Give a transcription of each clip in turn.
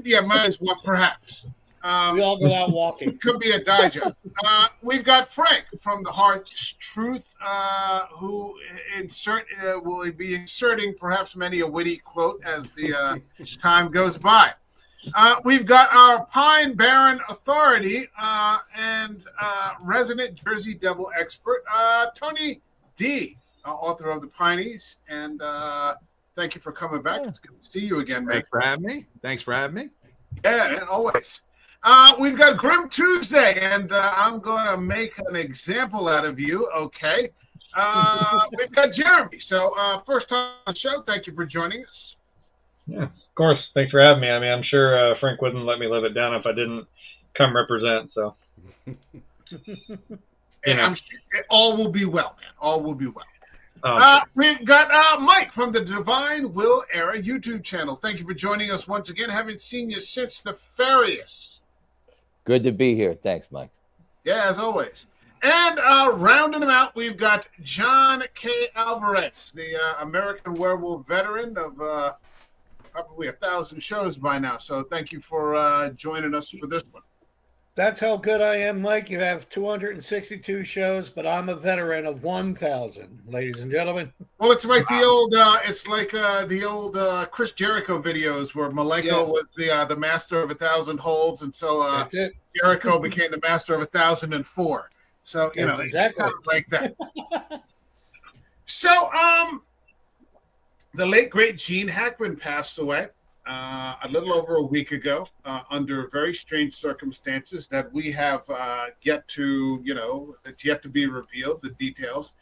Yeah, might as well, perhaps. We all go out walking. Could be a digest. We've got Frank from The Heart's Truth, who will be inserting perhaps many a witty quote as the time goes by. We've got our Pine Barren Authority and resident Jersey Devil expert, Tony D., author of The Pineys. And thank you for coming back. It's good to see you again, man. Thanks for having me. Yeah, and always. We've got Grim Tuesday, and I'm going to make an example out of you, okay? We've got Jeremy. So first time on the show, thank you for joining us. Yeah, of course. Thanks for having me. I mean, I'm sure Frank wouldn't let me live it down if I didn't come represent, so. And I'm sure all will be well, man. All will be well. Sure. We've got Mike from the Divine Will Era YouTube channel. Thank you for joining us once again. Haven't seen you since Nefarious. Good to be here. Thanks, Mike. Yeah, as always. And rounding them out, we've got John K. Alvarez, the American Werewolf veteran of probably 1,000 shows by now. So thank you for joining us for this one. That's how good I am, Mike. You have 262 shows, but I'm a veteran of 1,000, ladies and gentlemen. Well, it's like the old Chris Jericho videos where Malenko was the master of 1,000 holds, and so Jericho became the master of 1,004. So That's exactly. it's kind of like that. So, the late great Genr Hackman passed away a little over a week ago under very strange circumstances that we have yet to, it's yet to be revealed, the details.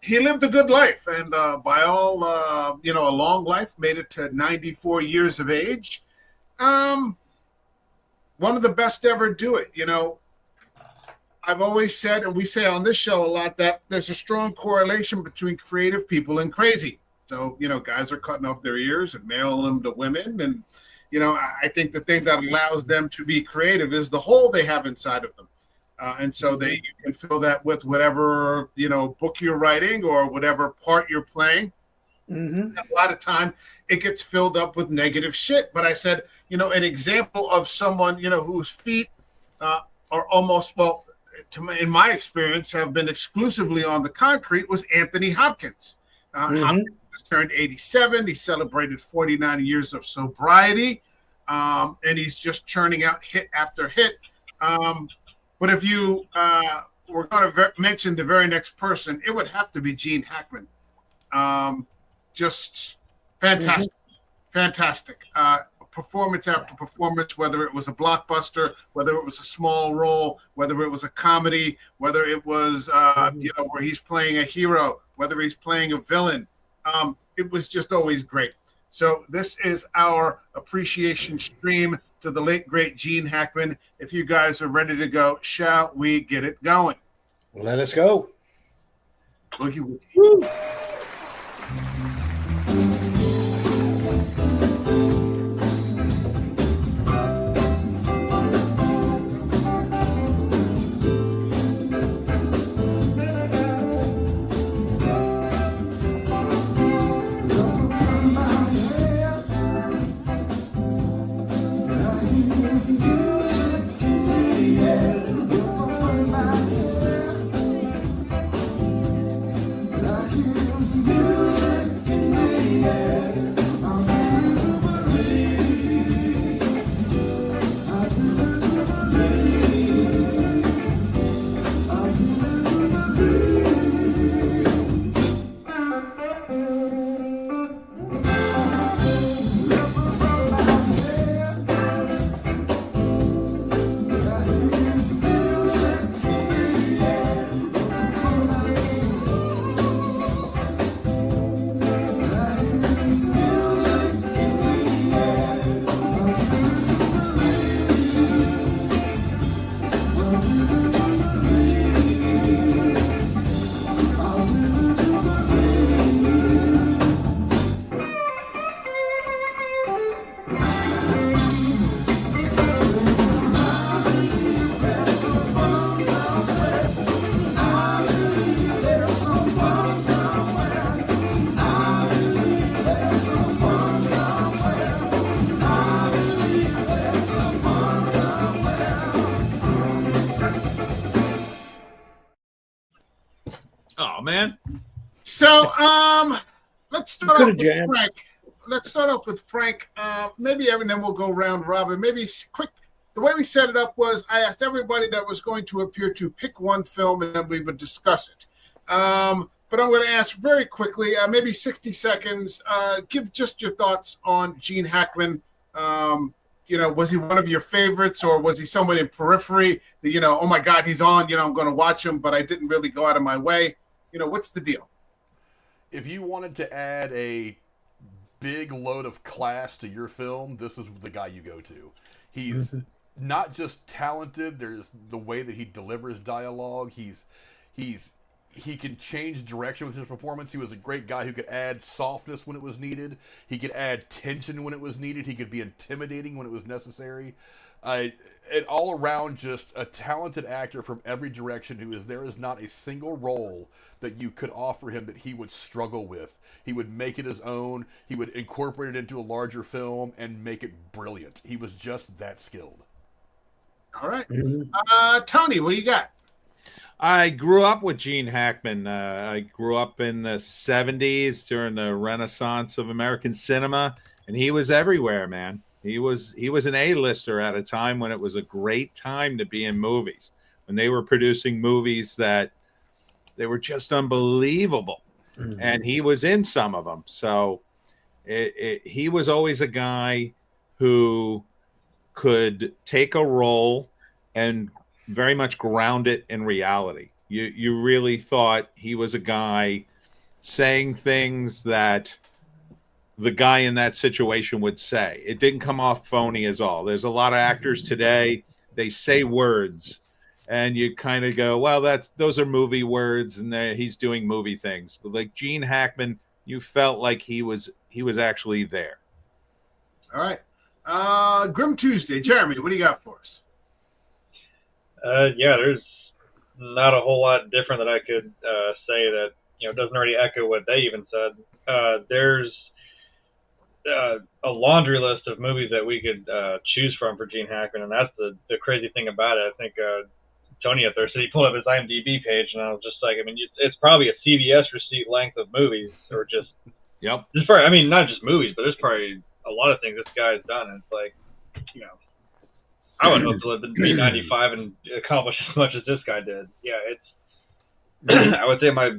He lived a good life, and by all, a long life, made it to 94 years of age. One of the best to ever do it. I've always said, and we say on this show a lot, that there's a strong correlation between creative people and crazy. So, guys are cutting off their ears and mailing them to women. And, I think the thing that allows them to be creative is the hole they have inside of them. And so you can fill that with whatever, book you're writing or whatever part you're playing. Mm-hmm. A lot of time it gets filled up with negative shit. But I said, an example of someone, whose feet are almost, in my experience, have been exclusively on the concrete was Anthony Hopkins. Hopkins turned 87. He celebrated 49 years of sobriety, and he's just churning out hit after hit. But if you were going to mention the very next person, it would have to be Genr Hackman. Just fantastic, fantastic. Performance after performance, whether it was a blockbuster, whether it was a small role, whether it was a comedy, whether it was, where he's playing a hero, whether he's playing a villain. It was just always great. So this is our appreciation stream to the late, great Genr Hackman. If you guys are ready to go, shall we get it going? Let us go. Boogie woogie. man. So, let's start Coulda off with jammed. Frank. Let's start off with Frank. Maybe and then we'll go round robin. Maybe quick. The way we set it up was I asked everybody that was going to appear to pick one film, and then we would discuss it. But I'm going to ask very quickly, maybe 60 seconds. Give just your thoughts on Gene Hackman. Was he one of your favorites, or was he someone in periphery that, oh my God, he's on, I'm going to watch him, but I didn't really go out of my way. What's the deal? If you wanted to add a big load of class to your film, this is the guy you go to. He's not just talented. There's the way that he delivers dialogue. He can change direction with his performance. He was a great guy who could add softness when it was needed. He could add tension when it was needed. He could be intimidating when it was necessary. And all around, just a talented actor from every direction there is not a single role that you could offer him that he would struggle with. He would make it his own. He would incorporate it into a larger film and make it brilliant. He was just that skilled. All right. Tony, what do you got? I grew up with Gene Hackman. I grew up in the 70s during the renaissance of American cinema, and he was everywhere, man. He was an A-lister at a time when it was a great time to be in movies, when they were producing movies that they were just unbelievable. And he was in some of them. So he was always a guy who could take a role and very much ground it in reality. You really thought he was a guy saying things that the guy in that situation would say. It didn't come off phony as all. There's a lot of actors today, they say words and you kind of go, well, those are movie words and he's doing movie things. But like Gene Hackman, you felt like he was actually there. All right. Grim Tuesday. Jeremy, what do you got for us? Yeah, there's not a whole lot different that I could say that doesn't already echo what they even said. There's a laundry list of movies that we could choose from for Gene Hackman, and that's the crazy thing about it. I think Tony up there said he pulled up his IMDb page, and I was just like, I mean, it's probably a CVS receipt length of movies, or just Yep. There's probably, I mean, not just movies, but there's probably a lot of things this guy's done. And it's like, I would hope to live to be 95 and accomplish as much as this guy did. Yeah, it's. I would say my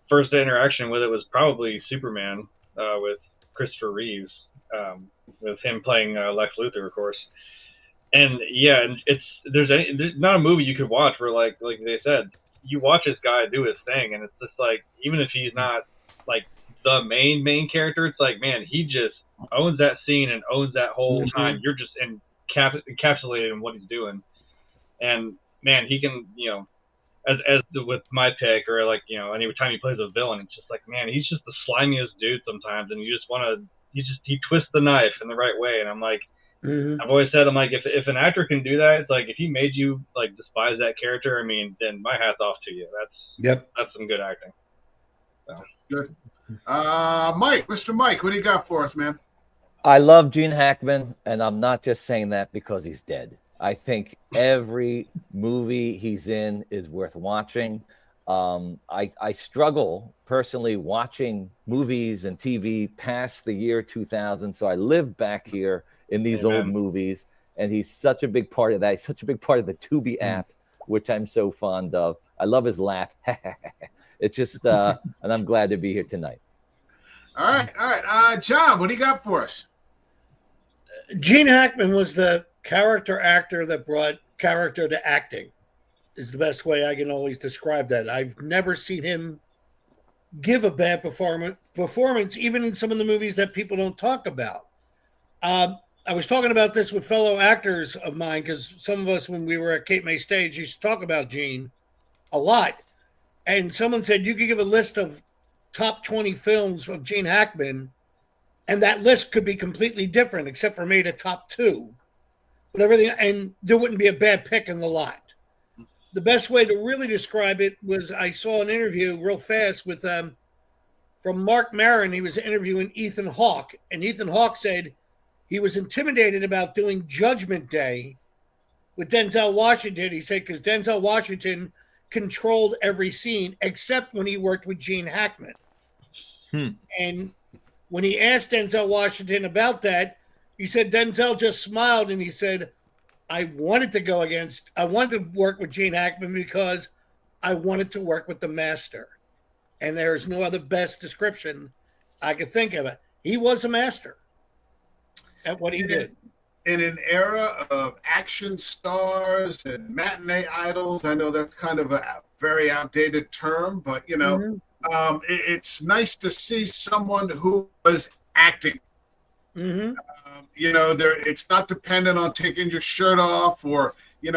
first interaction with it was probably Superman with Christopher Reeves, with him playing Lex Luthor, of course. And yeah, and there's not a movie you could watch where like they said, you watch this guy do his thing, and it's just like, even if he's not like the main character, it's like, man, he just owns that scene and owns that whole time. You're just encapsulated in what he's doing, and man, he can, as with my pick, or like, any time he plays a villain, it's just like, man, he's just the slimiest dude sometimes, and you just want to, he twists the knife in the right way, and I'm like, I've always said, I'm like, if an actor can do that, it's like, if he made you like despise that character, I mean, then my hat's off to you. That's some good acting. So. Good. Mike, Mr. Mike, what do you got for us, man? I love Gene Hackman, and I'm not just saying that because he's dead. I think every movie he's in is worth watching. I struggle personally watching movies and TV past the year 2000, so I live back here in these old movies, and he's such a big part of that. He's such a big part of the Tubi app, which I'm so fond of. I love his laugh. It's just, and I'm glad to be here tonight. All right. John, what do you got for us? Gene Hackman was the character actor that brought character to acting, is the best way I can always describe that. I've never seen him give a bad performance, even in some of the movies that people don't talk about. I was talking about this with fellow actors of mine, because some of us, when we were at Cape May Stage, used to talk about Gene a lot. And someone said, you could give a list of top 20 films of Gene Hackman, and that list could be completely different, except for maybe the top 2. But everything, and there wouldn't be a bad pick in the lot. The best way to really describe it was, I saw an interview real fast with from Mark Maron. He was interviewing Ethan Hawke, and Ethan Hawke said he was intimidated about doing Judgment Day with Denzel Washington. He said, because Denzel Washington controlled every scene except when he worked with Gene Hackman. Hmm. And when he asked Denzel Washington about that, he said Denzel just smiled and he said, I wanted to work with Gene Hackman because I wanted to work with the master. And there's no other best description I could think of it. He was a master at what he did. In an era of action stars and matinee idols, I know that's kind of a very outdated term, but it's nice to see someone who was acting. Mm-hmm. It's not dependent on taking your shirt off or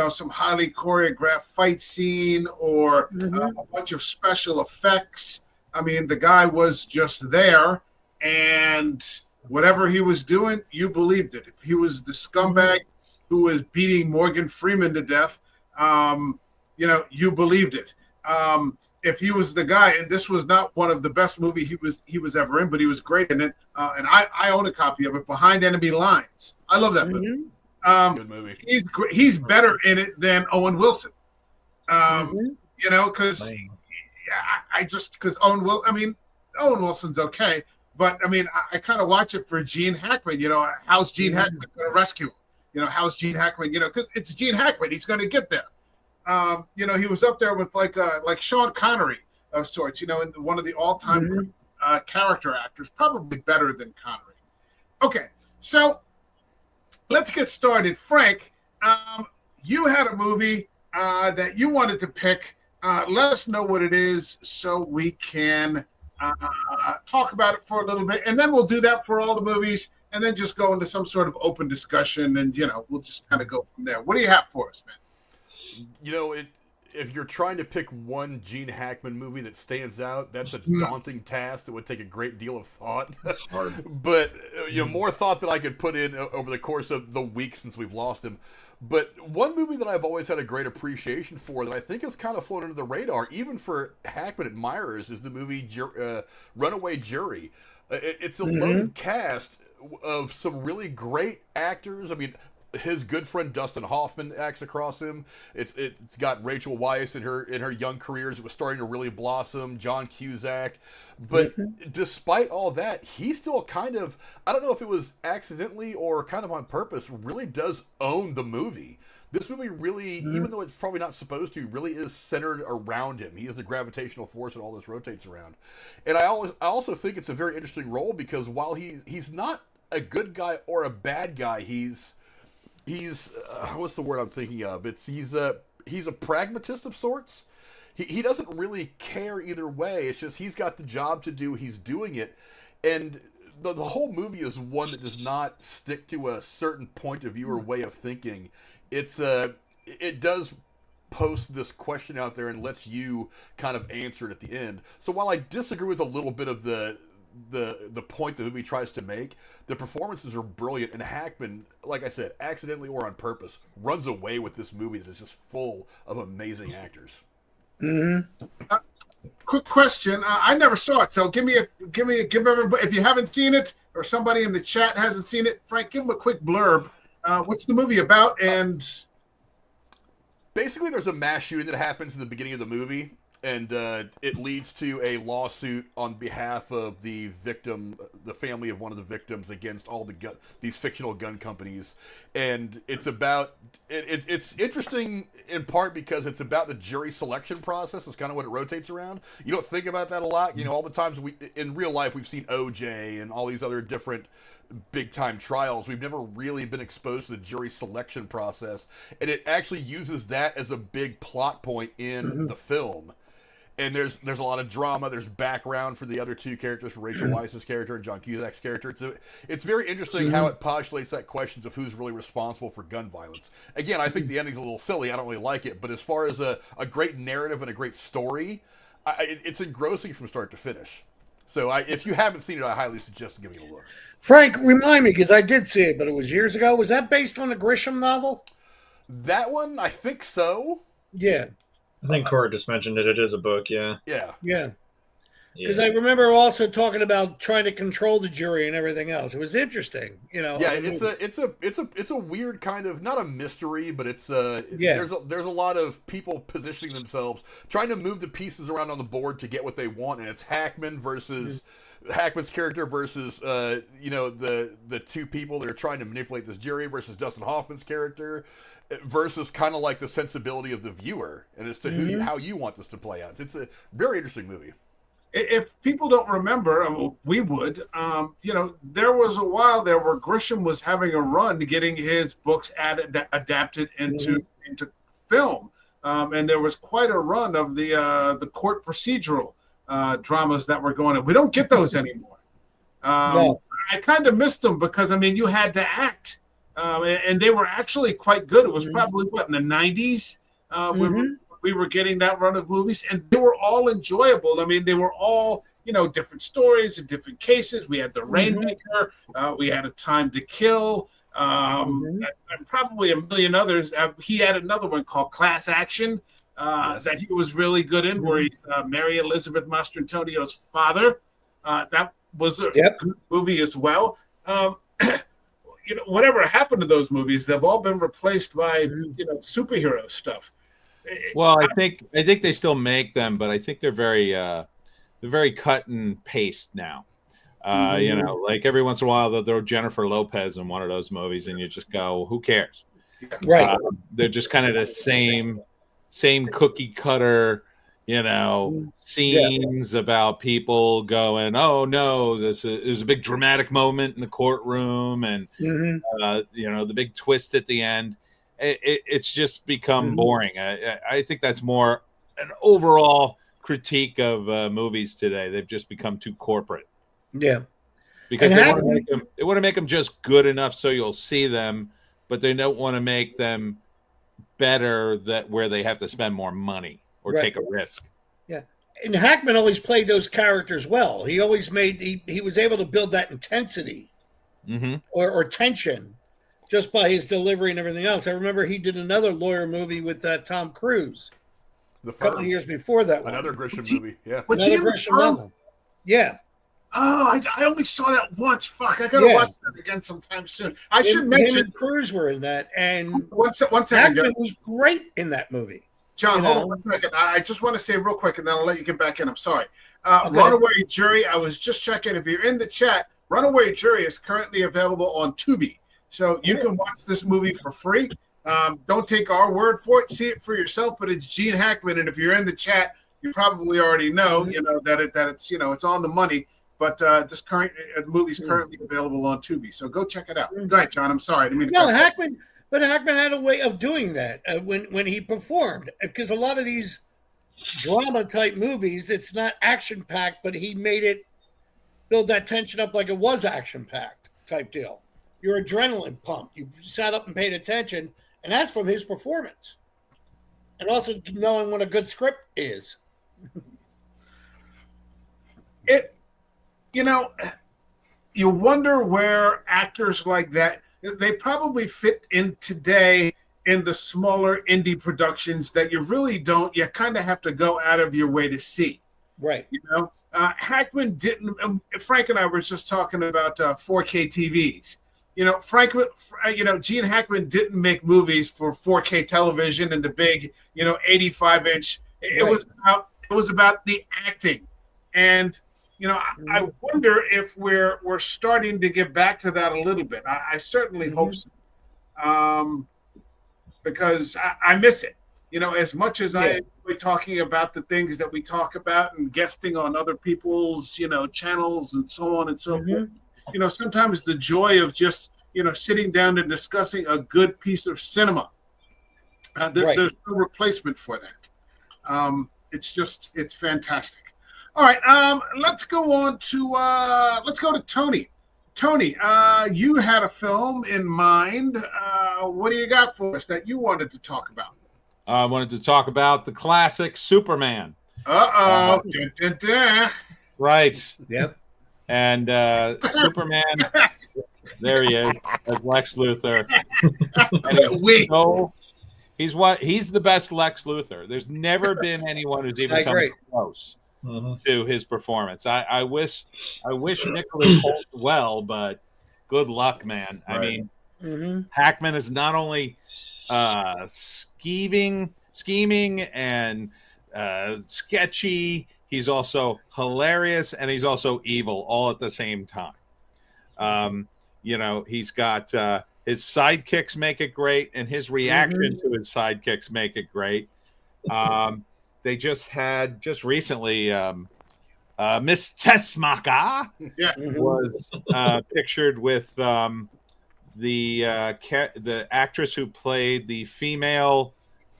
some highly choreographed fight scene or a bunch of special effects. I mean, the guy was just there, and whatever he was doing, you believed it. If he was the scumbag who was beating Morgan Freeman to death, you believed it. If he was the guy, and this was not one of the best movies he was ever in, but he was great in it. And I own a copy of it, Behind Enemy Lines. I love that movie. Good movie. He's better in it than Owen Wilson. Because Owen Wilson's okay, but I mean, I kind of watch it for Gene Hackman. How's Gene Hackman going to rescue him? How's Gene Hackman? Because it's Gene Hackman. He's going to get there. He was up there with like Sean Connery of sorts. In one of the all-time character actors, probably better than Connery. Okay, so let's get started. Frank, you had a movie that you wanted to pick. Let us know what it is so we can talk about it for a little bit, and then we'll do that for all the movies, and then just go into some sort of open discussion, and we'll just kind of go from there. What do you have for us, man? If you're trying to pick one Gene Hackman movie that stands out, that's a daunting task that would take a great deal of thought. But more thought than I could put in over the course of the week since we've lost him. But one movie that I've always had a great appreciation for that I think has kind of flown under the radar, even for Hackman admirers, is the movie Runaway Jury. It's a loaded cast of some really great actors. I mean, his good friend Dustin Hoffman acts across him. It's got Rachel Weisz in her young careers. It was starting to really blossom. John Cusack, but despite all that, he still kind of, I don't know if it was accidentally or kind of on purpose, really does own the movie. This movie really, even though it's probably not supposed to, really is centered around him. He is the gravitational force that all this rotates around. And I also think it's a very interesting role because while he's not a good guy or a bad guy, he's what's the word I'm thinking of? He's a pragmatist of sorts. He doesn't really care either way. It's just he's got the job to do. He's doing it, and the whole movie is one that does not stick to a certain point of view or way of thinking. It does post this question out there and lets you kind of answer it at the end. So while I disagree with a little bit of the point the movie tries to make, the performances are brilliant, and Hackman, like I said, accidentally or on purpose, runs away with this movie that is just full of amazing actors. Quick question. I never saw it, so give everybody, if you haven't seen it or somebody in the chat hasn't seen it, Frank, give them a quick blurb. What's the movie about? And basically, there's a mass shooting that happens in the beginning of the movie, and it leads to a lawsuit on behalf of the victim, the family of one of the victims, against all these fictional gun companies. And it's about it's interesting in part because it's about the jury selection process. Is kind of what it rotates around. You don't think about that a lot. All the times in real life we've seen OJ and all these other different big time trials. We've never really been exposed to the jury selection process, and it actually uses that as a big plot point in the film. And there's a lot of drama. There's background for the other two characters, for Rachel Weisz's character and John Cusack's character. It's very interesting how it postulates that questions of who's really responsible for gun violence. Again, I think the ending's a little silly. I don't really like it. But as far as a great narrative and a great story, it's engrossing from start to finish. So if you haven't seen it, I highly suggest giving it a look. Frank, remind me, because I did see it, but it was years ago. Was that based on a Grisham novel? That one, I think so. Yeah. I think Cora just mentioned it. It is a book, yeah. Yeah. Yeah. Because I remember also talking about trying to control the jury and everything else. It was interesting, Yeah, it's a weird kind of, not a mystery, but it's there's a lot of people positioning themselves, trying to move the pieces around on the board to get what they want, and it's Hackman versus Hackman's character versus the two people that are trying to manipulate this jury versus Dustin Hoffman's character versus kind of like the sensibility of the viewer and as to how you want this to play out. It's a very interesting movie. If people don't remember, we would, there was a while there where Grisham was having a run getting his books adapted into film, and there was quite a run of the court procedural dramas that were going on. We don't get those anymore. No. I kind of missed them because you had to act, and they were actually quite good. It was probably in the 90s when we were getting that run of movies, and they were all enjoyable. They were all, different stories and different cases. We had The Rainmaker, we had A Time to Kill, and probably a million others. He had another one called Class Action that he was really good in, where he's Mary Elizabeth Mastrantonio's father. That was a good movie as well. Whatever happened to those movies, they've all been replaced by, superhero stuff. Well, I think they still make them, but I think they're very cut and paste now. Like every once in a while they'll throw Jennifer Lopez in one of those movies, and you just go, "Who cares?" Right? They're just kind of the same cookie cutter, scenes about people going, "Oh no, there's a big dramatic moment in the courtroom," and the big twist at the end. It's just become boring. I think that's more an overall critique of movies today. They've just become too corporate. Yeah, because they want to make them just good enough so you'll see them, but they don't want to make them better where they have to spend more money or take a risk. Yeah, and Hackman always played those characters well. He always he was able to build that intensity or tension just by his delivery and everything else. I remember he did another lawyer movie with Tom Cruise a couple of years before that one. Another Grisham movie, yeah. Another Grisham novel. Yeah. Oh, I only saw that once. Fuck, I gotta watch that again sometime soon. I should mention him and Cruise were in that, and one second, Hackman was great in that movie. John, hold on 1 second. I just want to say real quick, and then I'll let you get back in. I'm sorry. Runaway Jury. I was just checking. If you're in the chat, Runaway Jury is currently available on Tubi. So you can watch this movie for free. Don't take our word for it. See it for yourself. But it's Genr Hackman, and if you're in the chat, you probably already know, that it's it's on the money. But this current movie is currently available on Tubi. So go check it out. Go ahead, John. I'm sorry. Hackman had a way of doing that when he performed, because a lot of these drama type movies, it's not action packed, but he made it build that tension up like it was action packed type deal. Your adrenaline pumped. You sat up and paid attention, and that's from his performance. And also knowing what a good script is. You wonder where actors like that, they probably fit in today in the smaller indie productions that you kind of have to go out of your way to see. Right. Hackman didn't, Frank and I were just talking about 4K TVs. Genr Hackman didn't make movies for 4K television and the big, 85-inch. It was about the acting, and I wonder if we're starting to get back to that a little bit. I certainly hope so, because I miss it. As much as I enjoy talking about the things that we talk about and guesting on other people's, channels and so on and so forth. Sometimes the joy of just, sitting down and discussing a good piece of cinema. There's no replacement for that. It's fantastic. All right, let's go to Tony. Tony, you had a film in mind. What do you got for us that you wanted to talk about? I wanted to talk about the classic Superman. Dun, dun, dun. Right. Yep. And Superman, there he is, as Lex Luthor. And he's the best Lex Luthor. There's never been anyone who's even come close. to his performance. I wish Nicholas Hoult well, but good luck, man. I Right. mean, Hackman is not only scheming and sketchy, he's also hilarious and he's also evil all at the same time. He's got his sidekicks make it great, and his reaction to his sidekicks make it great. They just recently Miss Tessmacher was pictured with the actress who played the female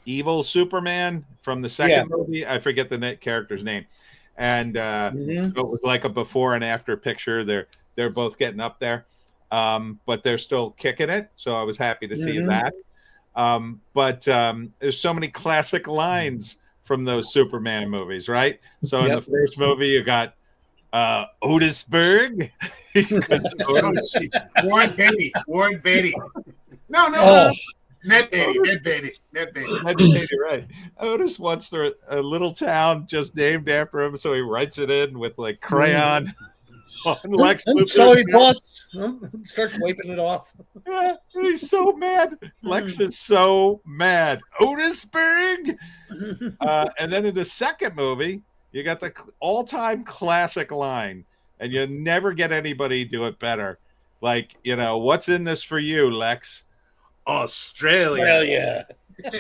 evil Superman from the second movie. I forget the character's name, and so it was like a before and after picture. They're both getting up there, but they're still kicking it. So I was happy to see that. But there's so many classic lines from those Superman movies, right? So in the first movie, you got Otisburg. Warren Beatty. No. Ned Beatty, right. Otis wants a little town just named after him, so he writes it in with like crayon. Lex so he starts wiping it off. Yeah, he's so mad. Lex is so mad. Otisburg. And then in the second movie, you got the all-time classic line, and you never get anybody do it better. Like, what's in this for you, Lex? Australia.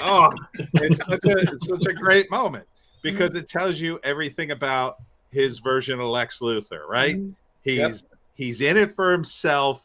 Oh, it's such a great moment because it tells you everything about his version of Lex Luthor, right? He's in it for himself,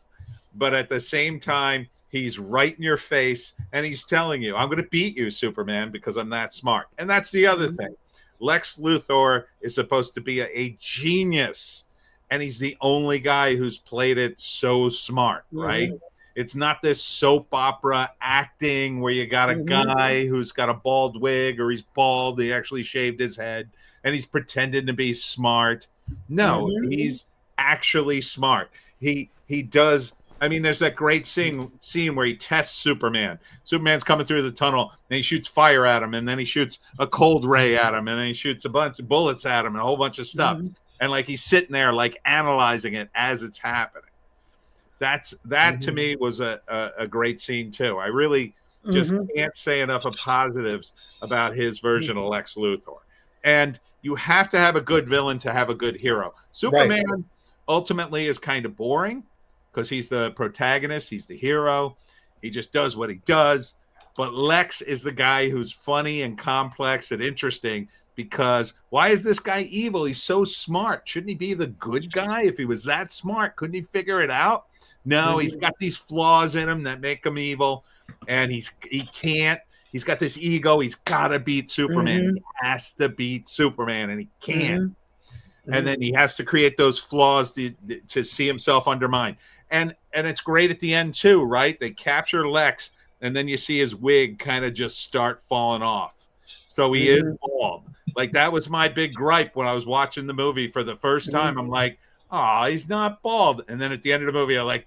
but at the same time, he's right in your face, and he's telling you, I'm going to beat you, Superman, because I'm that smart. And that's the other thing. Lex Luthor is supposed to be a genius, and he's the only guy who's played it so smart, right? It's not this soap opera acting where you got a guy who's got a bald wig or he's bald, he actually shaved his head, and he's pretending to be smart. No, he's actually smart. He does. I mean, there's that great scene where he tests Superman. Superman's coming through the tunnel, and he shoots fire at him, and then he shoots a cold ray at him, and then he shoots a bunch of bullets at him, and a whole bunch of stuff. And like he's sitting there, like analyzing it as it's happening. That to me was a great scene too. I really just can't say enough of positives about his version of Lex Luthor. And you have to have a good villain to have a good hero. Superman ultimately is kind of boring because he's the protagonist, he's the hero, he just does what he does. But Lex is the guy who's funny and complex and interesting because why is this guy evil? He's so smart. Shouldn't he be the good guy? If he was that smart, couldn't he figure it out? No, he's got these flaws in him that make him evil, and he can't. He's got this ego. He's got to beat Superman. He has to beat Superman, and he can't. And then he has to create those flaws to see himself undermined. And it's great at the end too, right? They capture Lex, and then you see his wig kind of just start falling off. So he is bald. Like that was my big gripe when I was watching the movie for the first time. I'm like, oh, he's not bald. And then at the end of the movie, I'm like,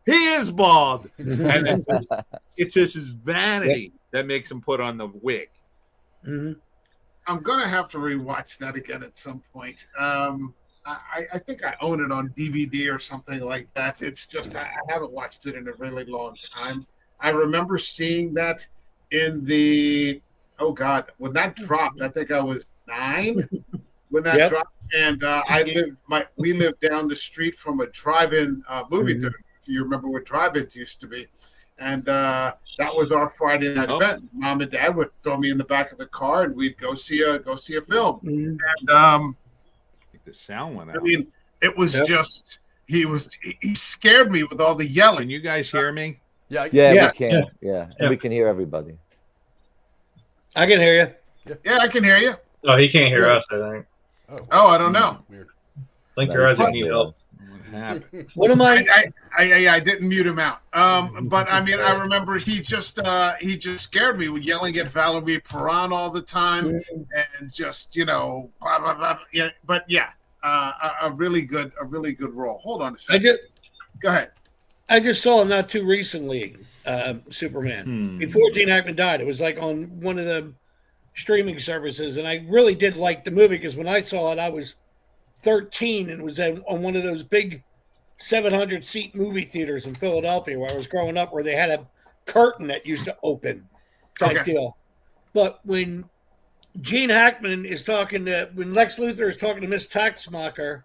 he is bald. And it's just his vanity that makes him put on the wig. I'm going to have to rewatch that again at some point. I think I own it on DVD or something like that. It's just I haven't watched it in a really long time. I remember seeing that in the, when that dropped, I think I was 9 when that dropped. And we lived down the street from a drive-in movie theater. If you remember what drive-ins used to be, and that was our Friday night event. Mom and Dad would throw me in the back of the car, and we'd go see a film. And I think the sound went out. I mean, it was just he scared me with all the yelling. Can you guys hear me? Yeah, we can. Yeah, and we can hear everybody. I can hear you. Yeah, I can hear you. Oh, he can't hear us, I think. Oh, I don't know. Weird. Blink your eyes if you need help. What am I didn't mute him out. But I mean, I remember he just scared me with yelling at Valerie Perron all the time, and just blah blah blah. Yeah, but yeah, a really good role. Hold on a second. Go ahead. I just saw him not too recently, Superman. Before Gene Hackman died, it was like on one of the streaming services, and I really did like the movie because when I saw it, I was 13 and was on one of those big 700-seat movie theaters in Philadelphia where I was growing up, where they had a curtain that used to open type deal. But when Gene Hackman is when Lex Luthor is talking to Miss Taxmacher,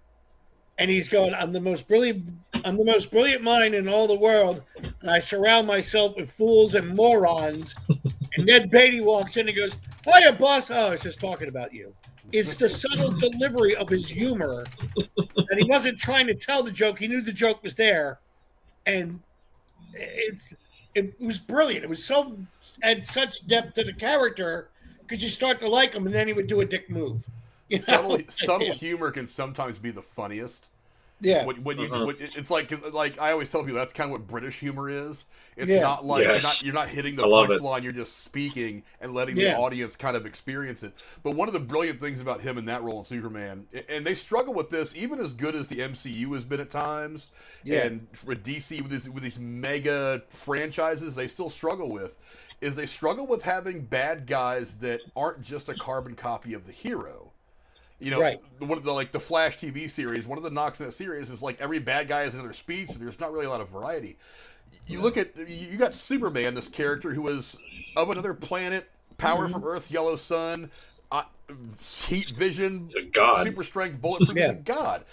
and he's going, I'm the most brilliant mind in all the world, and I surround myself with fools and morons. And Ned Beatty walks in and goes, hiya, boss. Oh, I was just talking about you. It's the subtle delivery of his humor. And he wasn't trying to tell the joke. He knew the joke was there. And it was brilliant. It was had such depth to the character because you start to like him, and then he would do a dick move. Subtle humor can sometimes be the funniest. Yeah. When it's like I always tell people, that's kind of what British humor is. It's not like you're not hitting the punchline. You're just speaking and letting the audience kind of experience it. But one of the brilliant things about him in that role in Superman, and they struggle with this, even as good as the MCU has been at times, and with DC with these mega franchises, they still struggle with, is they struggle with having bad guys that aren't just a carbon copy of the hero. You know, one of the Flash TV series, one of the knocks in that series is like every bad guy has another speed, so there's not really a lot of variety. You got Superman, this character who was of another planet, power from Earth, yellow sun, heat vision, super strength, bulletproof. He's a god.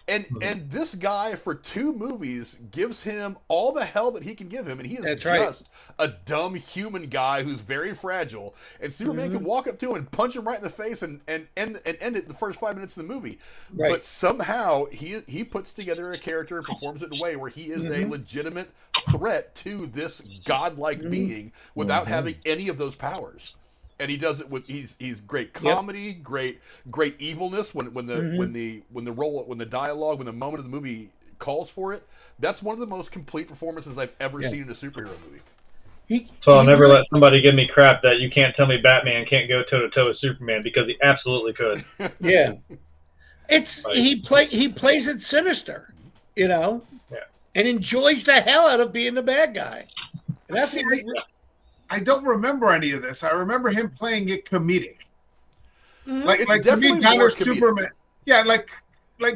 And this guy for 2 movies gives him all the hell that he can give him, and he is just a dumb human guy who's very fragile. And Superman can walk up to him and punch him right in the face and end it the first 5 minutes of the movie. Right. But somehow he puts together a character and performs it in a way where he is a legitimate threat to this godlike being without having any of those powers. And he does it with he's great comedy, great evilness when the dialogue, when the moment of the movie calls for it. That's one of the most complete performances I've ever seen in a superhero movie. I'll never let somebody give me crap that you can't tell me Batman can't go toe to toe with Superman, because he absolutely could. Yeah, he plays it sinister, and enjoys the hell out of being the bad guy. And that's I don't remember any of this. I remember him playing it comedic. Like to me, Donner's Superman. Yeah, like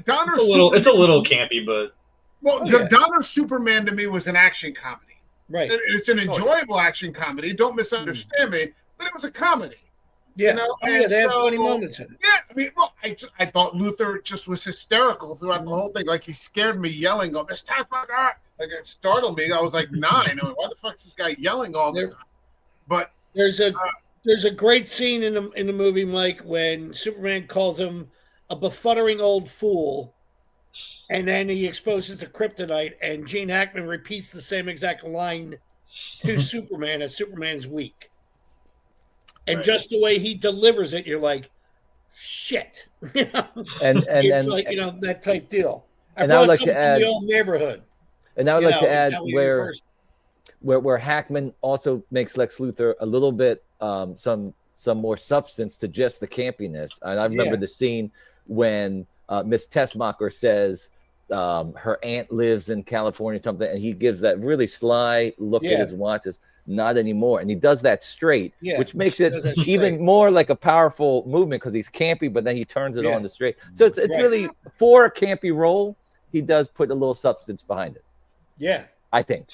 Donner's Superman. It's a little campy, but Donner's Superman to me was an action comedy. Right. It's an enjoyable action comedy. Don't misunderstand me, but it was a comedy. Yeah. They had funny moments in it. Yeah, I mean, I thought Luthor just was hysterical throughout the whole thing. Like, he scared me yelling, "Oh, Mr. Taskmaster!" Like, it startled me. I was like 9. I mean, why the fuck is this guy yelling all the time? But there's a great scene in the movie, Mike, when Superman calls him a befuddling old fool, and then he exposes the kryptonite, and Gene Hackman repeats the same exact line to Superman as Superman's weak. And just the way he delivers it, you're like, shit. And it's like, that type deal. And I would like to add the old neighborhood. And I would like to add where Hackman also makes Lex Luthor a little bit some more substance to just the campiness. And I remember the scene when Miss Tessmacher says her aunt lives in California or something, and he gives that really sly look at his watches. Not anymore. And he does that straight, which makes it even more like a powerful movement because he's campy, but then he turns it on the straight. So it's really, for a campy role, he does put a little substance behind it. Yeah. I think.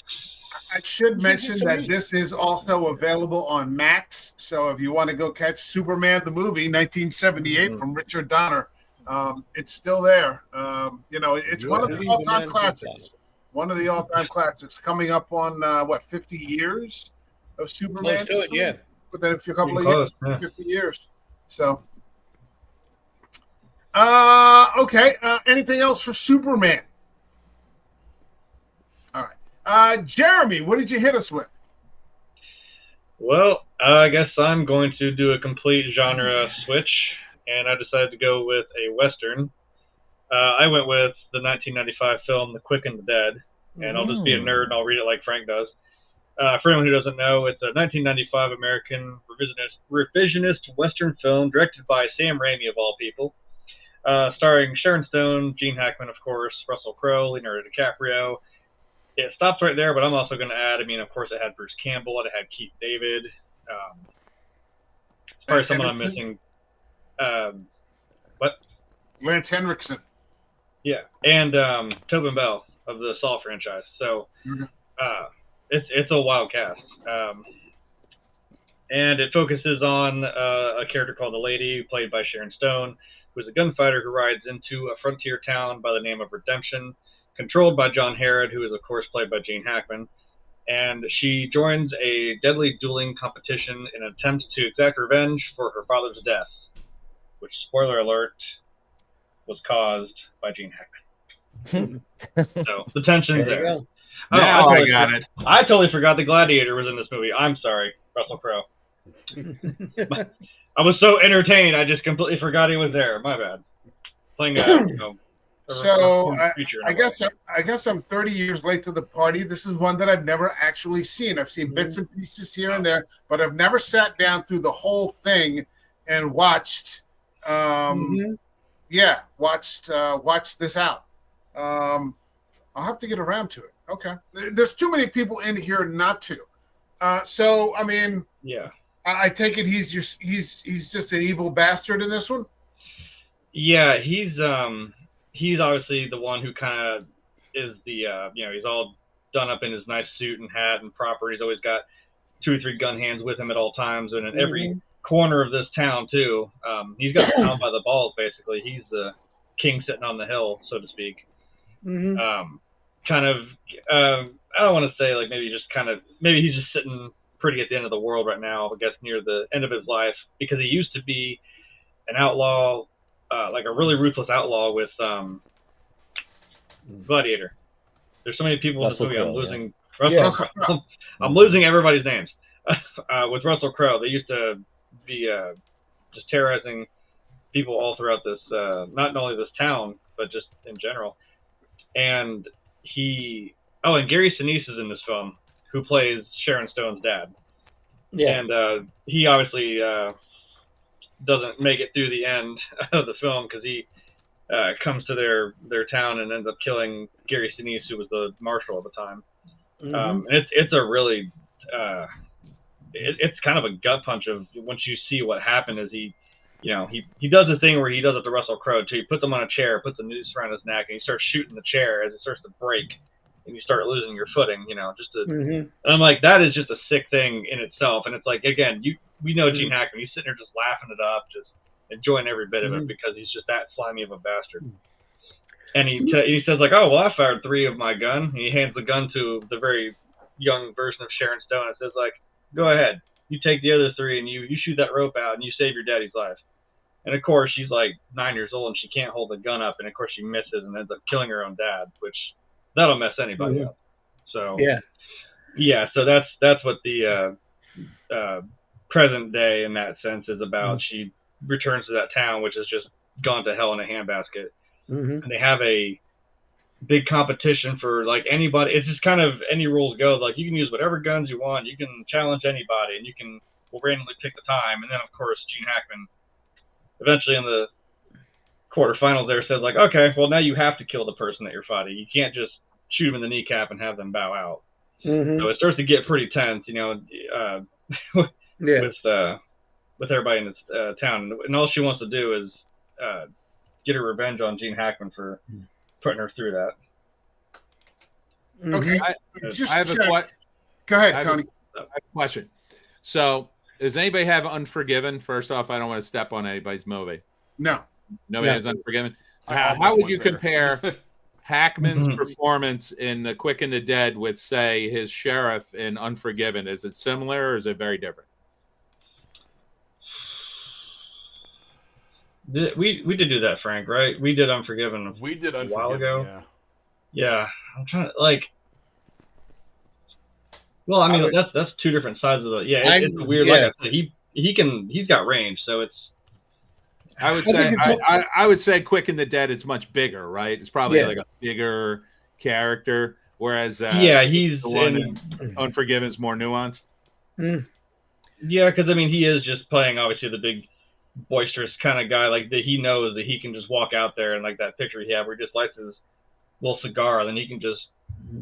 I should mention that this is also available on Max. So if you want to go catch Superman the movie, 1978 from Richard Donner, it's still there. It's one of the all-time classics. One of the all-time classics, coming up on 50 years of Superman. Close to it, yeah. But then a couple of years, 50 years. So, okay. Anything else for Superman? All right, Jeremy, what did you hit us with? Well, I guess I'm going to do a complete genre switch, and I decided to go with a Western. I went with the 1995 film The Quick and the Dead, and I'll just be a nerd and I'll read it like Frank does. For anyone who doesn't know, it's a 1995 American revisionist Western film directed by Sam Raimi, of all people, starring Sharon Stone, Gene Hackman, of course, Russell Crowe, Leonardo DiCaprio. It stops right there, but I'm also going to add, of course, it had Bruce Campbell, it had Keith David. probably Lance someone I'm Henriksen? missing. What? Lance Henriksen. Yeah, and Tobin Bell of the Saw franchise. So Mhm. it's a wild cast. And it focuses on a character called the Lady, played by Sharon Stone, who's a gunfighter who rides into a frontier town by the name of Redemption, controlled by John Harrod, who is, of course, played by Gene Hackman. And she joins a deadly dueling competition in an attempt to exact revenge for her father's death, which, spoiler alert, was caused by Gene Hackman. So the tension's There you there. go. Now I got it. I totally forgot the Gladiator was in this movie. I'm sorry, Russell Crowe. I was so entertained, I just completely forgot he was there. My bad. Playing a So creature in a I way. guess I'm 30 years late to the party. This is one that I've never actually seen. I've seen bits and pieces here and there, but I've never sat down through the whole thing and watched. Yeah, watched this out. I'll have to get around to it. Okay, there's too many people in here not to. So I mean, Yeah. I take it he's just an evil bastard in this one. Yeah, he's obviously the one who kind of is the he's all done up in his nice suit and hat and proper. He's always got 2 or 3 gun hands with him at all times, and in every corner of this town too. He's got the town by the balls basically. He's the king sitting on the hill, so to speak. Kind of I don't want to say like maybe he's just sitting pretty at the end of the world right now, I guess near the end of his life, because he used to be an outlaw, like a really ruthless outlaw with Gladiator. There's so many people in this movie. I'm losing Russell Crowe. I'm losing everybody's names. With Russell Crowe, they used to be just terrorizing people all throughout this, not only this town, but just in general. And and Gary Sinise is in this film, who plays Sharon Stone's dad. Yeah. And he obviously doesn't make it through the end of the film because he comes to their town and ends up killing Gary Sinise, who was the marshal at the time. And it's a really it's kind of a gut punch of once you see what happened is he does the thing where he does it to Russell Crowe too. He puts him on a chair, puts a noose around his neck, and he starts shooting the chair as it starts to break, and you start losing your footing. And I'm like, that is just a sick thing in itself. And it's like, again, we know Gene Hackman. He's sitting there just laughing it up, just enjoying every bit of it because he's just that slimy of a bastard. And he says like, oh well, I fired 3 of my gun. And he hands the gun to the very young version of Sharon Stone and says like, go ahead, you take the other 3 and you shoot that rope out and you save your daddy's life. And of course, she's like 9 years old and she can't hold the gun up. And of course, she misses and ends up killing her own dad, which that'll mess anybody up. So yeah. So that's what the present day in that sense is about. She returns to that town, which has just gone to hell in a handbasket. And they have a big competition for like anybody. It's just kind of any rules go. Like you can use whatever guns you want. You can challenge anybody, and we'll randomly pick the time. And then of course, Gene Hackman eventually in the quarterfinals there says like, okay, well now you have to kill the person that you're fighting. You can't just shoot them in the kneecap and have them bow out. So it starts to get pretty tense, with everybody in this town. And all she wants to do is get her revenge on Gene Hackman for putting her through that. Okay. I have a question. Go ahead, Tony. I have a question. So, does anybody have Unforgiven? First off, I don't want to step on anybody's movie. No. Nobody has Unforgiven. How would you compare Hackman's performance in The Quick and the Dead with, say, his sheriff in Unforgiven? Is it similar or is it very different? We did do that, Frank, right? We did Unforgiven We did Unforgiven, while ago. yeah. Yeah, I'm trying to like. Well, I mean that's 2 different sides of the. Yeah, it's weird. Like I said, he's got range, so it's. I would say Quick and the Dead. It's much bigger, right? It's probably like a bigger character, whereas he's the one in Unforgiven is more nuanced. Yeah, because I mean he is just playing obviously the big boisterous kind of guy. Like that, he knows that he can just walk out there and like that picture he had where he just lights his little cigar, and then he can just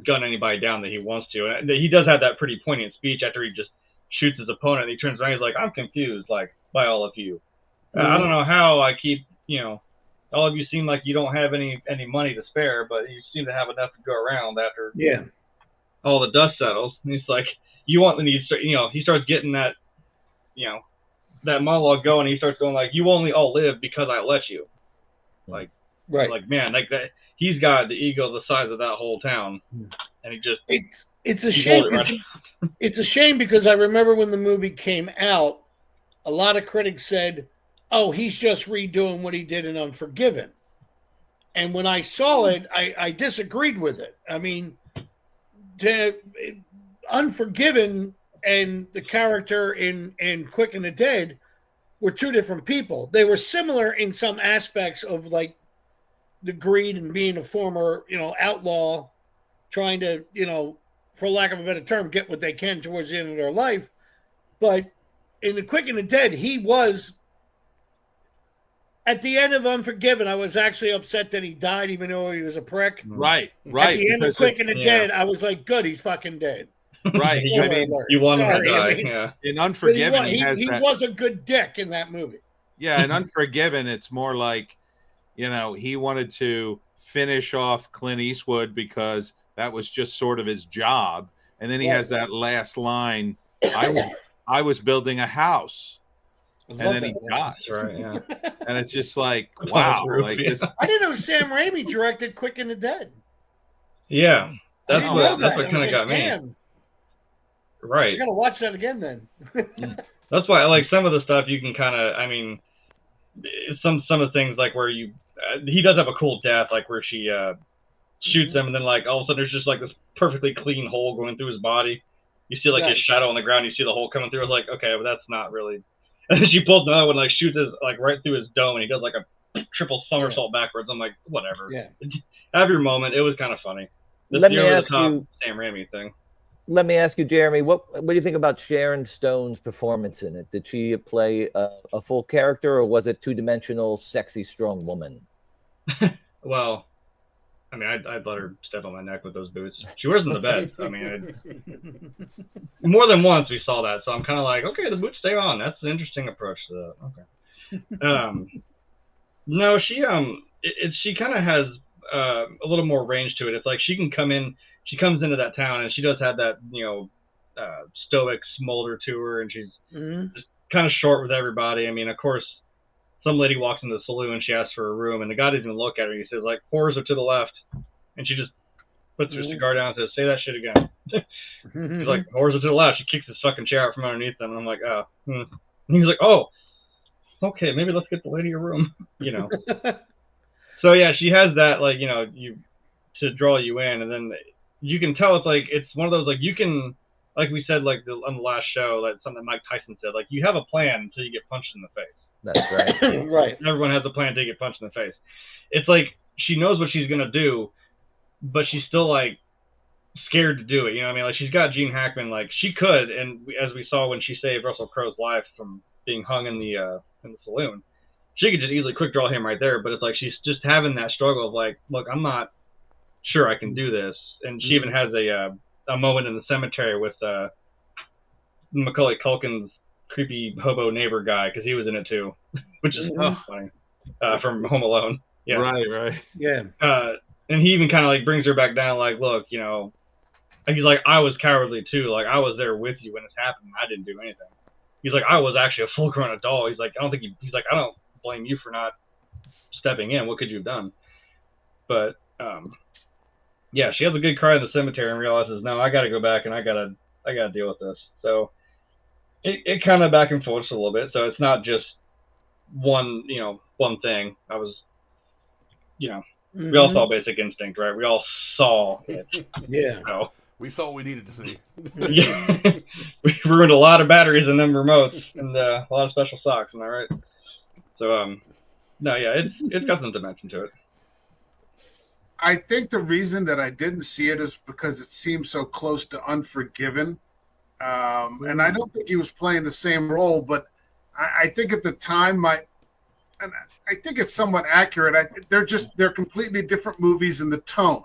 gun anybody down that he wants to. And he does have that pretty poignant speech after he just shoots his opponent. And he turns around, he's like, "I'm confused. Like, by all of you. I don't know how I keep, all of you seem like you don't have any money to spare, but you seem to have enough to go around after all the dust settles. And he's like, you want, and he starts getting that, that monologue going. He starts going like, you only all live because I let you. Like, like, man, like that, he's got the ego the size of that whole town. And he just, it's a shame. It's a shame because I remember when the movie came out, a lot of critics said, oh, he's just redoing what he did in Unforgiven. And when I saw it, I disagreed with it. I mean, Unforgiven and the character in Quick and the Dead were two different people. They were similar in some aspects of like the greed and being a former, outlaw, trying to, for lack of a better term, get what they can towards the end of their life. But in the Quick and the Dead, he was, at the end of Unforgiven, I was actually upset that he died, even though he was a prick. Right. At the end of Quick and the Dead, I was like, good, he's fucking dead. Right. I mean, you want him to die. In Unforgiven, he was a good dick in that movie. Yeah, in Unforgiven, it's more like, he wanted to finish off Clint Eastwood because that was just sort of his job. And then he has that last line, I was building a house. And then he dies. Right, yeah. And it's just like, wow. Like this. I didn't know Sam Raimi directed Quick and the Dead. Yeah. That's what kind of got me. me. Right. I gotta watch that again then. That's why I like some of the stuff you can kind of, I mean, some of the things like where he does have a cool death, like where she shoots him and then like all of a sudden there's just like this perfectly clean hole going through his body. You see like his shadow on the ground, you see the hole coming through. I was like, okay, well that's not really. And then she pulls another one, like shoots his like right through his dome, and he does like a triple somersault backwards. I'm like, whatever. Yeah. Have your moment. It was kind of funny. Let me ask you, Sam Raimi thing. Let me ask you, Jeremy, what do you think about Sharon Stone's performance in it? Did she play a full character, or was it two-dimensional, sexy, strong woman? Well, I mean, I'd let her step on my neck with those boots. She wears them in the bed. I mean, more than once we saw that, so I'm kind of like, okay, the boots stay on. That's an interesting approach to that. Okay. No, she she kind of has a little more range to it. It's like she can come in. She comes into that town, and she does have that stoic smolder to her, and she's just kind of short with everybody. I mean, of course. Some lady walks into the saloon, she asks for a room, and the guy doesn't even look at her. He says, like, whores are to the left. And she just puts her cigar down and says, say that shit again. He's like, whores are to the left. She kicks his fucking chair out from underneath them. And I'm like, oh. And he's like, oh, okay, maybe let's get the lady a room. So, yeah, she has that, like, to draw you in. And then you can tell it's, like, it's one of those, like, you can, like we said, like, on the last show, like something Mike Tyson said, like, you have a plan until you get punched in the face. That's right. Right. Everyone has a plan to get punched in the face. It's like she knows what she's gonna do, but she's still like scared to do it. You know what I mean? Like she's got Genr Hackman. Like she could, and as we saw when she saved Russell Crowe's life from being hung in the saloon, she could just easily quick draw him right there. But it's like she's just having that struggle of like, look, I'm not sure I can do this. And she even has a moment in the cemetery with Macaulay Culkin's creepy hobo neighbor guy, because he was in it too, which is funny, from Home Alone. Yeah, right. Yeah. And he even kind of like brings her back down, like, look, he's like, I was cowardly too. Like I was there with you when it's happened. I didn't do anything. He's like, I was actually a full-grown adult. He's like, I don't think he's like, I don't blame you for not stepping in. What could you have done? But yeah, she has a good cry in the cemetery and realizes, no, I got to go back and I gotta deal with this. So. It kind of back and forth a little bit, so it's not just one thing. I was, we all saw Basic Instinct, right? We all saw it. Yeah. So, we saw what we needed to see. Yeah. We ruined a lot of batteries in them remotes and a lot of special socks, am I right? So, no, yeah, it's got some dimension to it. I think the reason that I didn't see it is because it seemed so close to Unforgiven. And I don't think he was playing the same role, but I think at the time, and I think it's somewhat accurate. They're completely different movies in the tone,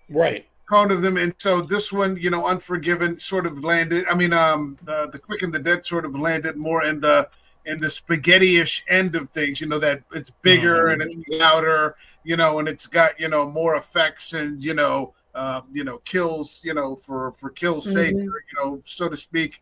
right? Tone of them, and so this one, Unforgiven sort of landed. I mean, the Quick and the Dead sort of landed more in the in the spaghetti-ish end of things, that it's bigger and it's louder, and it's got, more effects and, kills, for kills sake, so to speak.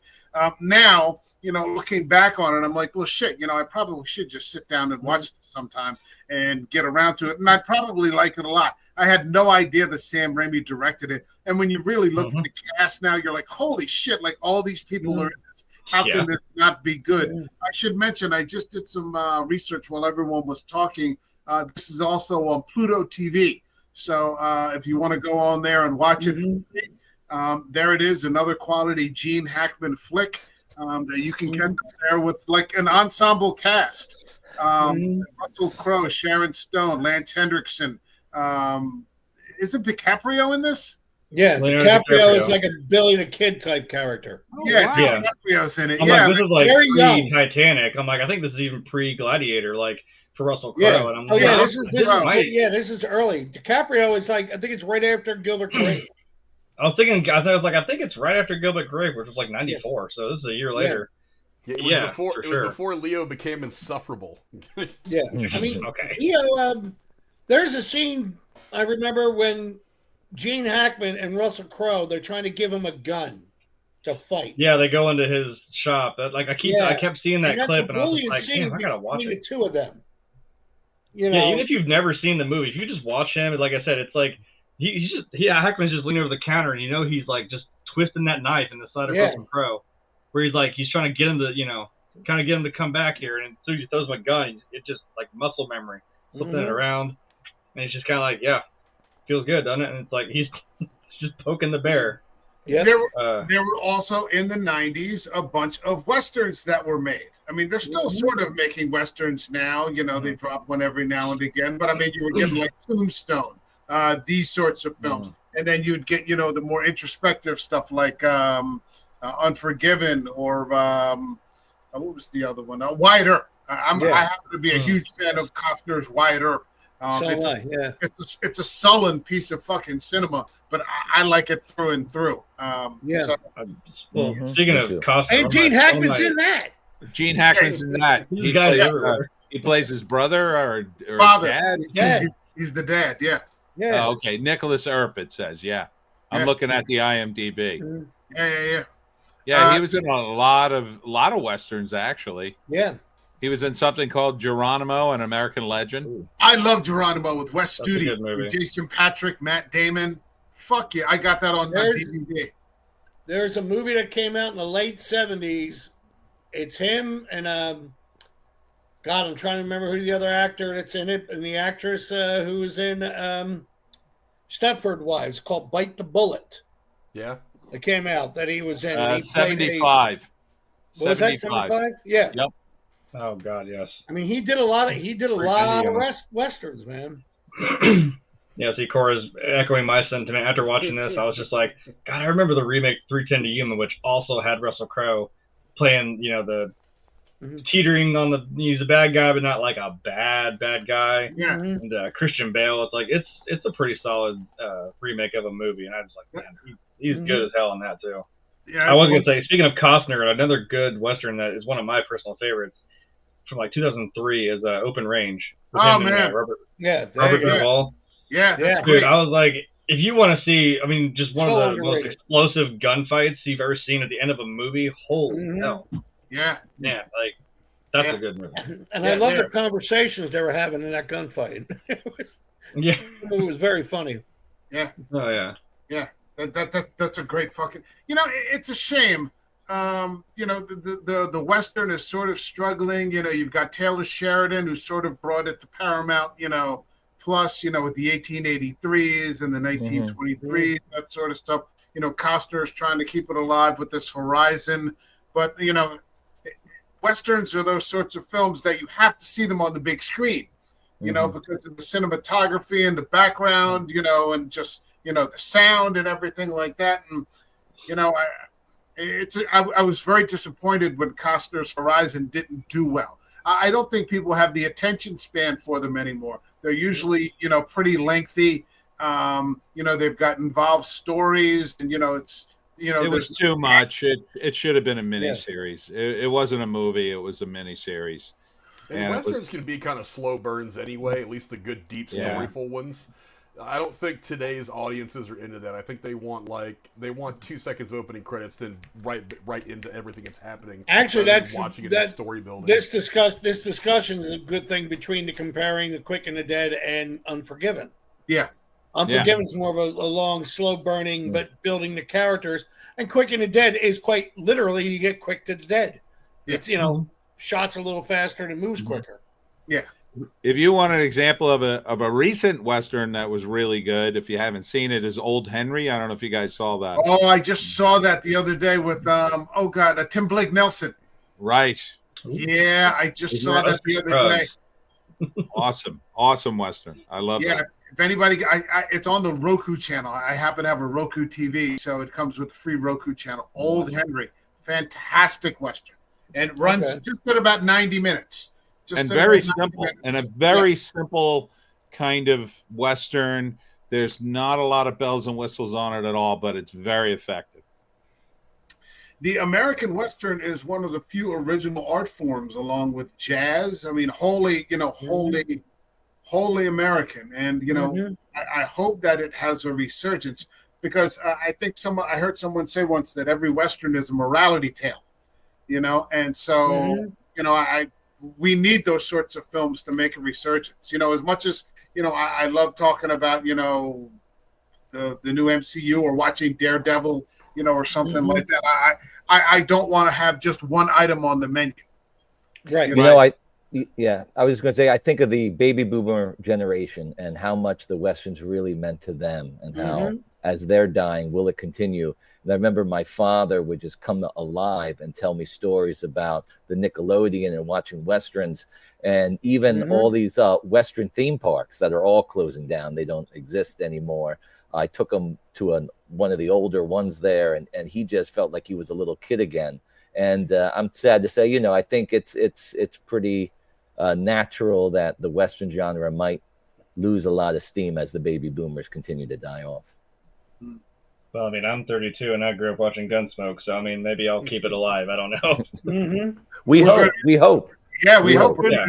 Now, looking back on it, I'm like, well, shit, I probably should just sit down and watch this sometime and get around to it. And I probably like it a lot. I had no idea that Sam Raimi directed it. And when you really look at the cast now, you're like, holy shit, like all these people are in this. How can this not be good? I should mention, I just did some research while everyone was talking. This is also on Pluto TV. So if you want to go on there and watch it, there it is, another quality Gene Hackman flick that you can get there with like an ensemble cast. Russell Crowe, Sharon Stone, Lance Hendrickson. Isn't DiCaprio in this? Yeah, DiCaprio is like a Billy the Kid type character. DiCaprio's in it. I'm like, this is like very pre-Titanic. I'm like, I think this is even pre-Gladiator, like for Russell Crowe. Yeah. And I'm like, this is early. DiCaprio is like, I think it's right after Gilbert Grape. I think it's right after Gilbert Grape, which was like 94. So this is a year later. It was before Leo became insufferable. Yeah, I mean, there's a scene I remember when Gene Hackman and Russell Crowe, they're trying to give him a gun to fight. Yeah, they go into his shop. I kept seeing that clip, and I was like, damn, I gotta watch it. The two of them. Yeah, even if you've never seen the movie, if you just watch him, like I said, it's like Hackman's just leaning over the counter, and he's like just twisting that knife in the side of Russell Crowe, where he's trying to get him to, kind of get him to come back here, and as soon as he throws him a gun, it just like muscle memory, flipping it around, and he's just kind of like, feels good, doesn't it? And it's like he's just poking the bear. Yeah. There were also in the 90s a bunch of westerns that were made. I mean, they're still sort of making westerns now. They drop one every now and again. But I mean, you were getting like Tombstone, these sorts of films, and then you'd get the more introspective stuff like Unforgiven or what was the other one? Wyatt Earp. I happen to be a huge fan of Costner's Wyatt Earp. It's a sullen piece of fucking cinema, but I like it through and through. Speaking of Costner, and Gene Hackman's in that. Gene Hackman's in that. He plays his brother or father. Dad. He's the dad. Yeah. Yeah. Oh, okay. Nicholas Earp. It says. Yeah. I'm looking at the IMDb. Yeah. He was in a lot of westerns actually. Yeah. He was in something called Geronimo, an American Legend. I love Geronimo with Wes Studi, with Jason Patric, Matt Damon. Fuck yeah, I got that on DVD. There's a movie that came out in the late 70s. It's him and God, I'm trying to remember who the other actor that's in it, and the actress who was in Stepford Wives, called Bite the Bullet. Yeah. It came out that he was in. 75. Was that 75? Yeah. Yep. Oh God, yes. I mean, he did a lot of westerns, man. Yeah, see, Cora's echoing my sentiment. After watching this, I was just like, God, I remember the remake 3:10 to Yuma, which also had Russell Crowe playing, the teetering on he's a bad guy, but not like a bad guy. Yeah. And Christian Bale, it's like it's a pretty solid remake of a movie, and I was like, man, he's good as hell in that too. Yeah. I was gonna say, speaking of Costner, another good western that is one of my personal favorites from like 2003 is Open Range. Oh man, Robert Robert Duvall. Yeah, that's Dude, great. I was like, if you want to see, I mean, just one So of the most explosive gunfights you've ever seen at the end of a movie. Holy hell! Yeah, like that's a good movie. And I love the conversations they were having in that gunfight. It was very funny. Yeah. Oh yeah. That's a great fucking. It's a shame. The Western is sort of struggling. You've got Taylor Sheridan, who sort of brought it to Paramount. Plus, with the 1883s and the 1923s, that sort of stuff. Costner is trying to keep it alive with this Horizon, but Westerns are those sorts of films that you have to see them on the big screen. Because of the cinematography and the background, and just the sound and everything like that. And I was very disappointed when Costner's Horizon didn't do well. I don't think people have the attention span for them anymore. They're usually, pretty lengthy. They've got involved stories, and you know, It was there's too much. It should have been a miniseries. It wasn't a movie. It was a miniseries. And And it was- westerns can be kind of slow burns anyway. At least the good, deep, Yeah. storyful ones. I don't think today's audiences are into that. I think they want 2 seconds of opening credits, then right into everything that's happening. Actually, rather than that's watching it that, as story building. This discussion is a good thing between comparing The Quick and the Dead and Unforgiven. yeah. Unforgiven's more of a long, slow burning, but building the characters. And Quick and the Dead is quite literally you get quick to the dead. Yeah. It's shots a little faster and it moves quicker. Yeah. If you want an example of a recent Western that was really good, if you haven't seen it, is Old Henry. I don't know if you guys saw that. Oh, I just saw that the other day with Tim Blake Nelson. Right. Yeah, I just saw that the other day. Awesome Western. I love Yeah, that. if anybody, it's on the Roku channel. I happen to have a Roku TV, so it comes with the free Roku channel. Old Henry, fantastic Western, and it runs just at about 90 minutes. And very simple, and a very simple kind of Western. There's not a lot of bells and whistles on it at all, but it's very effective. The American Western is one of the few original art forms, along with jazz. I mean, wholly American, and I hope that it has a resurgence, because I think I heard someone say once that every Western is a morality tale, and so we need those sorts of films to make a resurgence. As much as I love talking about the new MCU or watching Daredevil, or something like that. I don't want to have just one item on the menu. Right. I was going to say, I think of the baby boomer generation and how much the Westerns really meant to them, and how, as they're dying, will it continue? And I remember my father would just come alive and tell me stories about the Nickelodeon and watching Westerns, and even all these Western theme parks that are all closing down. They don't exist anymore. I took him to one of the older ones there, and he just felt like he was a little kid again. And I'm sad to say, I think it's pretty natural that the Western genre might lose a lot of steam as the baby boomers continue to die off. Well, I mean, I'm 32 and I grew up watching Gunsmoke, so I mean, maybe I'll keep it alive. I don't know. We hope. Yeah, we hope Yeah.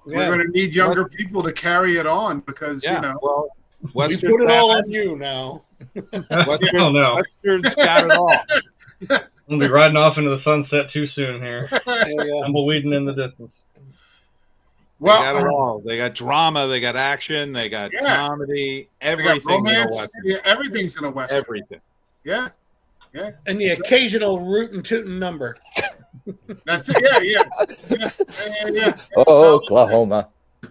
we're going to need younger people to carry it on, because well, We Western put it all on you now. Western, Oh, no. Western's got it all. We'll be riding off into the sunset too soon here. Yeah. Tumbleweeding in the distance. They got it all. They got drama. They got action. They got comedy. they got Everything in a romance. Western. Yeah, everything's in a Western. Everything. Yeah. And the occasional rootin' tootin' number. That's it. Yeah. Oklahoma.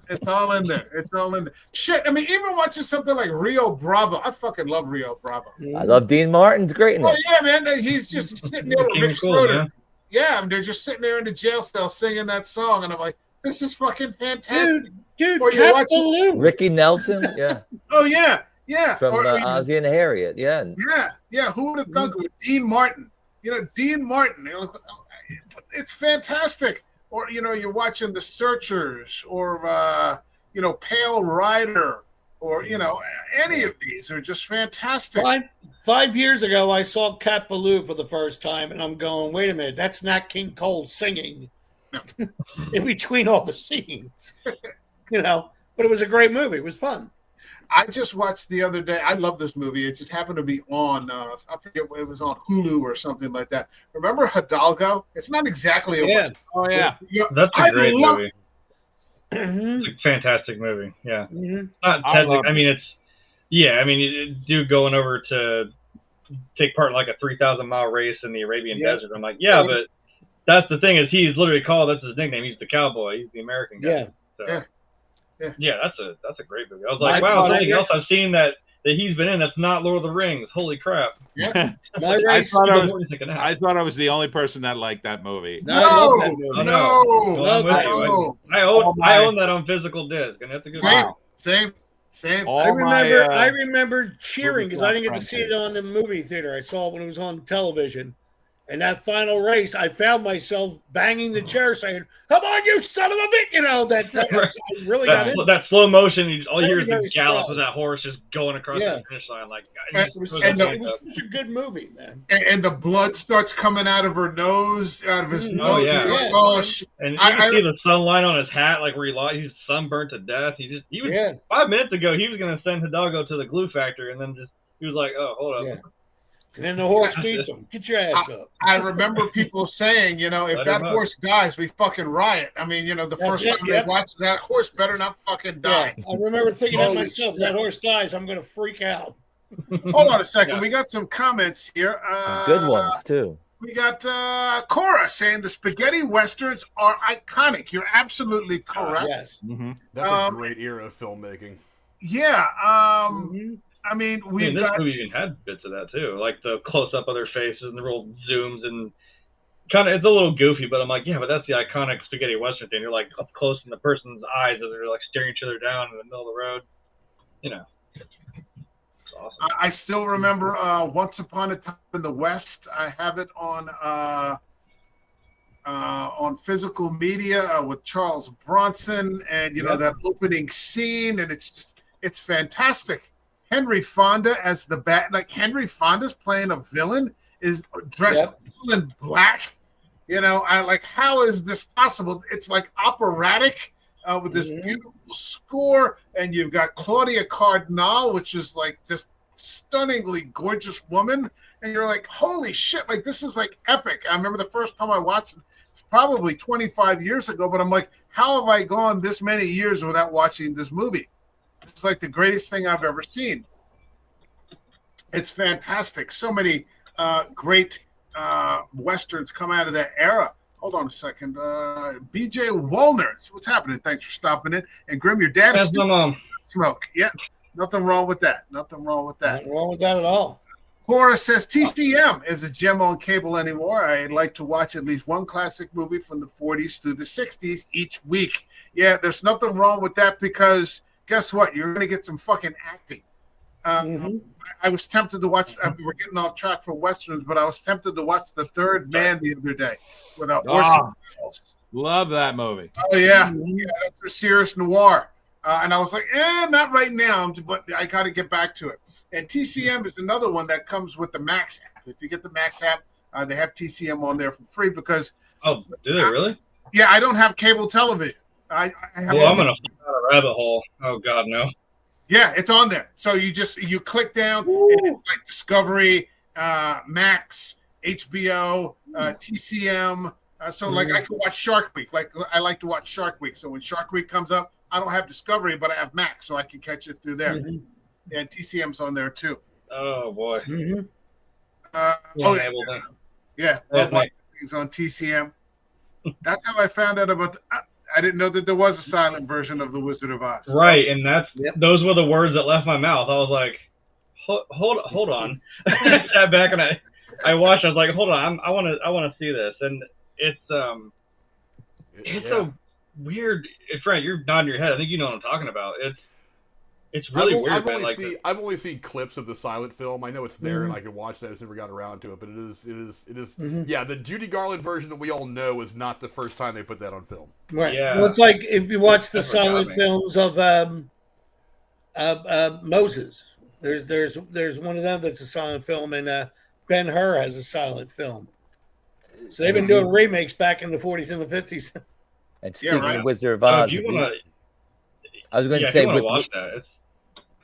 It's all in there. It's all in there. Shit. I mean, even watching something like Rio Bravo. I fucking love Rio Bravo. I love Dean Martin's great in Oh it. yeah, man. He's just sitting there with King Rick Cool, Schroeder. man. Yeah, they're just sitting there in the jail cell singing that song, and I'm like, this is fucking fantastic. Dude, Or you're watching- Captain Ricky Nelson, Oh yeah. from Or- Ozzie and Harriet, Yeah. Who would have thunk it with Dean Martin? Dean Martin. It's fantastic. Or you're watching The Searchers, or Pale Rider, or any of these are just fantastic. 5 years ago, I saw Cat Ballou for the first time, and I'm going, wait a minute, that's not King Cole singing in between all the scenes. But it was a great movie. It was fun. I just watched the other day. I love this movie. It just happened to be on. I forget, it was on Hulu or something like that. Remember Hidalgo? It's not exactly a Western. Oh yeah. That's a great love- movie. Mm-hmm. It's a fantastic movie. Yeah. Mm-hmm. Not I technically. love I mean, dude going over to take part in like a 3,000-mile race in the Arabian desert. I'm like, yeah, but that's the thing, is he's literally called. That's his nickname. He's the cowboy. He's the American guy. Yeah. So, Yeah. That's a great movie. I was like, wow, anything else I've seen that he's been in that's not Lord of the Rings. Holy crap! Yeah. My I race. thought I I was the only person that liked that movie. I love that movie. No. I'm with you. No. I own that on physical disc, and that's a good Same. All I remember. my, I remember cheering because I didn't get to friends see it on the movie theater. I saw it when it was on television, And that final race, I found myself banging the chair saying, "Come on, you son of a bitch!" You know, I really got into that slow motion, all you hear is Very, the gallop very of that horse just going across Yeah. the finish line. Like, And- it. Was it such, the- it was such a good movie, man. And the blood starts coming out of her nose, out of his Mhm. nose. Oh, and yeah. you're like, Yeah. oh shit. and you I- can see the sunlight on his hat, like where he's sunburnt to death. He was Yeah, 5 minutes ago he was gonna send Hidalgo to the glue factory, and then he was like, oh, hold up. yeah. And then the horse beats him. Get your ass up. I remember people saying, if Let that him up. horse dies, we fucking riot. I mean, the That's first it, time yep. they watched that horse better not fucking Yeah, die. I remember thinking to Holy myself, shit. "That horse dies, I'm going to freak out." Hold on a second. Yeah. We got some comments here. Good ones too. We got Cora saying the spaghetti westerns are iconic. You're absolutely correct. Yes. Mm-hmm. That's Um, a great era of filmmaking. Yeah. Mhm. I mean, I we've mean, this got. movie even had bits of that too, like the close up of their faces and the real zooms and kind of. It's a little goofy, but I'm like, yeah, but that's the iconic spaghetti western thing. You're like up close in the person's eyes as they're like staring each other down in the middle of the road. It's awesome. I still remember Once Upon a Time in the West. I have it on physical media with Charles Bronson, and that opening scene, and it's fantastic. Henry Fonda as the bat, like Henry Fonda's playing a villain, is dressed all in black. I like, how is this possible? It's like operatic with this beautiful score, and you've got Claudia Cardinal, which is like just stunningly gorgeous woman, and you're like, holy shit, like this is like epic. I remember the first time I watched it, probably 25 years ago, but I'm like, how have I gone this many years without watching this movie? It's like the greatest thing I've ever seen. It's fantastic. So many great westerns come out of that era. Hold on a second. BJ Wallner, what's happening? Thanks for stopping in. And Grim, your dad is That's my mom. smoke. Yeah, nothing wrong with that. Nothing wrong with that. Nothing wrong with that at all. Cora says TCM is a gem on cable anymore. I'd like to watch at least one classic movie from the 40s through the 60s each week. Yeah, there's nothing wrong with that because guess what? You're going to get some fucking acting. I was tempted to watch. We're getting off track for westerns, but I was tempted to watch The Third Man the other day with Orson Welles. Love that movie. Oh yeah, that's a serious noir. And I was like, not right now, but I got to get back to it. And TCM is another one that comes with the Max app. If you get the Max app, they have TCM on there for free because. Oh, do they really? Yeah, I don't have cable television. I have. Well, I'm gonna fall down a rabbit hole. Oh God, no. Yeah, it's on there. So you click down, and it's like Discovery, Max, HBO, TCM. So like I can watch Shark Week. Like I like to watch Shark Week. So when Shark Week comes up, I don't have Discovery, but I have Max, so I can catch it through there. And TCM's on there too. Oh boy. Yeah, love watching things on TCM. That's how I found out about. I didn't know that there was a silent version of The Wizard of Oz. Right, and those were the words that left my mouth. I was like, hold on. I sat back and I watched. I was like, hold on, I want to see this, and it's so weird. Frank, you're nodding your head. I think you know what I'm talking about. It's really weird, I've only seen clips of the silent film. I know it's there, and I can watch that. I just never got around to it, but it is. Yeah, the Judy Garland version that we all know is not the first time they put that on film. Right. Yeah. Well, it's like if you watch the That's what got silent me. films of Moses. There's one of them that's a silent film, and Ben-Hur has a silent film. So they've been doing remakes back in the 40s and the 50s. And speaking right. of Wizard of Oz, if you want I was going to to say, watch that. It's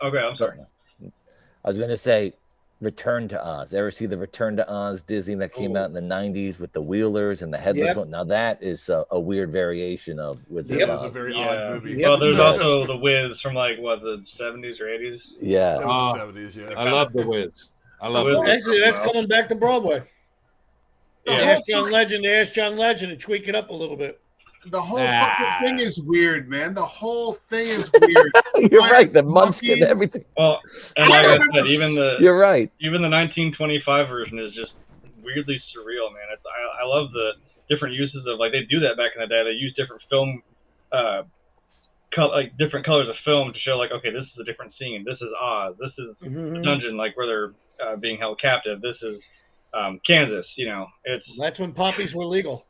okay. I'm sorry. I was going to say, Return to Oz. Ever see the Return to Oz Disney that came out in the 90s with the Wheelers and the headless one? Now that is a weird variation of Wizard of That was Oz. a very odd movie. Yep. Well, there's Yes. also the Wiz from like the 70s or 80s. Yeah. That was the 70s, yeah. I love The Wiz. I love Wiz. The Wiz. Actually, that's coming back to Broadway. They Yeah. asked John Legend to tweak it up a little bit. The whole fucking thing is weird, man. The whole thing is weird. You're right. The Munchkin, everything. Well, and like I said, even the You're right. 1925 version is just weirdly surreal, man. I love the different uses of, like, they do that back in the day. They use different film, different colors of film to show, like, okay, this is a different scene. This is Oz. This is the dungeon, like where they're being held captive. This is Kansas. You know, it's That's when poppies were legal.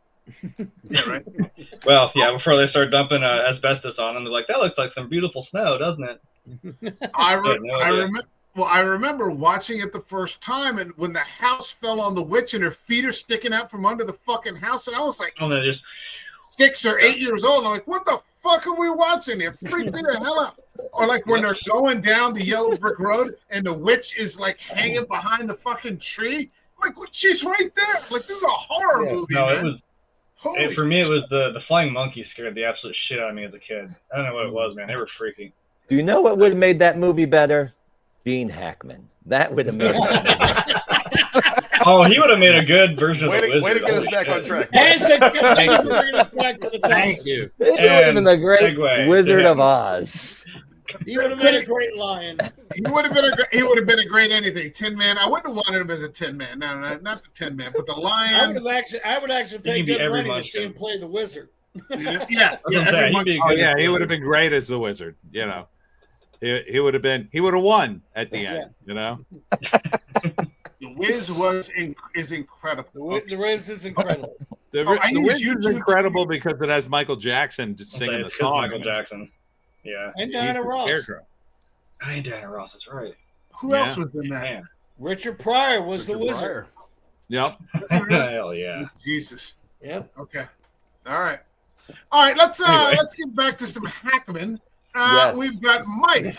Yeah, right. well, yeah. Before they start dumping asbestos on them, they're like, that looks like some beautiful snow, doesn't it? I no idea. remember. Well, I remember watching it the first time, and when the house fell on the witch, and her feet are sticking out from under the fucking house, and I was like And they just 6 or 8 years old. And I'm like, what the fuck are we watching? It freaked me the hell out. Or like when they're going down the yellow brick road, and the witch is like hanging behind the fucking tree. I'm like, what? She's right there. Like, this is a horror movie, no, man. it was. For me, it was the flying monkey scared the absolute shit out of me as a kid. I don't know what it was, man. They were freaky. Do you know what would have made that movie better? Gene Hackman. That would have made that movie. Oh, he would have made a good version of the Wizard. Way to get us Holy back shit. on track. Thank you. It would have been the great segue. Wizard Yeah. of Oz. He would have been a great lion. He would have been a great anything. Tin Man. I wouldn't have wanted him as a Tin Man. No, not the Tin Man, but the Lion. I would actually pay He'd be good every money to Munchkin. see him play the wizard. Yeah. what I'm saying. Every He'd once- be a Oh good- yeah, he would have been great as the wizard. You know, he would have won at the end. You know, The Wiz is incredible. The Wiz is incredible. the I use Wiz is YouTube incredible because it has Michael Jackson singing the It's 'cause song. Michael Jackson. Yeah. And He's Diana the Ross. scarecrow. I ain't Diana Ross. That's right. Who else was in that? Man. Richard Pryor was the Richard wizard. Pryor. Yep. Hell yeah. Jesus. Yep. Okay. All right. Let's Anyway. let's get back to some Hackman. Yes. We've got Mike.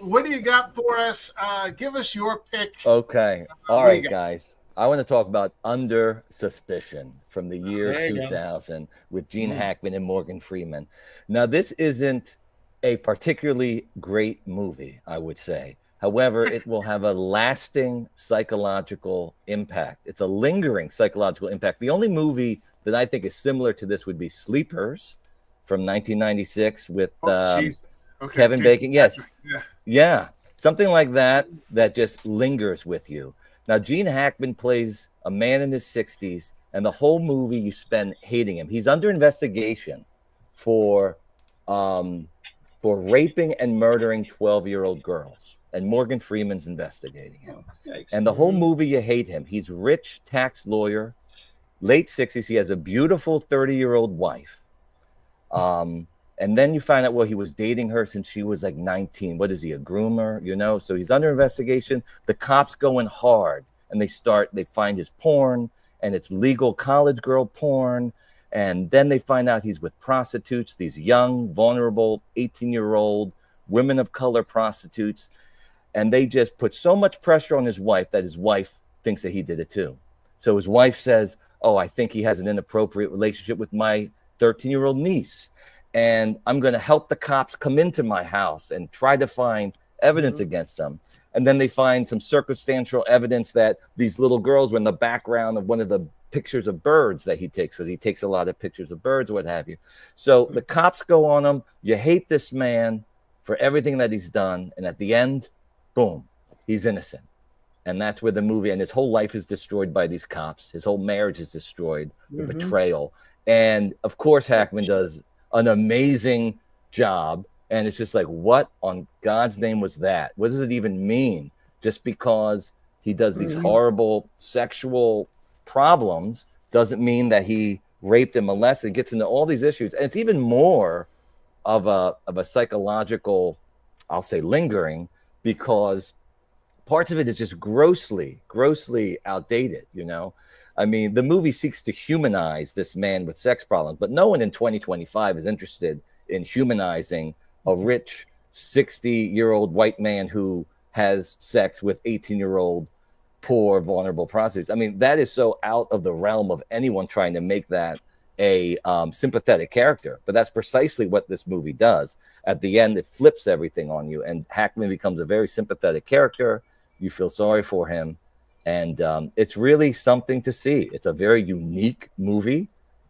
What do you got for us? Give us your pick. Okay. All what do you right, got? guys. I want to talk about Under Suspicion from the year There you go. 2000 with Gene Hackman and Morgan Freeman. Now, this isn't a particularly great movie, I would say. However, it will have a lasting psychological impact. It's a lingering psychological impact. The only movie that I think is similar to this would be Sleepers from 1996 with Jeez. Okay, Kevin Jason Bacon. Yes. Patrick. Yeah. Yeah, something like that just lingers with you. Now, Gene Hackman plays a man in his 60s, and the whole movie you spend hating him. He's under investigation for raping and murdering 12-year-old girls, and Morgan Freeman's investigating him. Yikes. And the whole movie, you hate him. He's a rich tax lawyer, late 60s. He has a beautiful 30-year-old wife. And then you find out, well, he was dating her since she was like 19. What is he, a groomer? You know, so he's under investigation. The cops go in hard and they find his porn, and it's legal college girl porn. And then they find out he's with prostitutes, these young, vulnerable 18-year-old women of color prostitutes. And they just put so much pressure on his wife that his wife thinks that he did it too. So his wife says, oh, I think he has an inappropriate relationship with my 13-year-old niece. And I'm going to help the cops come into my house and try to find evidence against them. And then they find some circumstantial evidence that these little girls were in the background of one of the pictures of birds that he takes, because he takes a lot of pictures of birds, what have you. So the cops go on him. You hate this man for everything that he's done. And at the end, boom, he's innocent. And that's where the movie, and his whole life is destroyed by these cops. His whole marriage is destroyed, the betrayal. And of course, Hackman does an amazing job. And it's just like, what on God's name was that? What does it even mean? Just because he does these horrible sexual problems doesn't mean that he raped and molested. It gets into all these issues. And it's even more of a psychological, I'll say, lingering, because parts of it is just grossly outdated, you know? I mean, the movie seeks to humanize this man with sex problems, but no one in 2025 is interested in humanizing a rich 60-year-old white man who has sex with 18-year-old poor, vulnerable prostitutes. I mean, that is so out of the realm of anyone trying to make that a sympathetic character. But that's precisely what this movie does. At the end, it flips everything on you, and Hackman becomes a very sympathetic character. You feel sorry for him, and it's really something to see. It's a very unique movie,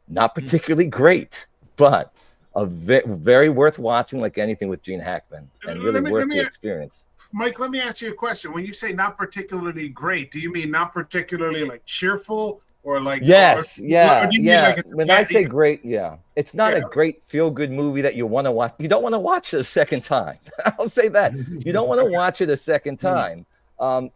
not particularly great, but a very worth watching, like anything with Gene Hackman, and really worth the experience. Mike, let me ask you a question. When you say not particularly great, do you mean not particularly like cheerful or like? Yes, or yeah, do you mean yeah. like it's When I bad? say great, yeah, it's not a Yeah. great feel-good movie that you want to watch. You don't want to watch it a second time. I'll say that. You don't want to watch it a second time. And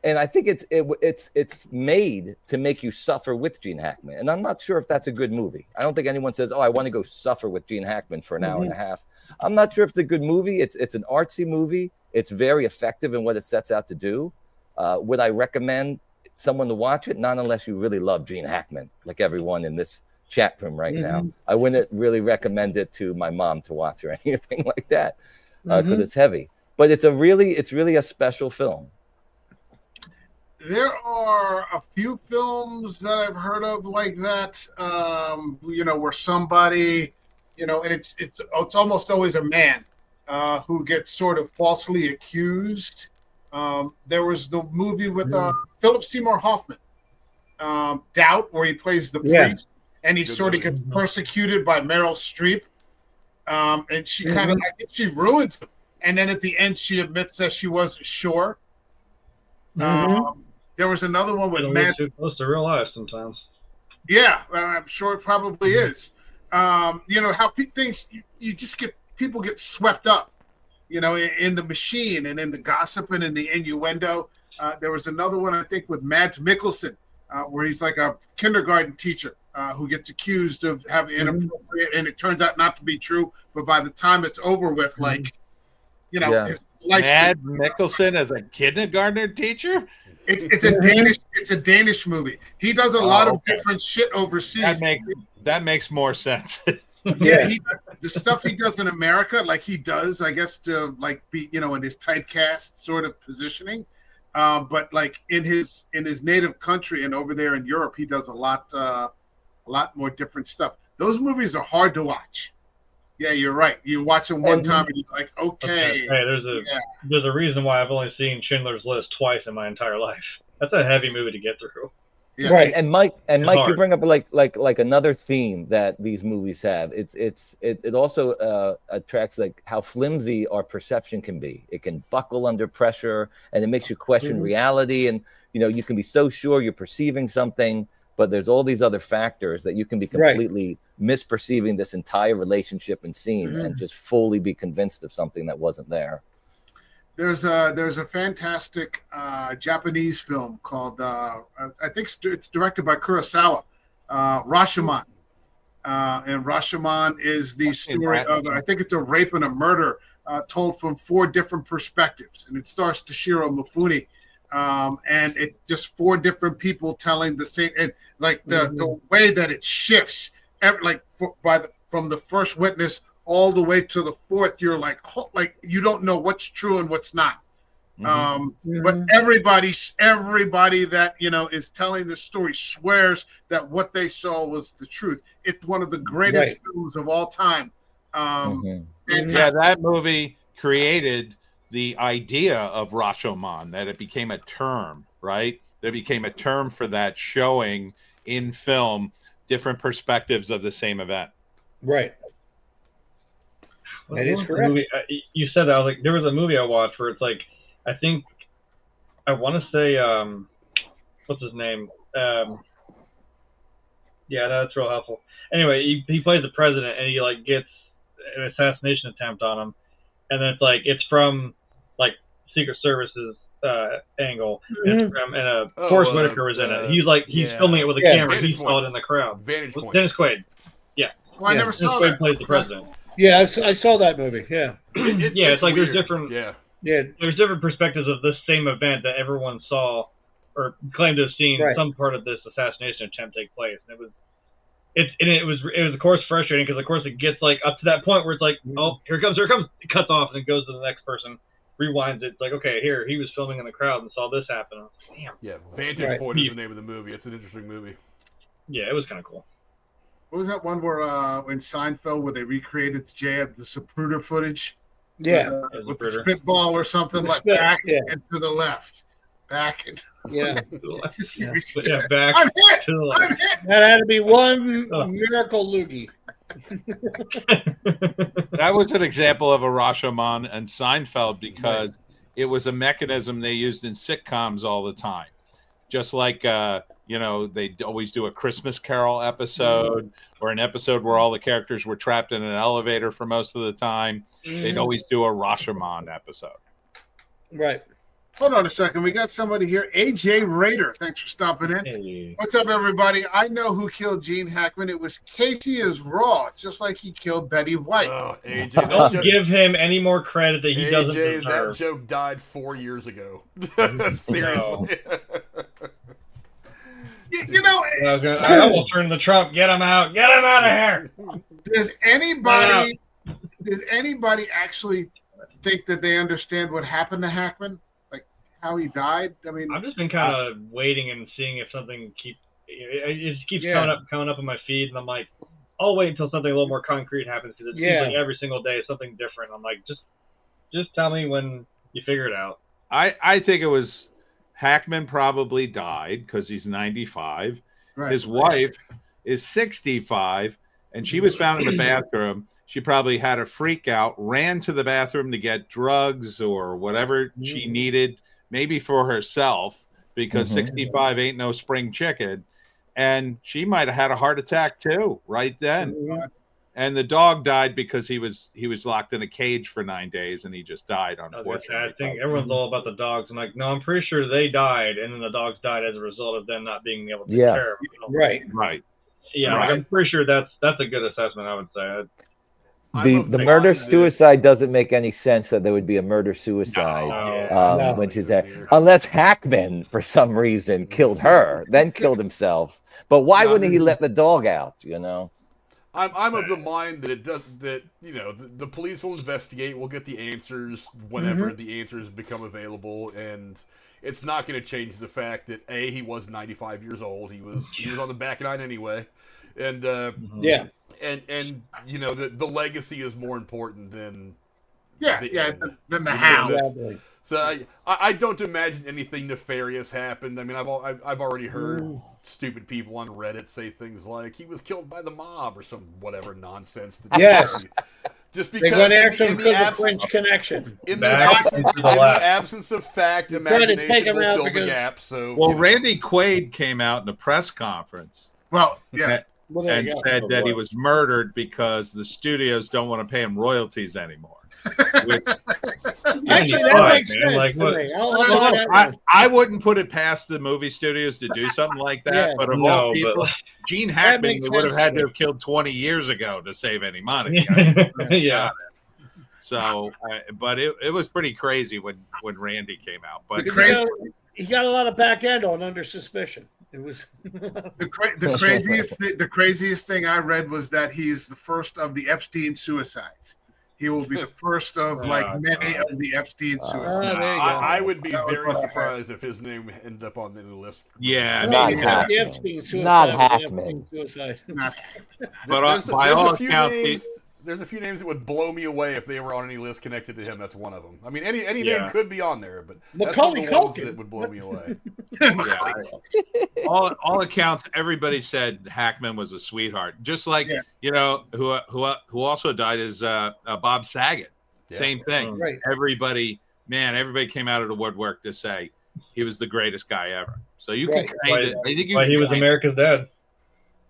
And I think it's made to make you suffer with Gene Hackman. And I'm not sure if that's a good movie. I don't think anyone says, "Oh, I want to go suffer with Gene Hackman for an hour and a half." I'm not sure if it's a good movie. It's an artsy movie. It's very effective in what it sets out to do. Would I recommend someone to watch it? Not unless you really love Gene Hackman, like everyone in this chat room right now. I wouldn't really recommend it to my mom to watch or anything like that because it's heavy. But it's really a special film. There are a few films that I've heard of like that, where somebody, and it's almost always a man who gets sort of falsely accused. There was the movie with Philip Seymour Hoffman, Doubt, where he plays the priest, and he sort of gets persecuted by Meryl Streep, and she kind of, I think she ruins him, and then at the end she admits that she wasn't sure. There was another one with Matt. Too close to real life sometimes. Yeah, I'm sure it probably is. How things you just people get swept up, in the machine and in the gossip and in the innuendo. There was another one I think with Mads Mikkelsen, where he's like a kindergarten teacher who gets accused of having inappropriate, and it turns out not to be true. But by the time it's over with, his life. Mads Mikkelsen as a kindergartner teacher. It's a Danish movie. He does a lot of different shit overseas. That makes more sense. Yeah, the stuff he does in America, like he does, I guess, to like be, in his typecast sort of positioning. But like in his native country and over there in Europe, he does a lot more different stuff. Those movies are hard to watch. Yeah, you're right. You watch them one time and you're like, okay. Hey, there's a reason why I've only seen Schindler's List twice in my entire life. That's a heavy movie to get through. Yeah. Right. And Mike, hard. you bring up like another theme that these movies have. It also attracts like how flimsy our perception can be. It can buckle under pressure, and it makes you question reality. And you can be so sure you're perceiving something, but there's all these other factors that you can be completely misperceiving this entire relationship and scene, and just fully be convinced of something that wasn't there. There's a fantastic Japanese film called I think it's directed by Kurosawa, Rashomon, and Rashomon is the story of, I think it's a rape and a murder told from 4 different perspectives, and it stars Toshiro Mifune, and it's just 4 different people telling the same, and like the way that it shifts, from the first witness all the way to the 4th, you're like you don't know what's true and what's not. But everybody that is telling the story swears that what they saw was the truth. It's one of the greatest films of all time. Yeah, that movie created the idea of Rashomon, that it became a term, right? There became a term for that, showing in film different perspectives of the same event. Right. That is correct. Movie, you said that. I was like, there was a movie I watched where it's like, I think, I want to say, what's his name? Yeah, that's real helpful. Anyway, he plays the president, and he like gets an assassination attempt on him, and then it's from like Secret Service's angle, and Forrest Whitaker was in it. He's filming it with a camera. He saw it in the crowd. Vantage Point. Dennis Quaid. Yeah. Well, I never saw Dennis that. Quaid plays the president. Yeah, I saw that movie. Yeah. It's like weird. there's different. Yeah. There's different perspectives of this same event that everyone saw or claimed to have seen some part of this assassination attempt take place, and it was of course frustrating because of course it gets like up to that point where it's like, oh, here it comes, it cuts off and it goes to the next person, rewinds it. It's like, okay, here he was filming in the crowd and saw this happen. Like, damn. Yeah, Vantage Point is the name of the movie. It's an interesting movie. Yeah, it was kind of cool. What was that one where in Seinfeld where they recreated the Zapruder footage? Yeah. With the spitball or something back and to the left. Back and back I'm to hit. the I'm left. hit. That had to be one miracle loogie. That was an example of a Rashomon and Seinfeld because it was a mechanism they used in sitcoms all the time. Just like, they'd always do a Christmas Carol episode or an episode where all the characters were trapped in an elevator for most of the time. They'd always do a Rashomon episode. Right. Hold on a second. We got somebody here. AJ Raider. Thanks for stopping in. Hey. What's up, everybody? I know who killed Gene Hackman. It was Casey is Raw, just like he killed Betty White. Oh, AJ, that Don't joke, give him any more credit that he doesn't AJ, that deserve. joke died 4 years ago. Seriously. You know, I almost turned the Trump. Get him out. Get him out of here. does anybody actually think that they understand what happened to Hackman? Like how he died? I mean, I've just been kind of waiting and seeing if something it just keeps Yeah. coming up on my feed, and I'm like, I'll wait until something a little more concrete happens because it seems like every single day is something different. I'm like, just tell me when you figure it out. I think it was Hackman probably died because he's 95. right. His wife is 65, and she was found in the bathroom. She probably had a freak out, ran to the bathroom to get drugs or whatever she needed, maybe for herself, because 65 ain't no spring chicken. And she might have had a heart attack too, right then. And the dog died because he was locked in a cage for 9 days, and he just died, unfortunately. I think everyone's all about the dogs. I'm like, no, I'm pretty sure they died, and then the dogs died as a result of them not being able to take care of them. Right. Yeah, Right. like, I'm pretty sure that's a good assessment, I would say. The murder suicide doesn't make any sense that there would be a murder suicide No. when she's there, unless Hackman for some reason killed her, then killed himself. But why wouldn't he let the dog out? You know. I'm of the mind that the police will investigate. We'll get the answers whenever the answers become available, and it's not going to change the fact that he was 95 years old. He was on the back nine anyway, and and the legacy is more important than than the how. Exactly. So I don't imagine anything nefarious happened. I mean, I've already heard stupid people on Reddit say things like he was killed by the mob or some whatever nonsense. Yes. Just They because went after him in because the of French connection. absence of fact, Tried to take imagination him will out fill the because- gap. So Well, Randy Quaid came out in a press conference Well, yeah. Well, there and you go. said that he was murdered because the studios don't want to pay him royalties anymore. Which, Actually, Right, that makes man, sense. like, to what- me. I'll Well, buy look, that one. I wouldn't put it past the movie studios to do something like that. Yeah. But of No, all but- people, Gene Hackman makes would have sense had to to me. have killed 20 years ago to save any money. Yeah. So, but it was pretty crazy when Randy came out. But Because, he got a lot of back end on Under Suspicion. It was The craziest thing I read was that he's the first of the Epstein suicides. He will be the first of many of the Epstein suicides. there you go. I would be That was very what I surprised if his name ended up on the list. yeah, Not maybe Hackman. the Epstein suicide. Not was an Hackman. Epstein suicide. But by all accounts, there's a few names that would blow me away if they were on any list connected to him. That's one of them. I mean, any Yeah. name could be on there, but that's Macaulay one of the ones Culkin. that would blow me away. all accounts, everybody said Hackman was a sweetheart. Just like who also died is Bob Saget. Yeah. Same thing. Right. Everybody came out of the woodwork to say he was the greatest guy ever. So you Right. can kind of, I think you. But he can was kinda- America's dad.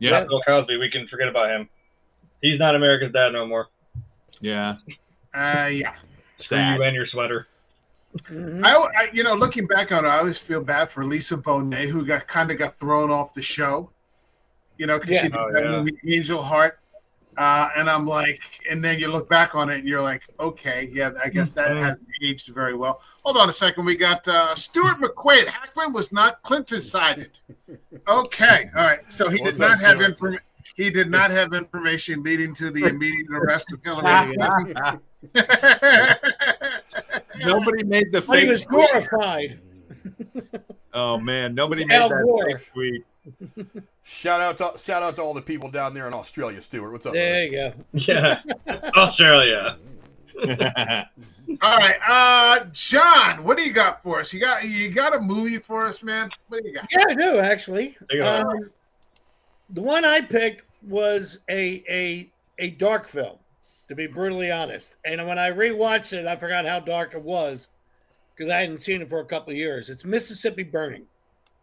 Yeah, Not Bill Cosby. We can forget about him. He's not America's dad no more. yeah. Yeah. Screw Sad. you and your sweater. I looking back on it, I always feel bad for Lisa Bonet, who got thrown off the show. Because she did that movie Angel Heart, and I'm like, and then you look back on it and you're like, okay, yeah, I guess that hasn't aged very well. Hold on a second, we got Stuart McQuaid. Hackman was not Clinton-sided. Okay, all right, so he did not have information. He did not have information leading to the immediate arrest of Hillary. Nobody made the But he fake was tweet. glorified. Oh man, nobody It was made Al that Gore. fake tweet. Shout out to all the people down there in Australia, Stuart. What's up? There you go. Yeah. Australia. All right, John, what do you got for us? You got a movie for us, man? What do you got? Yeah, I do actually. Take it away. The one I picked was a dark film, to be brutally honest. And when I rewatched it, I forgot how dark it was because I hadn't seen it for a couple of years. It's Mississippi Burning.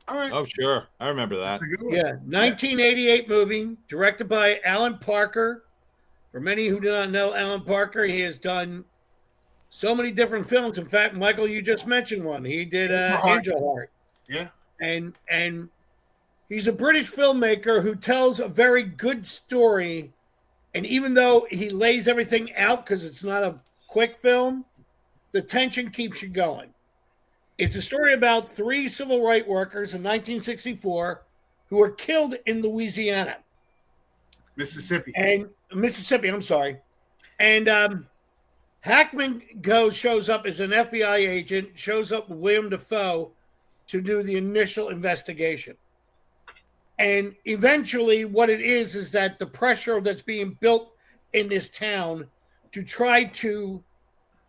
All right. Oh sure, I remember that. Yeah, 1988 movie, directed by Alan Parker. For many who do not know Alan Parker, he has done so many different films. In fact, Michael, you just mentioned one. He did Angel Heart. Yeah. And he's a British filmmaker who tells a very good story. And even though he lays everything out because it's not a quick film, the tension keeps you going. It's a story about 3 civil rights workers in 1964 who were killed in Louisiana. Mississippi. And Mississippi, I'm sorry. And Hackman shows up as an FBI agent, shows up with William Dafoe to do the initial investigation. And eventually what it is that the pressure that's being built in this town to try to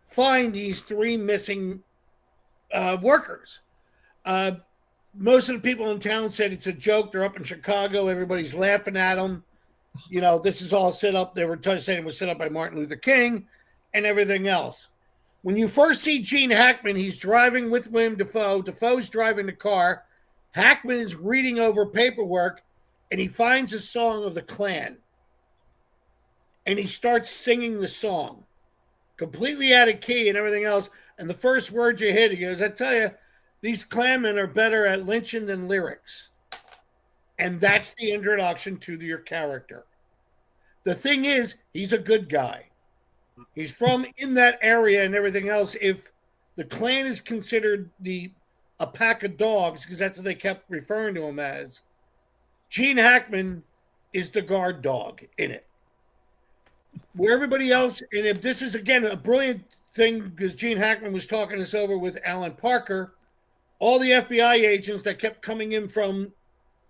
find these 3 missing workers. Most of the people in town said it's a joke. They're up in Chicago. Everybody's laughing at them. You know, this is all set up. They were saying it was set up by Martin Luther King and everything else. When you first see Genr Hackman, he's driving with William Dafoe. Dafoe's driving the car. Hackman is reading over paperwork, and he finds a song of the Klan. And he starts singing the song, completely out of key and everything else. And the first words you hit, he goes, I tell you, these Klanmen are better at lynching than lyrics. And that's the introduction to your character. The thing is, he's a good guy. He's from in that area and everything else. If the Klan is considered a pack of dogs, because that's what they kept referring to him as, Genr Hackman is the guard dog in it. Where everybody else, and if this is, again, a brilliant thing, because Genr Hackman was talking this over with Alan Parker, all the FBI agents that kept coming in from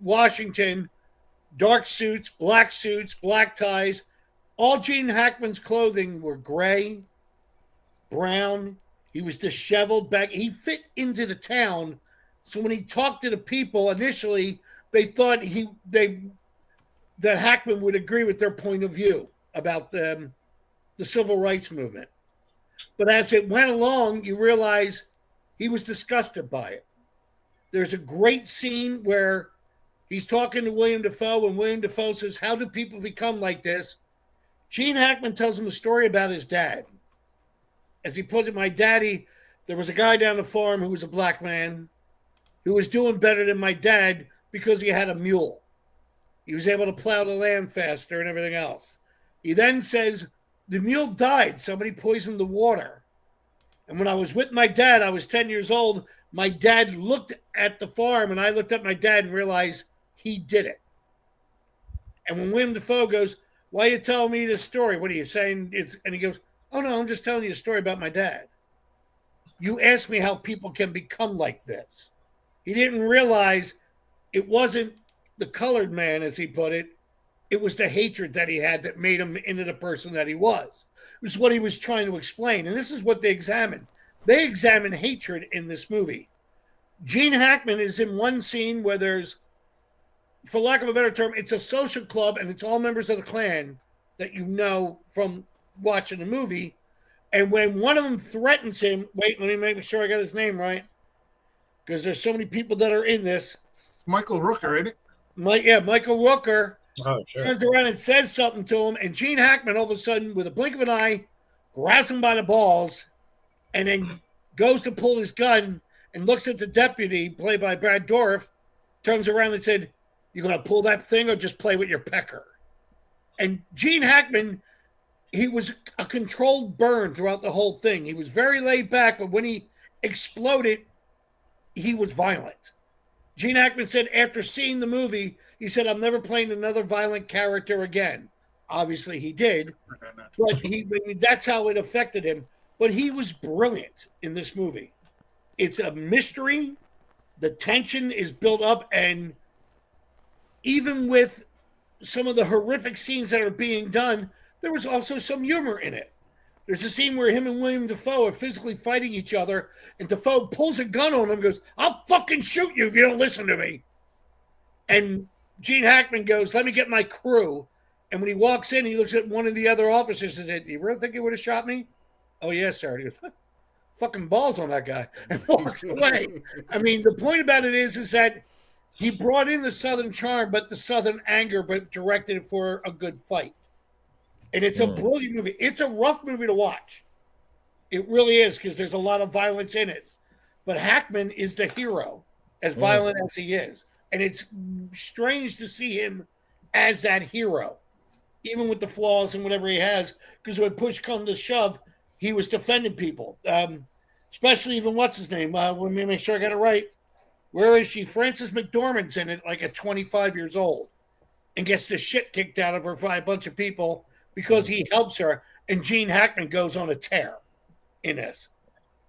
Washington, dark suits, black ties, all Genr Hackman's clothing were gray, brown. He was disheveled back. He fit into the town. So when he talked to the people initially, they thought that Hackman would agree with their point of view about the civil rights movement. But as it went along, you realize he was disgusted by it. There's a great scene where he's talking to William Dafoe, and William Dafoe says, how do people become like this? Genr Hackman tells him a story about his dad. As he puts it, my daddy, there was a guy down the farm who was a black man who was doing better than my dad because he had a mule. He was able to plow the land faster and everything else. He then says, the mule died. Somebody poisoned the water. And when I was with my dad, I was 10 years old. My dad looked at the farm, and I looked at my dad and realized he did it. And when William Dafoe goes, why are you telling me this story? What are you saying? And he goes, oh, no, I'm just telling you a story about my dad. You asked me how people can become like this. He didn't realize it wasn't the colored man, as he put it. It was the hatred that he had that made him into the person that he was. It was what he was trying to explain. And this is what they examined. They examine hatred in this movie. Genr Hackman is in one scene where there's, for lack of a better term, it's a social club and it's all members of the Klan that you know from watching the movie. And when one of them threatens him, wait, let me make sure I got his name right, because there's so many people that are in this. Michael Rooker, isn't it? Michael Rooker sure. turns around and says something to him, and Genr Hackman all of a sudden, with a blink of an eye, grabs him by the balls and then goes to pull his gun and looks at the deputy, played by Brad Dourif, turns around and said, you going to pull that thing or just play with your pecker? And Genr Hackman, he was a controlled burn throughout the whole thing. He was very laid back, but when he exploded, he was violent. Genr Hackman said after seeing the movie, he said, I'm never playing another violent character again. Obviously, he did, but that's how it affected him. But he was brilliant in this movie. It's a mystery. The tension is built up, and even with some of the horrific scenes that are being done, there was also some humor in it. There's a scene where him and William Dafoe are physically fighting each other, and Dafoe pulls a gun on him and goes, I'll fucking shoot you if you don't listen to me. And Genr Hackman goes, let me get my crew. And when he walks in, he looks at one of the other officers and says, do you really think you would have shot me? Oh, yes, sir. He goes, fucking balls on that guy, and walks away. I mean, the point about it is that he brought in the Southern charm, but the Southern anger, but directed it for a good fight. And it's a brilliant movie. It's a rough movie to watch. It really is, because there's a lot of violence in it. But Hackman is the hero, as violent as he is. And it's strange to see him as that hero, even with the flaws and whatever he has, because when push comes to shove, he was defending people. Especially even what's his name? Let me make sure I got it right. Where is she? Frances McDormand's in it, like at 25 years old, and gets the shit kicked out of her by a bunch of people because he helps her. And Gene Hackman goes on a tear in this,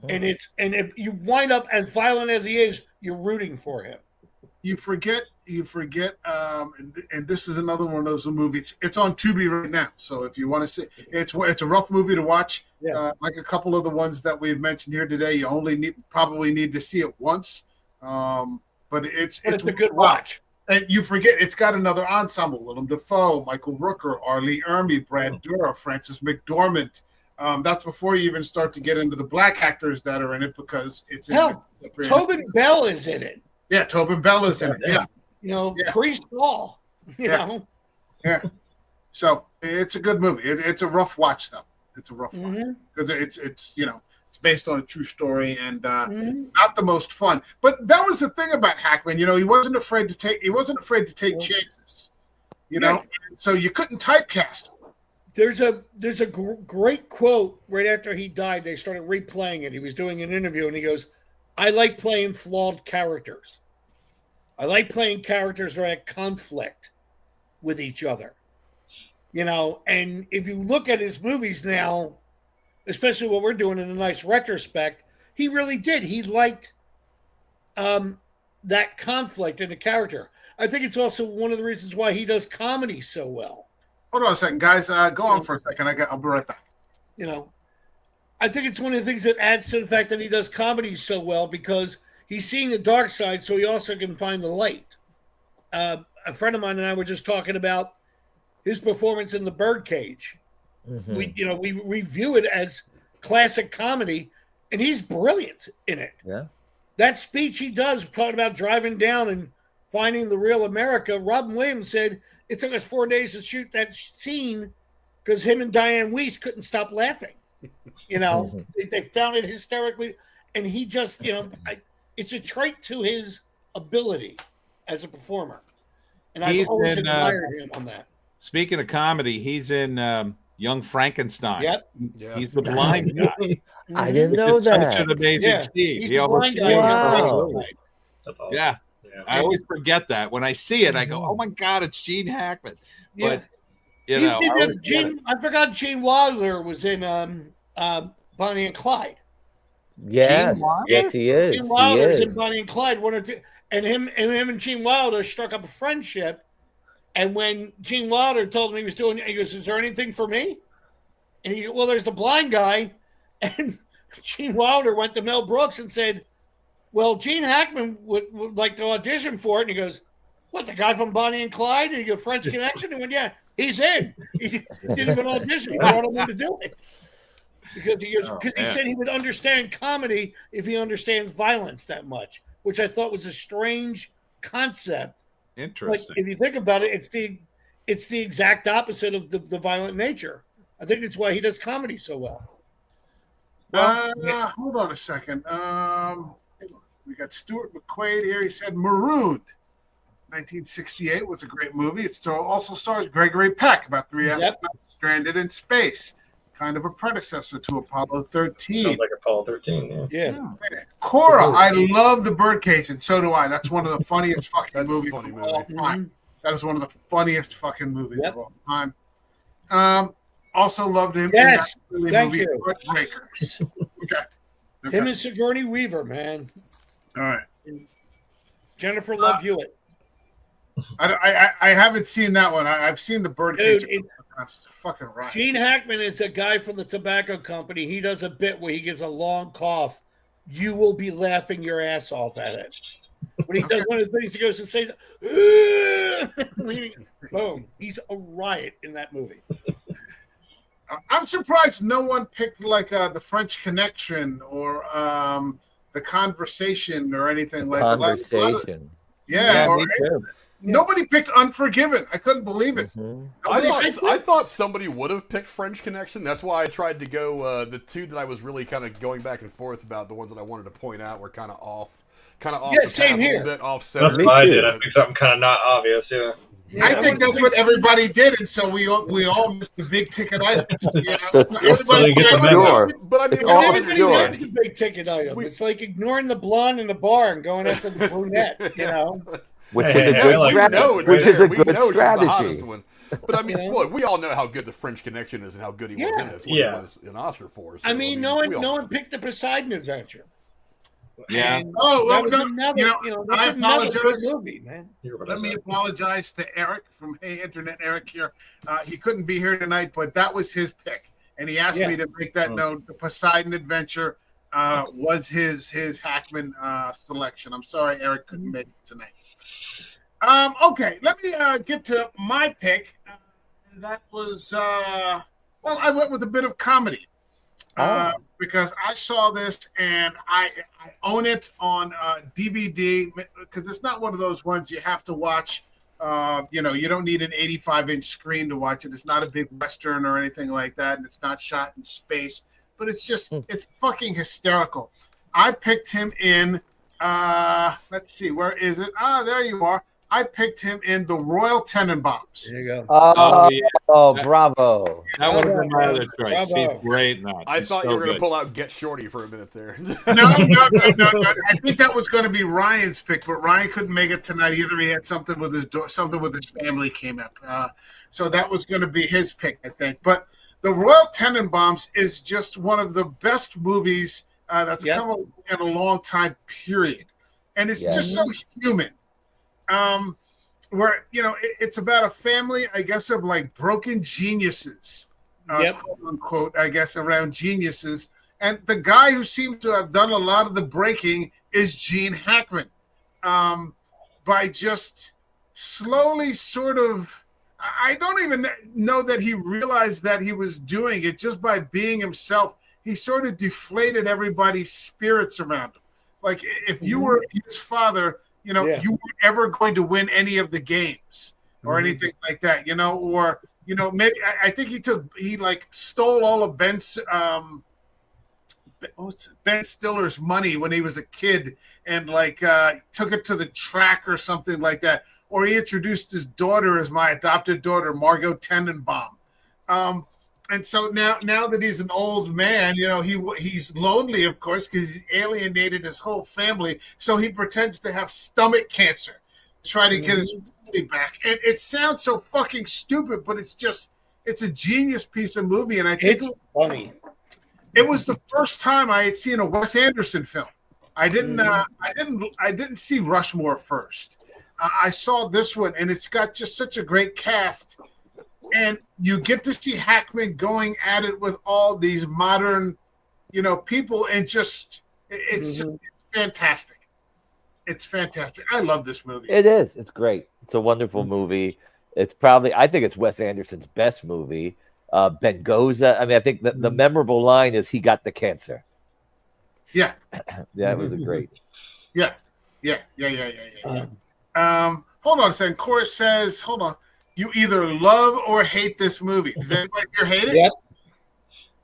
and if you wind up as violent as he is, you're rooting for him. You forget, and this is another one of those movies. It's on Tubi right now, so if you want to see, it's a rough movie to watch. Yeah. Like a couple of the ones that we've mentioned here today, you only probably need to see it once. But it's a good watch. And you forget it's got another ensemble: Willem Dafoe, Michael Rooker, Arlie Ermey, Brad Dourif, Frances McDormand. That's before you even start to get into the black actors that are in it, because it's Tobin Bell is in it. Yeah, Tobin Bell is in it. Yeah. Priest Hall. You know. Yeah. So it's a good movie. It's a rough watch, though. It's a rough watch because it's it's based on a true story and not the most fun. But that was the thing about Hackman. He wasn't afraid to take chances. So you couldn't typecast him. There's a great quote right after he died. They started replaying it. He was doing an interview and he goes, "I like playing flawed characters. I like playing characters that are at conflict with each other." And if you look at his movies now, especially what we're doing in a nice retrospect, he really did. He liked that conflict in a character. I think it's also one of the reasons why he does comedy so well. Hold on a second, guys. Go on for a second. I'll be right back. I think it's one of the things that adds to the fact that he does comedy so well, because he's seeing the dark side, so he also can find the light. A friend of mine and I were just talking about his performance in The Birdcage. We review it as classic comedy, and he's brilliant in it. Yeah. That speech he does talking about driving down and finding the real America, Robin Williams said it took us 4 days to shoot that scene because him and Diane Weiss couldn't stop laughing. They found it hysterically, and he just, it's a trait to his ability as a performer. And I've always admired him on that. Speaking of comedy, he's in Young Frankenstein. Yep. Yeah. He's the blind guy. I didn't know that. Such an amazing Steve. He's He the blind oversees guy. Wow. That's awesome. Yeah. I always forget that. When I see it, I go, "Oh my God, it's Gene Hackman." Yeah. But I forgot Gene Wilder was in Bonnie and Clyde. Yes. Yes, he is. Gene Wilder He is in is. Bonnie and Clyde. And him and Gene Wilder struck up a friendship. And when Gene Wilder told him he was doing it, he goes, "Is there anything for me?" And he goes, "Well, there's the blind guy." And Gene Wilder went to Mel Brooks and said, "Well, Gene Hackman would like to audition for it." And he goes, "What, the guy from Bonnie and Clyde?" And he goes, "French Connection?" And he went, "Yeah, he's in." He didn't even audition. He brought him in to do it. Because he said he would understand comedy if he understands violence that much, which I thought was a strange concept. interesting. Like, if you think about it, it's the exact opposite of the violent nature. I think it's why he does comedy so well. Hold on a second. We got Stuart McQuaid here. He said Marooned. 1968 was a great movie. It also stars Gregory Peck, about three astronauts stranded in space. Kind of a predecessor to Apollo 13. Sounds like Apollo 13, yeah. Cora, I love The Birdcage, and so do I. That's one of the funniest fucking movies funny of all movie. time. That is one of the funniest fucking movies of all time. Also loved him in that movie, Heartbreakers. Okay. Him and Sigourney Weaver, man. All right. Jennifer Love Hewitt. I haven't seen that one. I've seen The Birdcage. Dude, That's fucking right. Gene Hackman is a guy from the tobacco company. He does a bit where he gives a long cough. You will be laughing your ass off at it. When he does one of the things, he goes to say, boom. He's a riot in that movie. I'm surprised no one picked like The French Connection or The Conversation or anything like that. Conversation. Yeah, or me too. Nobody picked Unforgiven. I couldn't believe it. Mhm. I thought somebody would have picked French Connection. That's why I tried to go. The two that I was really kind of going back and forth about, the ones that I wanted to point out, were kind of off Yeah, the same path a here. little bit, off center. Me That's what I too. did. I picked something kind of not obvious. Yeah. Yeah, I think that's what everybody did, and so we all missed the big ticket items. You know? That's- Everybody That's tried- Sure. But I mean, It's all Everybody obscure. wants the big ticket item. It's like ignoring the blonde in the bar and going after the brunette. You know. Which Hey, is a hey, good I like strategy. that. it's Which is there. a We good know she's the hottest strategy. one. But I mean, You know? look, we all know how good the French Connection is and how good he was in Yeah. it. That's what Yeah. he was an Oscar for. So, I mean, no we one, all no know. one picked the Poseidon Adventure. Yeah. And Oh, that well, was no, another, you know, that's I another good apologize. movie, man. Let me apologize to Eric from Hey Internet Eric here. He couldn't be here tonight, but that was his pick, and he asked me to make that note. The Poseidon Adventure was his Hackman selection. I'm sorry Eric couldn't make it tonight. Okay, let me get to my pick. That was well, I went with a bit of comedy. Because I saw this and I own it on DVD because it's not one of those ones you have to watch. You know, you don't need an 85-inch screen to watch it. It's not a big Western or anything like that, and it's not shot in space. But it's just, it's fucking hysterical. I picked him in, let's see, where is it? Ah, there you are. I picked him in The Royal Tenenbaums. There you go. Oh, yeah. bravo. That would have been my other choice. Bravo. She's great now. I She's thought so you were going to good. pull out Get Shorty for a minute there. No. I think that was going to be Ryan's pick, but Ryan couldn't make it tonight either. He had something with his family came up, so that was going to be his pick, I think. But The Royal Tenenbaums is just one of the best movies that's come in a long time. Period, and it's just so human. Where it's about a family, I guess, of like broken geniuses, quote unquote, I guess, around geniuses. And the guy who seems to have done a lot of the breaking is Genr Hackman. By just slowly sort of, I don't even know that he realized that he was doing it. Just by being himself, he sort of deflated everybody's spirits around him. Like if you were his father, you weren't ever going to win any of the games or anything like that, or maybe I think he stole all of Ben Stiller's money when he was a kid and took it to the track or something like that. Or he introduced his daughter as my adopted daughter, Margot Tenenbaum. And so now that he's an old man, he's lonely, of course, because he's alienated his whole family. So he pretends to have stomach cancer to try to get his family back. And it sounds so fucking stupid, but it's a genius piece of movie. And I think it's funny. It was the first time I had seen a Wes Anderson film. I didn't see Rushmore first. I saw this one, and it's got just such a great cast. And you get to see Hackman going at it with all these modern, people, and just fantastic. It's fantastic. I love this movie. It is. It's great. It's a wonderful movie. I think it's Wes Anderson's best movie. Bengoza. I mean, I think the memorable line is he got the cancer. Yeah. Yeah, it was a great. Yeah. Hold on a second. Chorus says, hold on. You either love or hate this movie. Does anybody here hate it? Yep.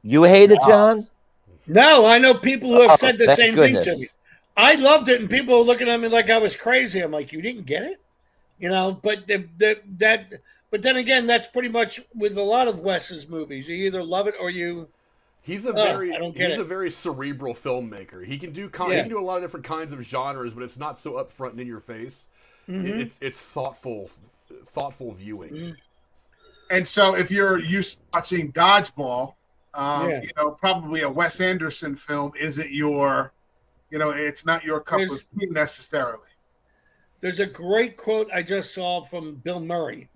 You hate it, John? No, I know people who have said the thank same goodness. thing to me. I loved it, and people were looking at me like I was crazy. I'm like, you didn't get it? But but then again, that's pretty much with a lot of Wes's movies. You either love it or you. He's I don't get it. a very cerebral filmmaker. He can do he can do a lot of different kinds of genres, but it's not so upfront and in your face. It's thoughtful viewing. And so if you're used to watching Dodgeball, probably a Wes Anderson film isn't your, it's not your cup of tea necessarily. There's a great quote I just saw from Bill Murray.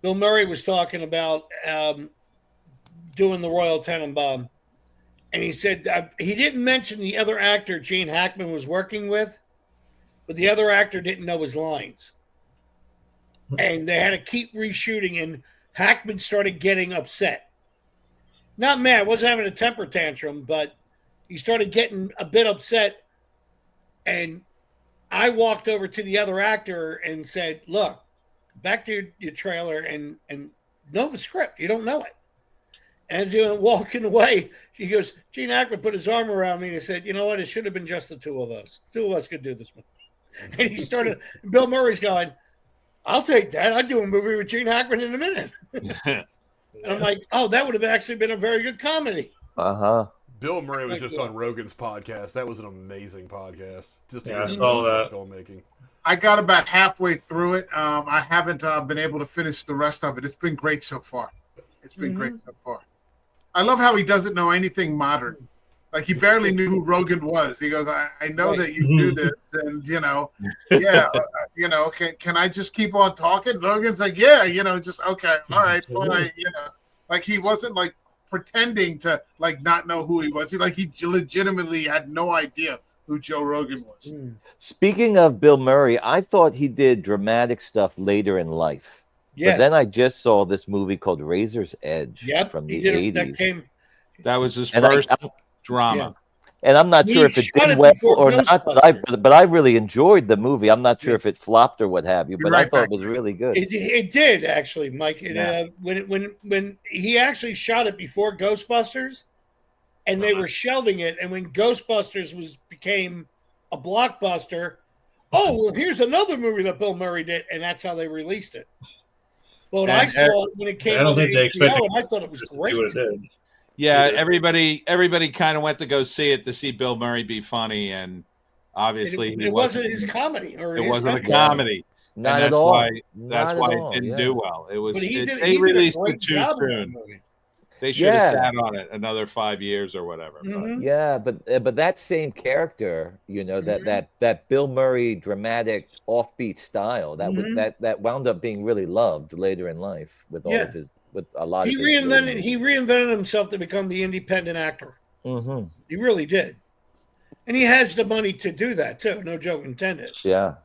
Bill Murray was talking about doing the Royal Tenenbaum, and he said he didn't mention the other actor Genr Hackman was working with, but the other actor didn't know his lines. And they had to keep reshooting, and Hackman started getting upset. Not mad, wasn't having a temper tantrum, but he started getting a bit upset. And I walked over to the other actor and said, "Look, back to your trailer and know the script. You don't know it." And as he went walking away, he goes, Gene Hackman put his arm around me and he said, "You know what? It should have been just the two of us. The two of us could do this movie." And he started. Bill Murray's going, "I'll take that. I'd do a movie with Gene Hackman in a minute." And I'm like, "Oh, that would have actually been a very good comedy." Bill Murray was just on Rogan's podcast. That was an amazing podcast. Just to Yeah, hear I saw about that. filmmaking. I got about halfway through it. I haven't been able to finish the rest of it. It's been great so far. It's been great so far. I love how he doesn't know anything modern. Like he barely knew who Rogan was. He goes, I know that you do this, and can I just keep on talking? Rogan's like, yeah, just okay, all right, fine, like he wasn't like pretending to like not know who he was. He legitimately had no idea who Joe Rogan was. Speaking of Bill Murray, I thought he did dramatic stuff later in life. Yeah. But then I just saw this movie called Razor's Edge from the 80s. That was his first drama. Yeah. And I'm not sure if it did well or not, but I really enjoyed the movie. I'm not sure if it flopped or what have you, but I thought it was really good. It did actually, Mike. When he actually shot it before Ghostbusters, and they were shelving it, and when Ghostbusters became a blockbuster, here's another movie that Bill Murray did, and that's how they released it. But I saw it when it came on HBO, and I thought it was great. Yeah, everybody kind of went to go see it to see Bill Murray be funny, and obviously it wasn't his comedy. It wasn't a comedy. Not at all. That's why it didn't do well. It was. They released it too soon. They should have sat on it another 5 years or whatever. Mm-hmm. Yeah, but that same character, that Bill Murray dramatic offbeat style, that wound up being really loved later in life with all of his. With a lot he reinvented himself to become the independent actor. Mm-hmm. He really did, and he has the money to do that too. No joke intended. Yeah,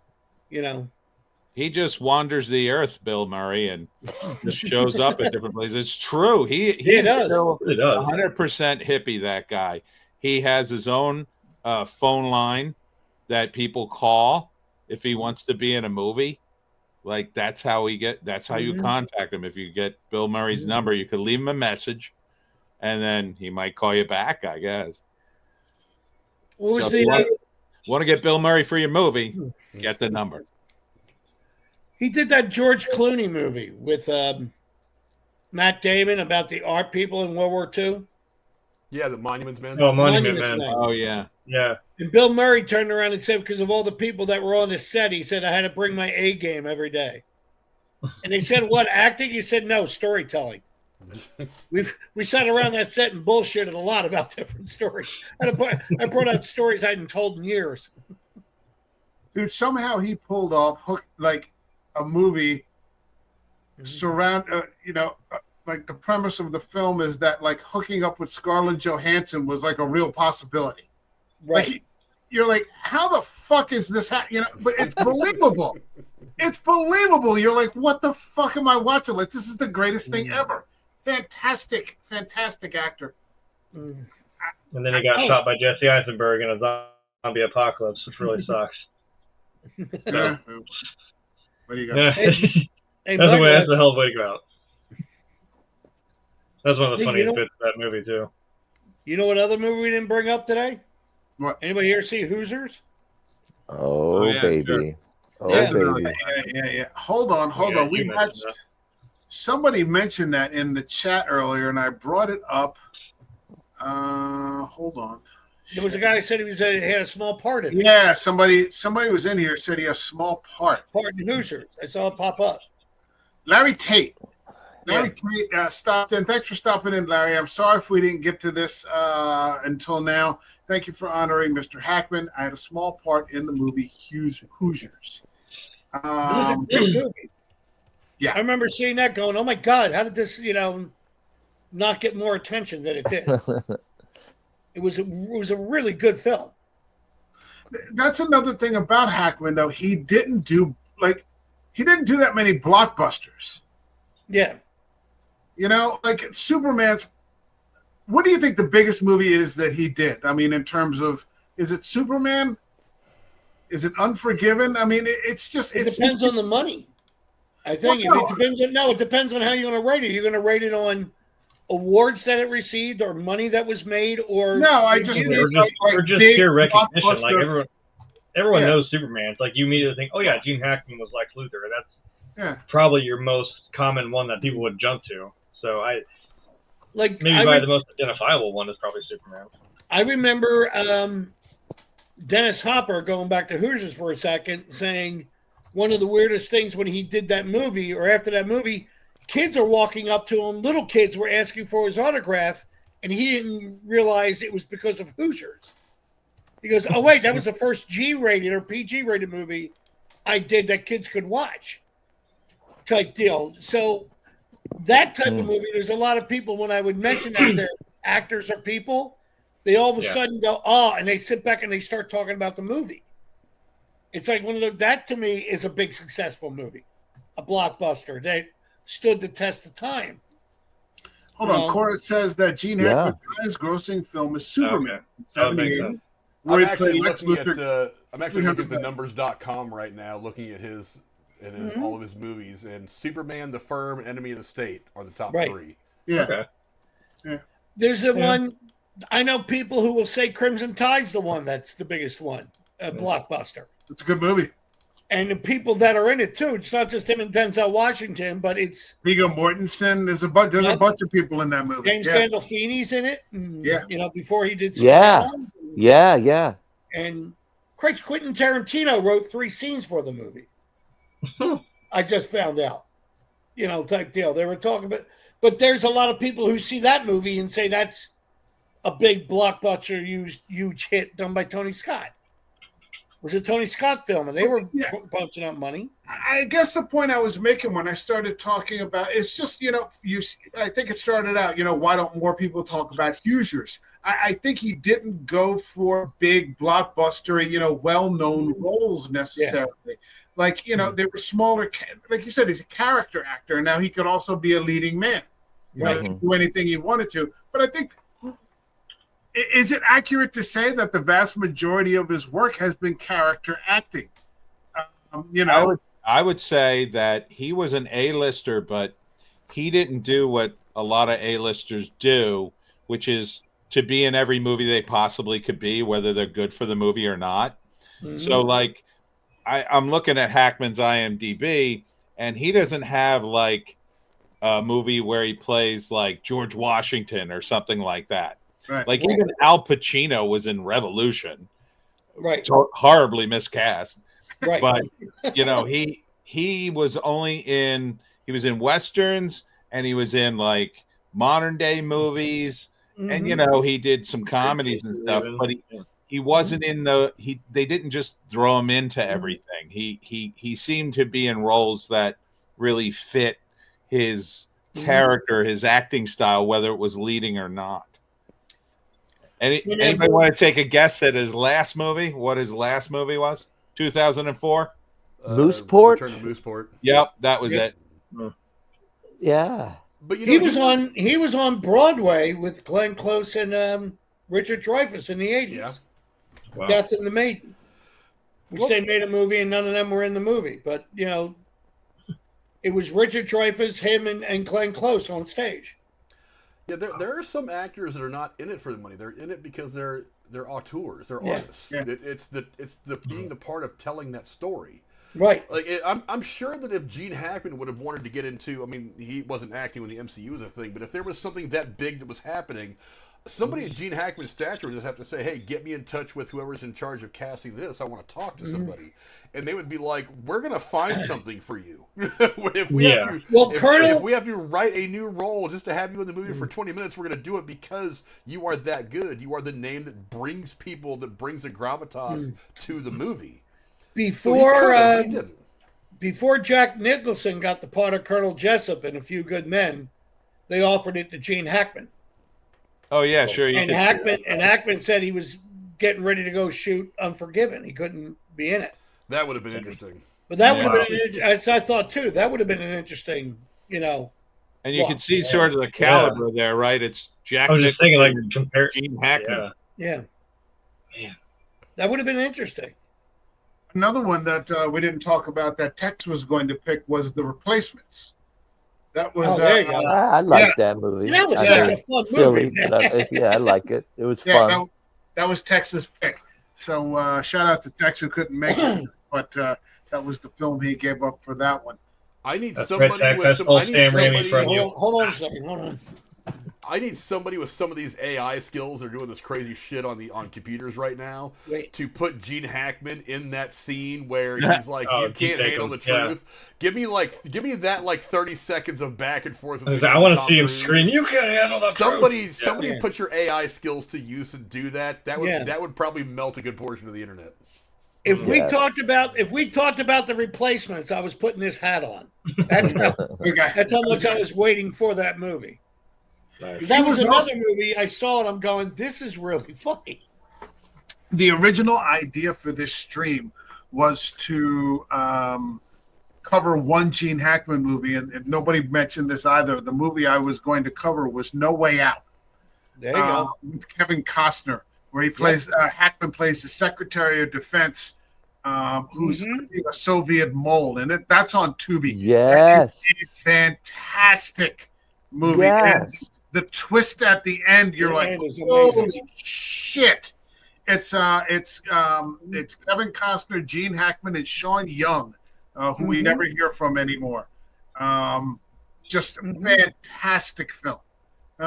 he just wanders the earth, Bill Murray, and just shows up at different places. It's true. He's still 100% hippie. That guy. He has his own phone line that people call if he wants to be in a movie. Like that's how you contact him. If you get Bill Murray's number, you could leave him a message, and then he might call you back, I guess. What was want to get Bill Murray for your movie? Get the number. He did that George Clooney movie with Matt Damon about the art people in World War II. Yeah, the Monuments Man. Oh, Monument Man. Oh, yeah. Yeah. And Bill Murray turned around and said, because of all the people that were on the set, he said, I had to bring my A game every day. And they said, what, acting? He said, no, storytelling. We sat around that set and bullshitted a lot about different stories. I brought out stories I hadn't told in years. Dude, somehow he pulled off like a movie like the premise of the film is that like hooking up with Scarlett Johansson was like a real possibility. Right. Like you're like, how the fuck is this happening? But it's believable. It's believable. You're like, what the fuck am I watching? Like, this is the greatest thing ever. Fantastic actor. And then he got shot by Jesse Eisenberg in a zombie apocalypse, which really sucks. Yeah. What do you got? Yeah. That's a hell of a way to go out. That's one of the funniest bits of that movie, too. You know what other movie we didn't bring up today? What? Anybody here see Hoosiers? Oh, yeah, baby. Sure. Oh, baby. Yeah. Hold on. We had somebody mentioned that in the chat earlier, and I brought it up. Hold on. There was a guy who said he had a small part in it. Yeah, somebody was in here said he has a small part. Part in Hoosiers. I saw it pop up. Larry Tate. Tate stopped in. Thanks for stopping in, Larry. I'm sorry if we didn't get to this until now. Thank you for honoring Mr. Hackman. I had a small part in the movie Hoosiers. It was a great movie. Yeah. I remember seeing that going, oh my God, how did this, not get more attention than it did? It was a really good film. That's another thing about Hackman, though. He didn't do that many blockbusters. Yeah. Like Superman's. What do you think the biggest movie is that he did? I mean, in terms of, is it Superman? Is it Unforgiven? I mean, it's just It depends on the money. I think it depends on how you're going to rate it. You're going to rate it on awards that it received, or money that was made, or No, I just mean or just big sheer recognition. Like blockbuster. everyone Yeah. knows Superman. It's like you immediately think, oh yeah, Gene Hackman was Lex Luthor. That's Yeah. probably your most common one that people would jump to. So like the most identifiable one is probably Superman. I remember Dennis Hopper, going back to Hoosiers for a second, saying one of the weirdest things when he did that movie, or after that movie, kids are walking up to him, little kids were asking for his autograph, and he didn't realize it was because of Hoosiers. He goes, oh wait, that was the first G-rated or PG-rated movie I did that kids could watch, type deal. So that type of movie, there's a lot of people, when I would mention that to actors or people, they all of a sudden go, oh, and they sit back and they start talking about the movie. It's like that to me is a big successful movie, a blockbuster that stood the test of time. Hold on, Cora says that Gene Hackman's highest grossing film is Superman, 78. I'm actually looking at the numbers.com right now, looking at all of his movies, and Superman, The Firm, Enemy of the State are the top three. Yeah. Okay. Yeah. There's the one, I know people who will say Crimson Tide's the one that's the biggest one, a blockbuster. It's a good movie. And the people that are in it too. It's not just him and Denzel Washington, but it's Viggo Mortensen. There's a bunch of people in that movie. James Gandolfini's in it. And, before he did Sopranos. Yeah. And Quentin Tarantino wrote 3 scenes for the movie. I just found out. Type deal. They were talking about, but there's a lot of people who see that movie and say that's a big blockbuster, huge hit done by Tony Scott. It was a Tony Scott film, and they were punching out money. I guess the point I was making when I started talking about, it's just, I think it started out, why don't more people talk about Hoosiers? I think he didn't go for big blockbuster, well-known roles necessarily. Yeah. Like, they were smaller, like you said, he's a character actor, and now he could also be a leading man. He could do anything he wanted to. But I think, is it accurate to say that the vast majority of his work has been character acting? I would say that he was an A-lister, but he didn't do what a lot of A-listers do, which is to be in every movie they possibly could be, whether they're good for the movie or not. Mm-hmm. So, like, I'm looking at Hackman's IMDb, and he doesn't have, like, a movie where he plays, like, George Washington or something like that. Right. Like even Al Pacino was in Revolution, right? Horribly miscast, right? But he was he was in westerns, and he was in like modern day movies, and he did some comedies and stuff. But he wasn't in they didn't just throw him into everything. He seemed to be in roles that really fit his character, his acting style, whether it was leading or not. Anybody want to take a guess at his last movie? What his last movie was? 2004? Mooseport? Return to Mooseport. Yep, that was it. Yeah. But he was on Broadway with Glenn Close and Richard Dreyfuss in the 80s. Yeah. Wow. Death and the Maiden. Which they made a movie and none of them were in the movie. But, it was Richard Dreyfuss, him, and Glenn Close on stage. Yeah, there are some actors that are not in it for the money. They're in it because they're auteurs, they're artists. Yeah. It's the being the part of telling that story. Right. Like I'm sure that if Gene Hackman would have wanted to get into, I mean, he wasn't acting when the MCU was a thing, but if there was something that big that was happening, somebody at Gene Hackman's stature would just have to say, "Hey, get me in touch with whoever's in charge of casting this. I want to talk to somebody," and they would be like, "We're gonna find something for you." if we have you write a new role just to have you in the movie for 20 minutes, we're gonna do it because you are that good. You are the name that brings people, that brings a gravitas to the movie. Before Jack Nicholson got the part of Colonel Jessup in A Few Good Men, they offered it to Gene Hackman. Oh yeah, sure. Hackman said he was getting ready to go shoot Unforgiven. He couldn't be in it. That would have been interesting. But that would have been, as I thought too, that would have been an interesting, And you can see sort of the caliber there, right? It's Jack. I was just thinking, like, compare Gene Hackman. Yeah. Man. That would have been interesting. Another one that we didn't talk about that Tex was going to pick was The Replacements. That was Oh, there you go. I like that movie. That was I such mean, a fun silly, movie. but I like it. It was yeah, fun. that was Tex's pick. So shout out to Tex who couldn't make it, but that was the film he gave up for that one. I need That's somebody right, with Tex. some. That's I need Sam Raimi somebody. from you. Hold on a second. Hold on. I need somebody with some of these AI skills that are doing this crazy shit on computers right now Wait. to put Gene Hackman in that scene where he's like, Oh, "You can't handle the yeah. truth." Give me that like 30 seconds of back and forth. With I want to Tom see him Cruise. scream. You can't handle the Somebody Yeah. put your AI skills to use and do that. That would Yeah. that would probably melt a good portion of the internet. If we Yes. talked about The Replacements, I was putting this hat on. That's how much I was waiting for that movie. Nice. That was He was another also- movie I saw it. I'm going, this is really funny. The original idea for this stream was to cover one Gene Hackman movie, and nobody mentioned this either. The movie I was going to cover was No Way Out. There you go. With Kevin Costner, where he plays Hackman plays the Secretary of Defense, who's a Soviet mole, and that's on Tubi. Yes. It's fantastic movie. Yes. And the twist at the end, you're The like, end is amazing. holy shit! It's Kevin Costner, Gene Hackman, and Sean Young, who we never hear from anymore. Just a fantastic film.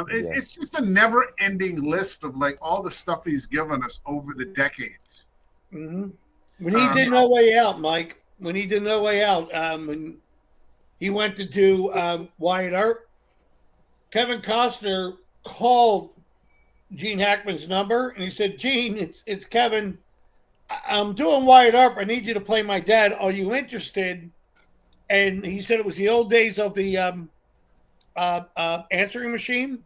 It's just a never-ending list of like all the stuff he's given us over the decades. When he did No Way Out, Mike, when he did No Way Out, when he went to do Wyatt Earp, Kevin Costner called Gene Hackman's number and he said, "Gene, it's Kevin. I'm doing Wyatt Earp. I need you to play my dad. Are you interested?" And he said it was the old days of the answering machine.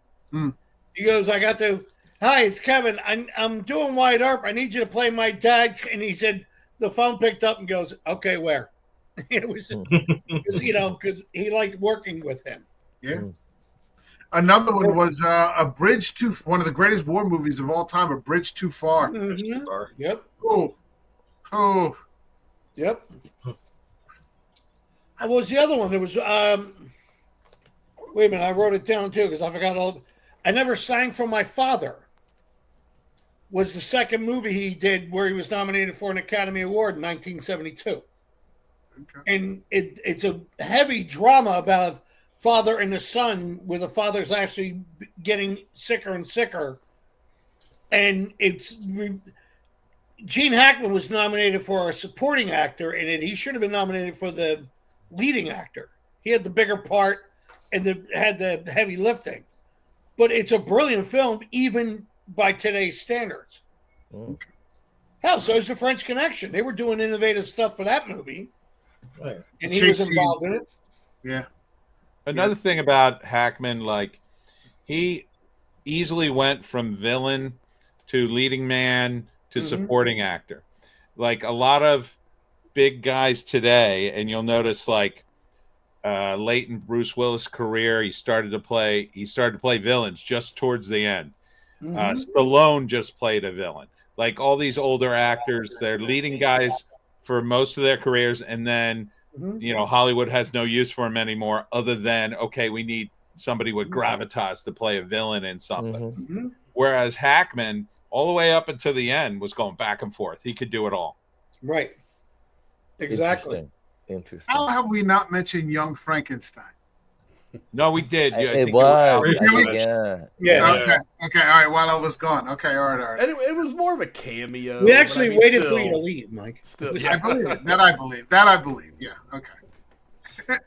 He goes, "Hi, it's Kevin. I'm doing Wyatt Earp. I need you to play my dad." And he said the phone picked up and goes, "Okay, where?" It was, because he liked working with him. Yeah. Another one was one of the greatest war movies of all time, A Bridge Too Far. Yep. Oh. Yep. What was the other one? There was wait a minute, I wrote it down too because I forgot all. I Never Sang for My Father was the second movie he did where he was nominated for an Academy Award in 1972. Okay. And it's a heavy drama about a father and a son where the father's actually getting sicker and sicker. And Gene Hackman was nominated for a supporting actor in it. He should have been nominated for the leading actor. He had the bigger part and had the heavy lifting. But it's a brilliant film, even by today's standards. Okay. Hell, so is The French Connection. They were doing innovative stuff for that movie. Right. And he was involved in it. Yeah. Another thing about Hackman, like he easily went from villain to leading man to supporting actor. Like a lot of big guys today, and you'll notice like late in Bruce Willis' career, he started to play villains just towards the end. Stallone just played a villain. Like all these older actors, they're leading guys for most of their careers, and then Hollywood has no use for him anymore, other than we need somebody with gravitas to play a villain in something. Whereas Hackman, all the way up until the end, was going back and forth. He could do it all. Right. Exactly. Interesting. How have we not mentioned Young Frankenstein? No, we did. I It think you were out. was. Really? Yeah. Yeah. Okay. All right. While I was gone. Okay. All right. And it was more of a cameo. We but actually I mean, waited still- for you to leave, Mike. Still, I yeah. believe it. That I believe. Yeah. Okay.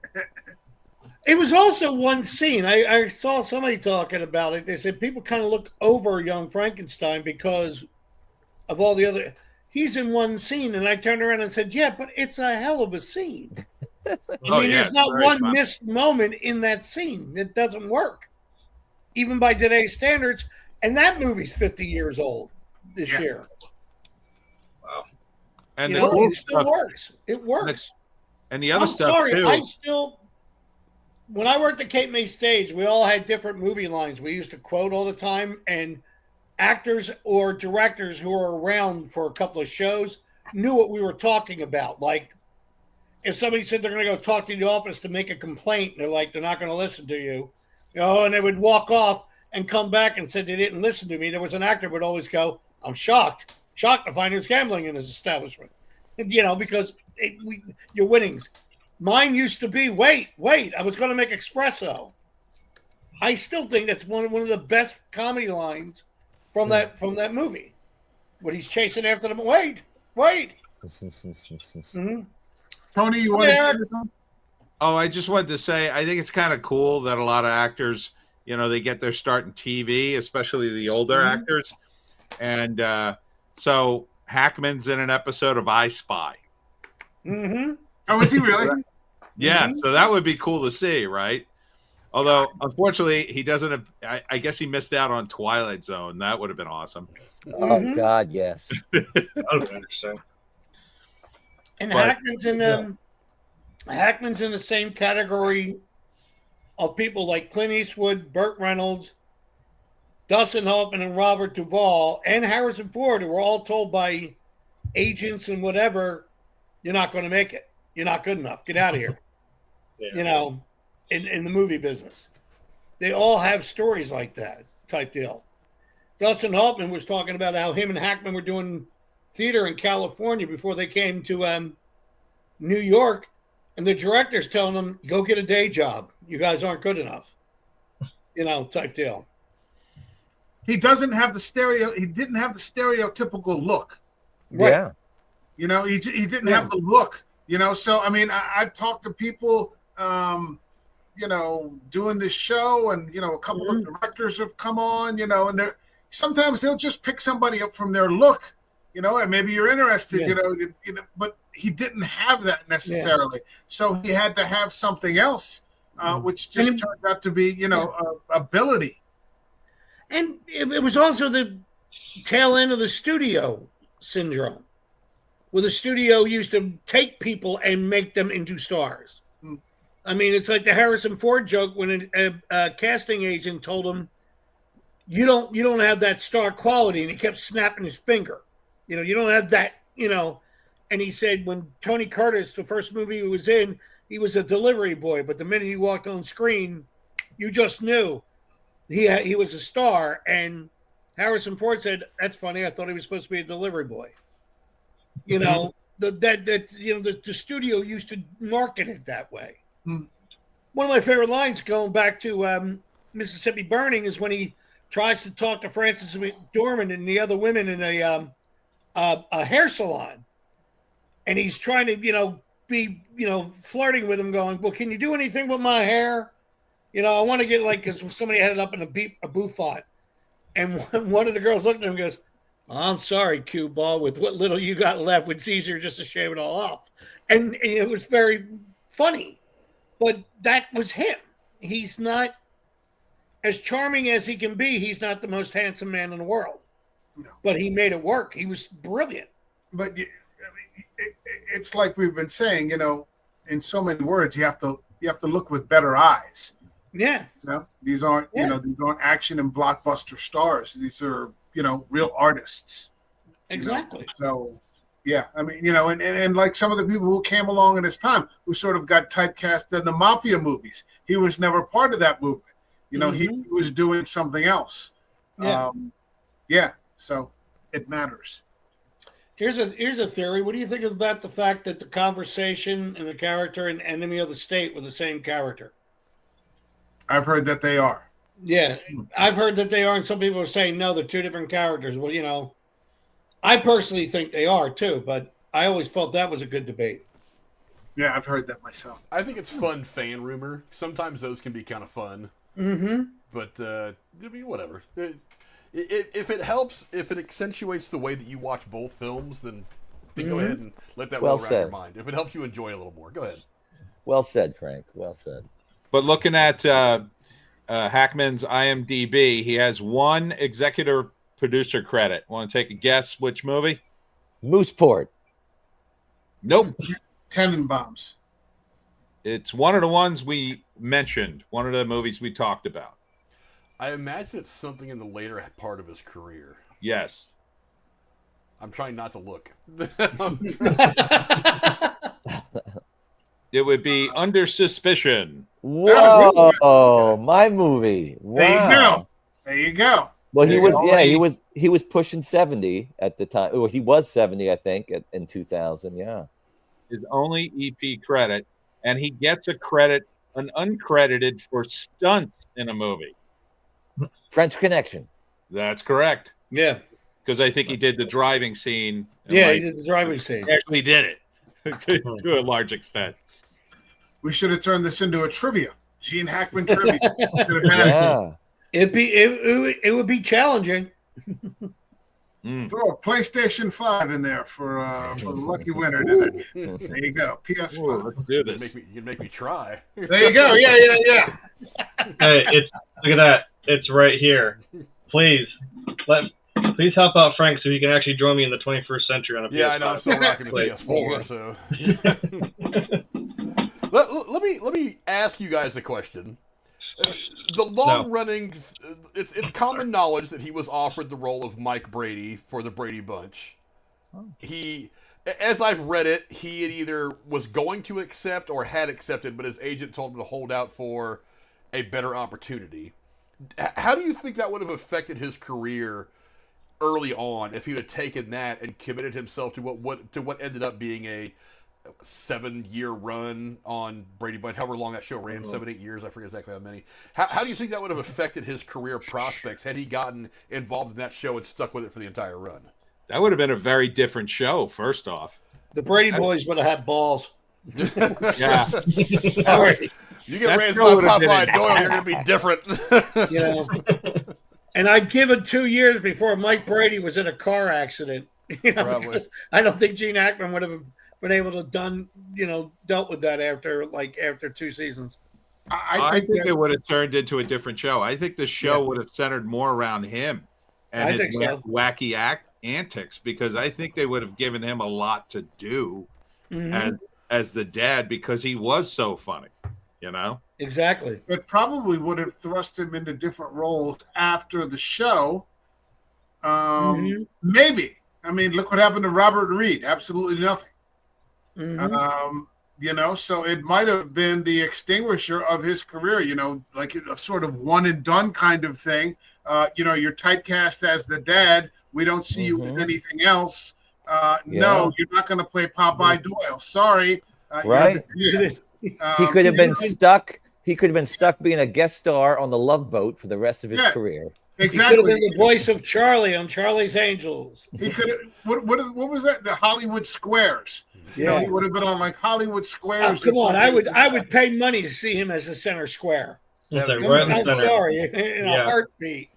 It was also one scene. I saw somebody talking about it. They said people kind of look over Young Frankenstein because of all the other. He's in one scene, and I turned around and said, "Yeah, but it's a hell of a scene." There's not one missed moment in that scene. It doesn't work, even by today's standards. And that movie's 50 years old this year. Wow. And You the know, cool it still stuff, works. It works. and the other I'm stuff sorry, too. When I worked at Cape May Stage, we all had different movie lines we used to quote all the time, and actors or directors who were around for a couple of shows knew what we were talking about. Like if somebody said they're going to go talk to the office to make a complaint, they're like, they're not going to listen to you, and they would walk off and come back and said they didn't listen to me. There was an actor would always go, I'm shocked to find there's gambling in his establishment, because your winnings. Mine used to be, wait, I was going to make espresso. I still think that's one of the best comedy lines from that movie. When he's chasing after them, wait. Mm-hmm. Tony, you want to say something? Oh, I just wanted to say, I think it's kind of cool that a lot of actors, they get their start in TV, especially the older actors. And so Hackman's in an episode of I Spy. Mm-hmm. Oh, is he really? Yeah, so that would be cool to see, right? Although, unfortunately, he doesn't have, I guess he missed out on Twilight Zone. That would have been awesome. Oh, God, yes. That would be interesting. And But- Hackman's in the same category of people like Clint Eastwood, Burt Reynolds, Dustin Hoffman, and Robert Duvall, and Harrison Ford, who were all told by agents and whatever, you're not going to make it. You're not good enough. Get out of here. Yeah. In the movie business. They all have stories like that type deal. Dustin Hoffman was talking about how him and Hackman were doing theater in California before they came to New York, and the director's telling them, go get a day job. You guys aren't good enough. Type deal. He doesn't have the he didn't have the stereotypical look. Right. Yeah. He didn't have the look. So I mean, I've talked to people doing this show, and a couple of directors have come on, and sometimes they'll just pick somebody up from their look, and maybe you're interested, but he didn't have that necessarily. So he had to have something else, which just turned out to be, ability. And it was also the tail end of the studio syndrome, where the studio used to take people and make them into stars. I mean, it's like the Harrison Ford joke when a casting agent told him, "You don't have that star quality," and he kept snapping his finger. You don't have that. And he said when Tony Curtis, the first movie he was in, he was a delivery boy, but the minute he walked on screen, you just knew he was a star. And Harrison Ford said, "That's funny. I thought he was supposed to be a delivery boy." The studio used to market it that way. One of my favorite lines, going back to Mississippi Burning, is when he tries to talk to Frances McDormand and the other women in a hair salon, and he's trying to be flirting with them, going, "Well, can you do anything with my hair? I want to get because somebody had it up in a bouffant," and one of the girls looked at him and goes, "I'm sorry, cue ball, with what little you got left, it's easier just to shave it all off," and it was very funny. But that was him. He's not as charming as he can be. He's not the most handsome man in the world. No. But he made it work. He was brilliant. But it's like we've been saying, in so many words, you have to look with better eyes. Yeah. These aren't these aren't action and blockbuster stars. These are real artists. Exactly. So. Yeah, I mean, and like some of the people who came along in his time who sort of got typecast in the mafia movies, he was never part of that movement. He was doing something else. Yeah. So it matters. Here's a theory. What do you think about the fact that The Conversation and the character in Enemy of the State were the same character? I've heard that they are. Yeah, I've heard that they are, and some people are saying no, they're two different characters. Well, I personally think they are too, but I always felt that was a good debate. Yeah, I've heard that myself. I think it's fun fan rumor. Sometimes those can be kind of fun. Mm-hmm. But, I mean, whatever. If it helps, if it accentuates the way that you watch both films, then go ahead and let that roll around your mind. If it helps you enjoy a little more, go ahead. Well said, Frank. Well said. But looking at Hackman's IMDb, he has one executive producer credit. Want to take a guess which movie? Mooseport. Nope. Tenenbaums. It's one of the ones we mentioned, one of the movies we talked about. I imagine it's something in the later part of his career. Yes. I'm trying not to look. It would be Under Suspicion. Whoa, my movie. There you go. Wow. There you go. Well, There's only- he was pushing 70 at the time. Well, he was 70, I think, in 2000. Yeah. His only EP credit, and he gets an uncredited for stunts in a movie. French Connection. That's correct. Yeah. Because I think he did the driving scene. and, Yeah, like, he did the driving scene. he actually did it to a large extent. We should have turned this into a trivia. Gene Hackman trivia. Should have had Yeah. It would be challenging. throw a PlayStation 5 in there for the lucky winner today. There you go. Ooh, PS5. let's do this. You make me try. There you go. Yeah. Hey, look at that. It's right here. Please help out Frank so he can actually join me in the 21st century on a PS5. Yeah, I know. I'm still rocking the Wait, PS4. So let me ask you guys a question. The long running, it's common knowledge that he was offered the role of Mike Brady for the Brady Bunch. He, as I've read it, he had either was going to accept or had accepted, but his agent told him to hold out for a better opportunity. How do you think that would have affected his career early on if he would have taken that and committed himself to what ended up being a 7-year run on Brady Bunch, however long that show ran, 7-8 years, I forget exactly how many. How do you think that would have affected his career prospects had he gotten involved in that show and stuck with it for the entire run? That would have been a very different show, first off. The Brady Boys would have had balls. Yeah. All right. You get That raised show by would have been Popeye an- Doyle, you're going to be different. You know. And I'd give it 2 years before Mike Brady was in a car accident. You know, Probably. because I don't think Gene Hackman would have been able to dealt with that after 2 seasons. I think it would have turned into a different show. I think the show would have centered more around him and I his think so. wacky antics, because I think they would have given him a lot to do as the dad, because he was so funny, you know? Exactly. It probably would have thrust him into different roles after the show. Maybe. I mean, look what happened to Robert Reed. Absolutely nothing. So it might have been the extinguisher of his career, like a sort of one and done kind of thing. You're typecast as the dad. We don't see you as anything else. No, you're not going to play Popeye Doyle. Sorry. Right. Mm-hmm. He could have been stuck. He could have been stuck being a guest star on the Love Boat for the rest of his career. He could have Exactly. been the voice of Charlie on Charlie's Angels. He could have. What was that? The Hollywood Squares. Yeah. He would have been on like Hollywood Oh, Squares. come on, I would pay money to see him as the center square. It's like right in the I'm center. sorry, in a heartbeat.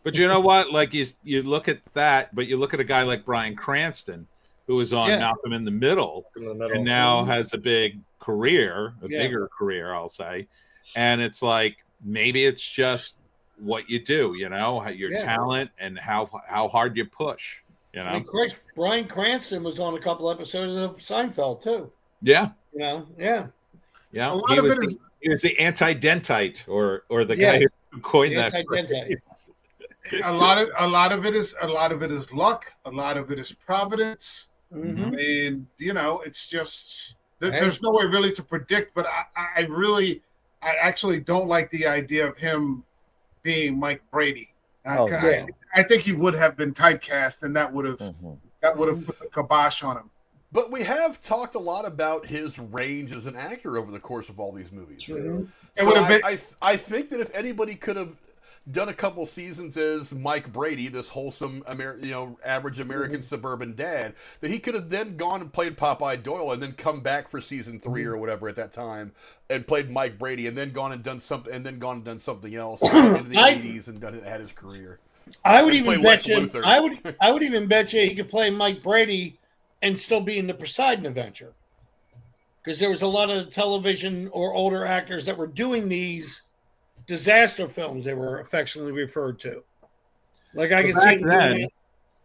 But you know what? Like you look at that, but you look at a guy like Bryan Cranston, who was on Malcolm in the Middle, and now has a big career, bigger career, I'll say. And it's like, maybe it's just what you do, your talent and how hard you push, I mean, Bryan Cranston was on a couple episodes of Seinfeld too. Yeah. Yeah. Yeah. A lot of it is He was the anti-dentite or the guy who coined that Anti-dentite. phrase. a lot of it is luck. A lot of it is providence. I mean, it's just there's no way really to predict. But I actually don't like the idea of him being Mike Brady. I think he would have been typecast, and that would have put the kibosh on him. But we have talked a lot about his range as an actor over the course of all these movies. So I think that if anybody could have done a couple seasons as Mike Brady, this wholesome, average American suburban dad, that he could have then gone and played Popeye Doyle and then come back for season 3 or whatever at that time and played Mike Brady and then gone and done something else into the 80s and had his career. I would even bet you. Luthor. I would even bet you he could play Mike Brady and still be in the Poseidon Adventure, because there was a lot of television or older actors that were doing these disaster films. They were affectionately referred to. Like I could see.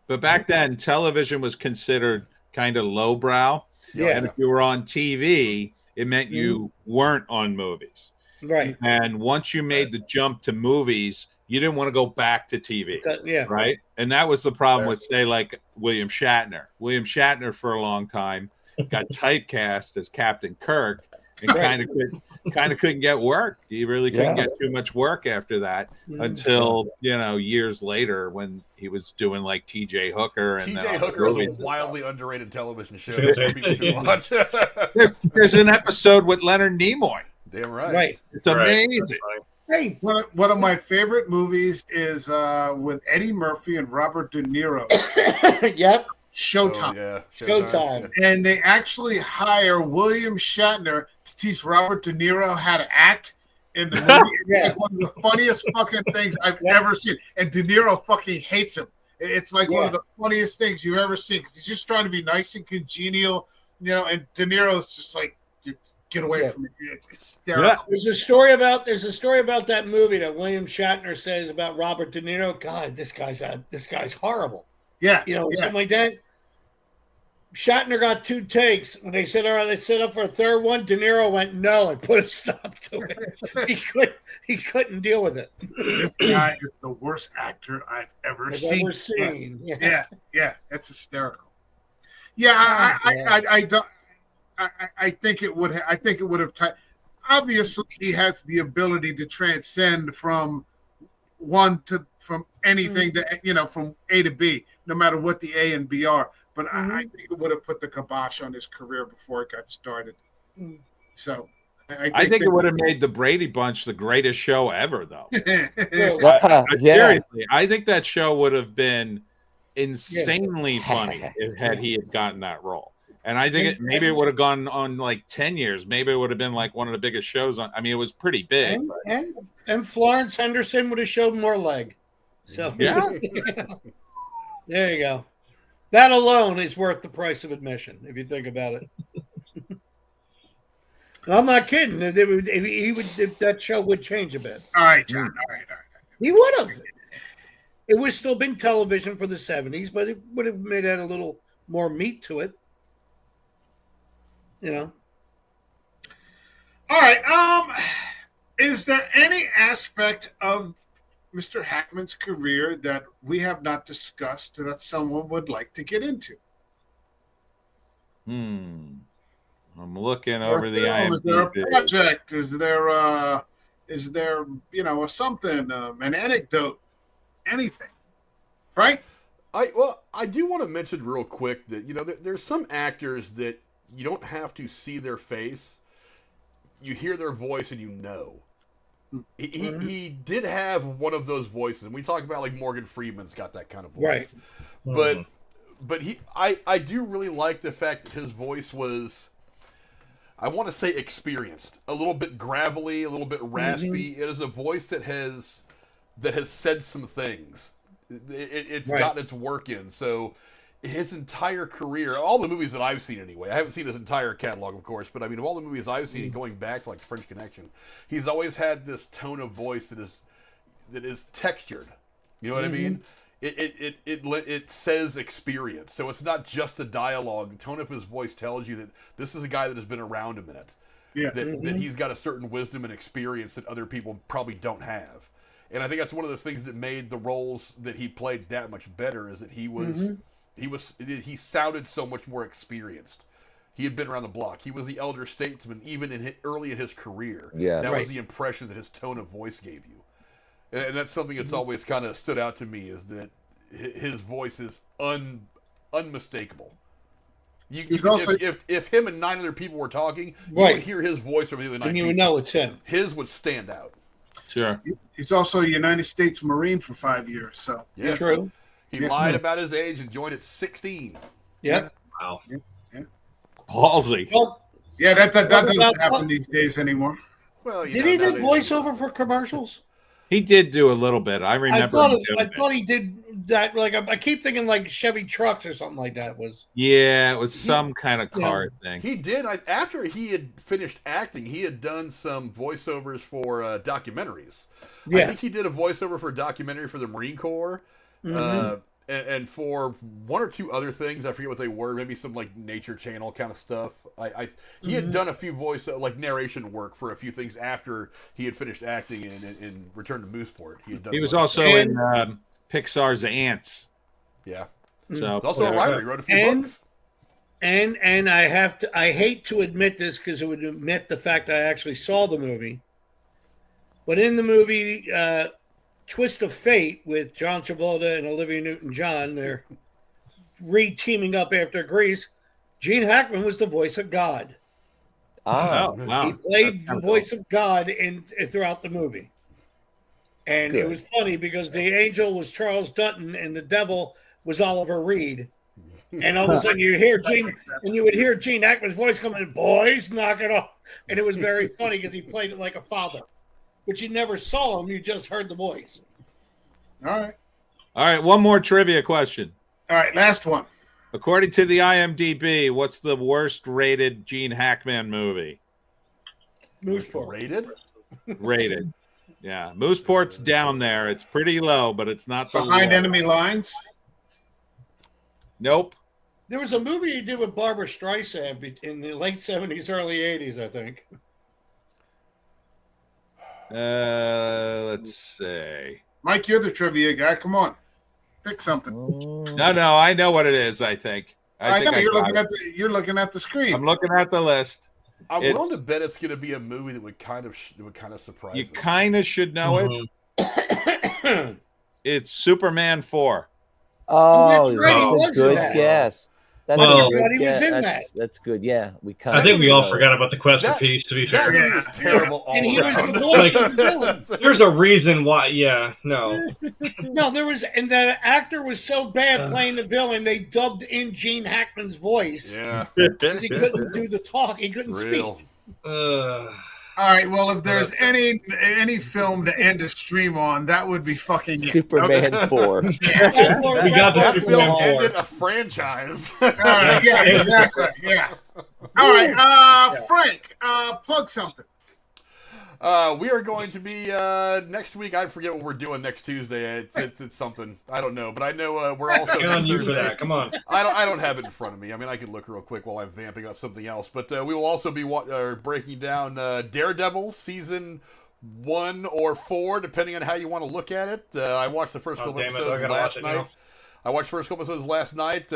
But back then, television was considered kind of lowbrow. Yeah. And if you were on TV, it meant you weren't on movies. Right. And once you made the jump to movies, you didn't want to go back to TV. Yeah. Right. And that was the problem with, say, like William Shatner. William Shatner for a long time got typecast as Captain Kirk and kind of couldn't get work. He really couldn't get too much work after that until, years later when he was doing like TJ Hooker. And TJ Hooker is a wildly underrated television show that people should watch. There's an episode with Leonard Nimoy. Damn right. Right. It's amazing. Hey, one of my favorite movies is with Eddie Murphy and Robert De Niro. Yep. Showtime. Oh, yeah. Showtime. And they actually hire William Shatner to teach Robert De Niro how to act in the movie. Yeah. It's like one of the funniest fucking things I've ever seen. And De Niro fucking hates him. It's like one of the funniest things you've ever seen because he's just trying to be nice and congenial, and De Niro's just like, get away from me. It's hysterical. There's a story about that movie that William Shatner says about Robert De Niro. God, this guy's horrible. Yeah. Something like that. Shatner got 2 takes. When they said, all right, let's set up for a third one, De Niro went no and put a stop to it. He couldn't deal with it. This guy is the worst actor I've ever seen. Yeah, that's hysterical. Yeah, I don't. I think it would. I think it would have. Obviously, he has the ability to transcend from anything to from A to B, no matter what the A and B are. But I think it would have put the kibosh on his career before it got started. So I think it would have made the Brady Bunch the greatest show ever, though. Seriously, I think that show would have been insanely funny had he had gotten that role. And I think maybe it would have gone on like 10 years. Maybe it would have been like one of the biggest shows on. I mean, it was pretty big. And Florence Henderson would have showed more leg. So yeah, there you go. That alone is worth the price of admission if you think about it. And I'm not kidding. That show would change a bit. All right, John. All right. He would have. It would have still been television for the 70s, but it would have made it a little more meat to it. All right. Is there any aspect of Mr. Hackman's career that we have not discussed that someone would like to get into? I'm looking over the IMDb. Is there a project? Is there a something, an anecdote, anything? Frank? I do want to mention real quick that there's some actors that you don't have to see their face. You hear their voice and you know. He did have one of those voices, and we talk about like Morgan Freeman's got that kind of voice. Right. But I do really like the fact that his voice was, I want to say, experienced, a little bit gravelly, a little bit raspy. It is a voice that has said some things. It's gotten its work in. So his entire career, all the movies that I've seen anyway, I haven't seen his entire catalog, of course, but I mean, of all the movies I've seen, going back to like French Connection, he's always had this tone of voice that is textured. You know what I mean? It says experience, so it's not just the dialogue. The tone of his voice tells you that this is a guy that has been around a minute. Yeah. That he's got a certain wisdom and experience that other people probably don't have. And I think that's one of the things that made the roles that he played that much better, is that he sounded so much more experienced. He had been around the block. He was the elder statesman even early in his career. Yeah, that was the impression that his tone of voice gave you. And that's something that's always kind of stood out to me, is that his voice is unmistakable. If him and 9 other people were talking, you would hear his voice over the other 9 people. And you would know it's him. His would stand out. Sure. He's also a United States Marine for 5 years. So yes. True. He lied about his age and joined at 16. Yep. Wow. Yeah. Ballsy. Well, that doesn't happen these days anymore. Well, did he do voiceover for commercials? He did do a little bit. I remember. I thought he did that. Like I keep thinking like Chevy trucks or something like that was. Yeah, it was some kind of car thing. He did. After he had finished acting, he had done some voiceovers for documentaries. Yeah. I think he did a voiceover for a documentary for the Marine Corps. And and for one or two other things, I forget what they were. Maybe some like Nature Channel kind of stuff. He had done a few voice like narration work for a few things after he had finished acting in Return to Mooseport. He was also in Pixar's Ants. Yeah. So He's also a writer. He wrote a few books. And I hate to admit this because it would admit the fact that I actually saw the movie. But in the movie Twist of Fate with John Travolta and Olivia Newton-John, they're re-teaming up after Grease. Gene Hackman was the voice of God. Ah, wow. He played the voice of God throughout the movie. And it was funny because the angel was Charles Dutton and the devil was Oliver Reed. And all of a sudden you would hear Gene Hackman's voice coming in, boys, knock it off. And it was very funny because he played it like a father. But you never saw him, you just heard the voice. All right. One more trivia question. All right, last one. According to the IMDb, what's the worst rated Gene Hackman movie? Mooseport. Rated? Yeah. Mooseport's down there. It's pretty low, but it's not the Behind low. Enemy Lines? Nope. There was a movie he did with Barbara Streisand in the late 70s, early 80s, I think. Let's see. Mike, you're the trivia guy. Come on. Pick something. No, I know what it is, I think. I think know you're looking at the screen. I'm looking at the list. I'm willing to bet it's going to be a movie that would kind of surprise You us. kind of should know it. It's Superman 4. Oh, that's right, he that's was a in good that. guess. That's Well, a good he was guess. in That's good. Yeah, we kind I of. think we all forgot about the Quest for Peace. To be That fair, movie was terrible all And he was around. the voice of the villain. there's a reason why. Yeah, no. No, and the actor was so bad playing the villain, they dubbed in Gene Hackman's voice. Yeah, Because he couldn't do the talk. He couldn't real. speak. All right, well, if there's any film to end a stream on, that would be fucking it. Superman 4. We got That the film Superman 4. ended a franchise. All right, yeah, exactly, yeah. All right, Frank, plug something. We are going to be next week. I forget what we're doing next Tuesday. It's something I don't know, but I know we're also Get on next you for Thursday. that. Come on. I don't have it in front of me. I mean, I can look real quick while I'm vamping about something else. But we will also be breaking down Daredevil season 1 or 4, depending on how you want to look at it. I watched the first couple episodes last night. I watched the first couple episodes last night.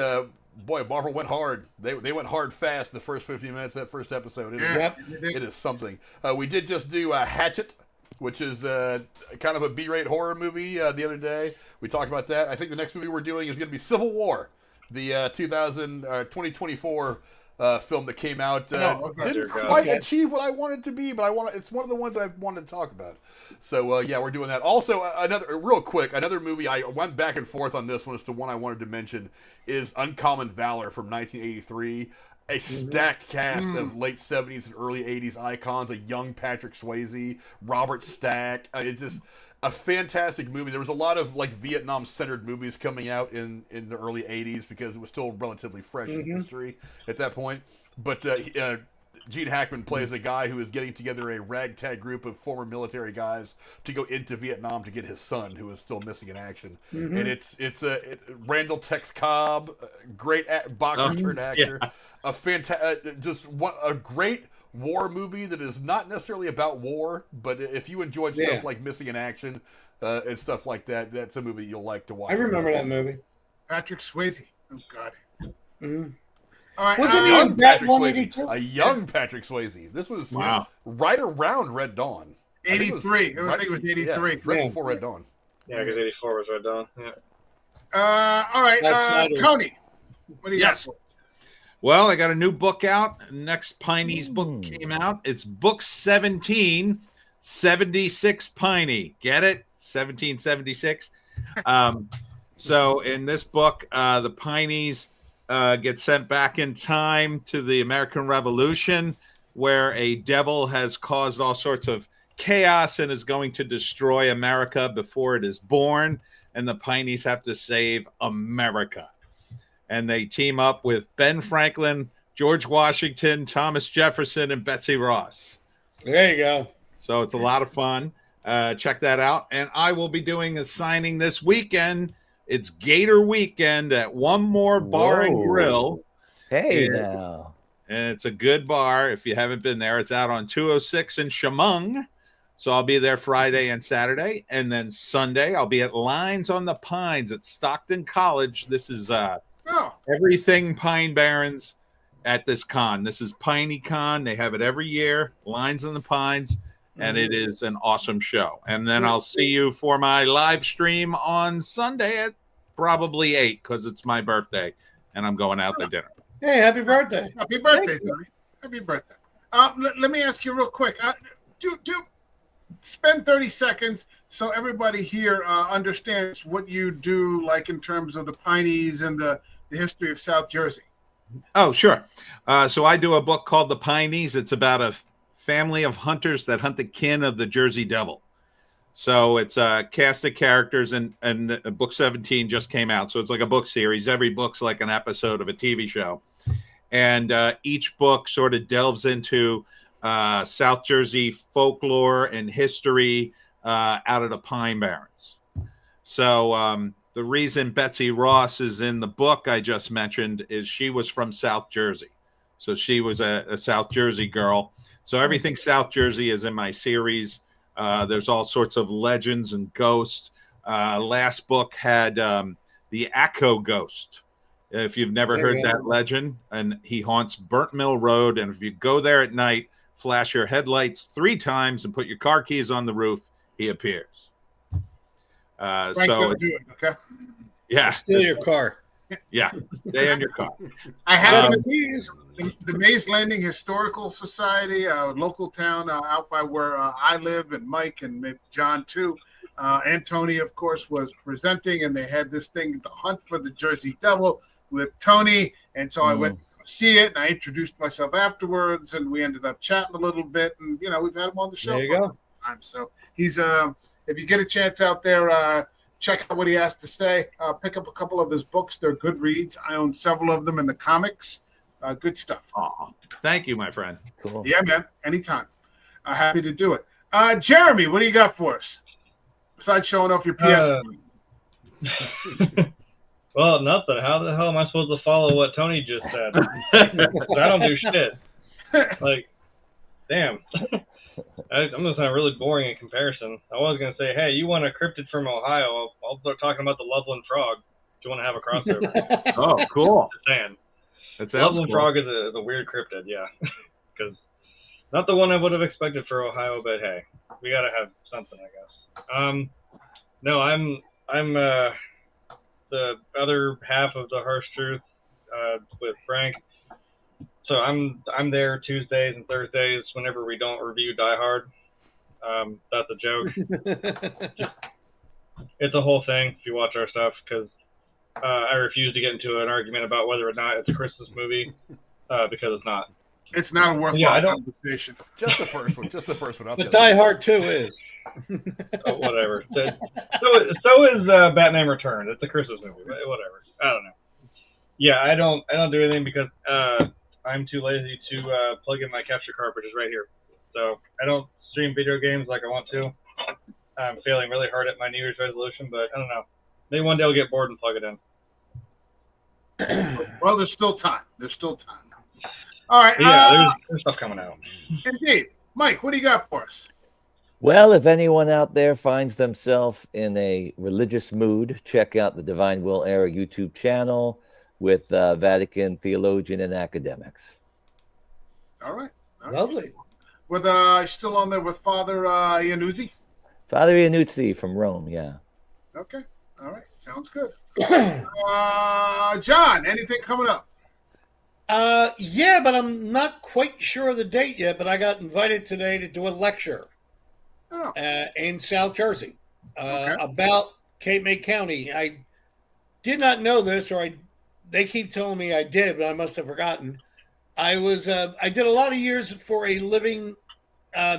Boy, Marvel went hard. They went hard fast in the first 15 minutes of that first episode. It is something. We did just do Hatchet, which is kind of a B-rate horror movie the other day. We talked about that. I think the next movie we're doing is going to be Civil War, the 2024 film that came out. Didn't quite achieve what I wanted it to be, but it's one of the ones I've wanted to talk about. So yeah, we're doing that. Also, another movie I went back and forth on this one as to one I wanted to mention is Uncommon Valor from 1983. A stacked cast of late 70s and early 80s icons. A young Patrick Swayze, Robert Stack. It's just a fantastic movie. There was a lot of like Vietnam-centered movies coming out in the early 80s because it was still relatively fresh in history at that point. But Gene Hackman plays a guy who is getting together a ragtag group of former military guys to go into Vietnam to get his son, who is still missing in action. And it's Randall Tex Cobb, great boxer turned actor, a great war movie that is not necessarily about war, but if you enjoyed stuff like Missing in Action and stuff like that, that's a movie you'll like to watch. I remember that movie. Patrick Swayze. Oh, God. All right, Wasn't he in Patrick Swayze? A young Patrick Swayze. This was right around Red Dawn. 83. I think it was 83. Right before Red Dawn. Yeah, because 84 was Red Dawn. Yeah. All right, Tony. What do you got for? Well, I got a new book out. Next Piney's book came out. It's book 17, 76 Piney. Get it? 1776. So in this book, the Pineys get sent back in time to the American Revolution, where a devil has caused all sorts of chaos and is going to destroy America before it is born. And the Pineys have to save America. And they team up with Ben Franklin, George Washington, Thomas Jefferson, and Betsy Ross. There you go. So it's a lot of fun. Check that out. And I will be doing a signing this weekend It's Gator Weekend at One More Bar and Whoa. Grill. Hey, Yeah. now. And it's a good bar. If you haven't been there, it's out on 206 in Chemung. So I'll be there Friday and Saturday. And then Sunday, I'll be at Lines on the Pines at Stockton College. This is everything Pine Barrens at this con. This is Piney Con. They have it every year, Lines on the Pines. And it is an awesome show. And then I'll see you for my live stream on Sunday at probably 8 because it's my birthday. And I'm going out to dinner. Hey, happy birthday. Happy birthday, Tony. Happy birthday. Let me ask you real quick. Do spend 30 seconds so everybody here understands what you do, like in terms of the Pineys and the history of South Jersey. Oh, sure. So I do a book called The Pineys. It's about a family of hunters that hunt the kin of the Jersey Devil. So it's a cast of characters, and book 17 just came out. So it's like a book series. Every book's like an episode of a TV show. And each book sort of delves into South Jersey folklore and history out of the Pine Barrens. So the reason Betsy Ross is in the book I just mentioned is she was from South Jersey. So she was a South Jersey girl. So everything South Jersey is in my series. There's all sorts of legends and ghosts. Last book had the Acco ghost. If you've never heard that legend, and he haunts Burnt Mill Road. And if you go there at night, flash your headlights 3 times and put your car keys on the roof, he appears. Frank, So don't do it, okay? yeah, Steal your car. yeah, stay in your car. I have The the Mays Landing Historical Society, a local town out by where I live, and Mike and maybe John too. And Tony, of course, was presenting, and they had this thing, The Hunt for the Jersey Devil, with Tony. And so I went to see it, and I introduced myself afterwards, and we ended up chatting a little bit. And, you know, we've had him on the show There you for go. a time. So he's, if you get a chance out there, check out what he has to say. Pick up a couple of his books. They're good reads. I own several of them in the comics. Good stuff. Aw, thank you, my friend. Cool. Yeah, man. Anytime. Happy to do it. Jeremy, what do you got for us? Besides showing off your PS. Well, nothing. How the hell am I supposed to follow what Tony just said? 'Cause I don't do shit. Like, damn. I'm going to sound really boring in comparison. I was going to say, hey, you want a cryptid from Ohio? I'll start talking about the Loveland Frog. Do you want to have a crossover? Oh, cool. Just saying. That sounds Loveland cool. Frog is a weird cryptid, yeah. Because not the one I would have expected for Ohio, but hey, we got to have something, I guess. No, I'm the other half of the Harsh Truth with Frank. So I'm there Tuesdays and Thursdays whenever we don't review Die Hard. That's a joke. It's a whole thing if you watch our stuff, because I refuse to get into an argument about whether or not it's a Christmas movie because it's not. It's not a worthwhile conversation. Just the first one. Just the first one. But Die Hard 2 is. Oh, whatever. So is Batman Returns. It's a Christmas movie. Whatever. I don't know. Yeah, I don't do anything because I'm too lazy to plug in my capture card, which is right here. So I don't stream video games like I want to. I'm failing really hard at my New Year's resolution, but I don't know. Maybe one day I'll get bored and plug it in. Well, there's still time. There's still time. All right. But yeah, there's stuff coming out. Indeed. Mike, what do you got for us? Well, if anyone out there finds themselves in a religious mood, check out the Divine Will Era YouTube channel with Vatican theologian and academics. All right. Lovely. With still on there with Father Iannuzzi? Father Iannuzzi from Rome, yeah. Okay. All right. Sounds good. John, anything coming up? Yeah, but I'm not quite sure of the date yet, but I got invited today to do a lecture in South Jersey about Cape May County. I did not know this, or they keep telling me I did, but I must have forgotten. I did a lot of years for a living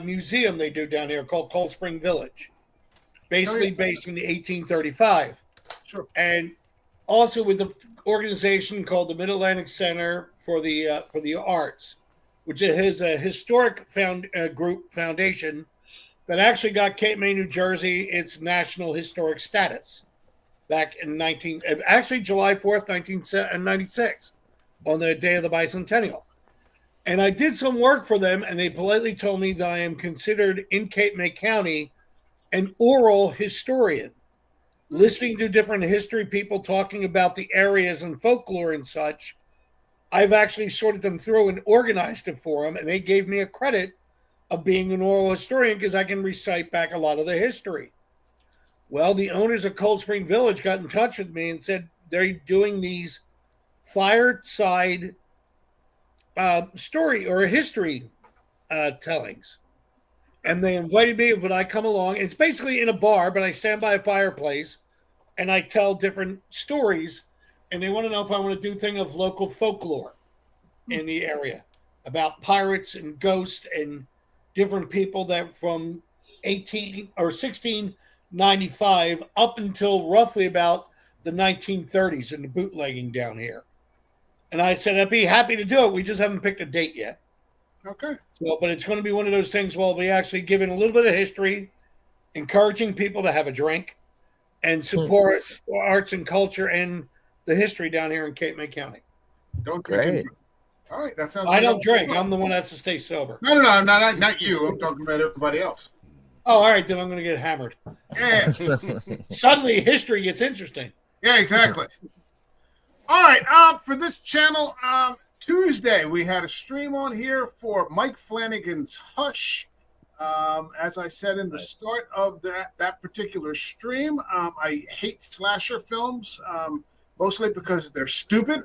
museum they do down here called Cold Spring Village, basically based in the 1835. Sure. And also with an organization called the Mid-Atlantic Center for the Arts, which is a historic foundation that actually got Cape May, New Jersey, its national historic status. back in July 4th, 1996, on the day of the bicentennial. And I did some work for them, and they politely told me that I am considered in Cape May County an oral historian, listening to different history people talking about the areas and folklore and such. I've actually sorted them through and organized it for them, and they gave me a credit of being an oral historian because I can recite back a lot of the history. Well, the owners of Cold Spring Village got in touch with me and said they're doing these fireside story or history tellings. And they invited me, would I come along? It's basically in a bar, but I stand by a fireplace and I tell different stories. And they want to know if I want to do thing of local folklore in the area about pirates and ghosts and different people that from 1695 up until roughly about the 1930s in the bootlegging down here. And I said, I'd be happy to do it. We just haven't picked a date yet. Okay. So, but it's going to be one of those things where we'll be actually giving a little bit of history, encouraging people to have a drink, and support arts and culture and the history down here in Cape May County. Don't drink. Great. All right, that sounds. I don't drink. I'm the one that has to stay sober. No, not you. I'm talking about everybody else. Oh, all right. Then I'm going to get hammered. Yeah, Suddenly, history gets interesting. yeah, exactly. All right, for this channel, Tuesday we had a stream on here for Mike Flanagan's Hush. As I said in the start of that particular stream, I hate slasher films, mostly because they're stupid,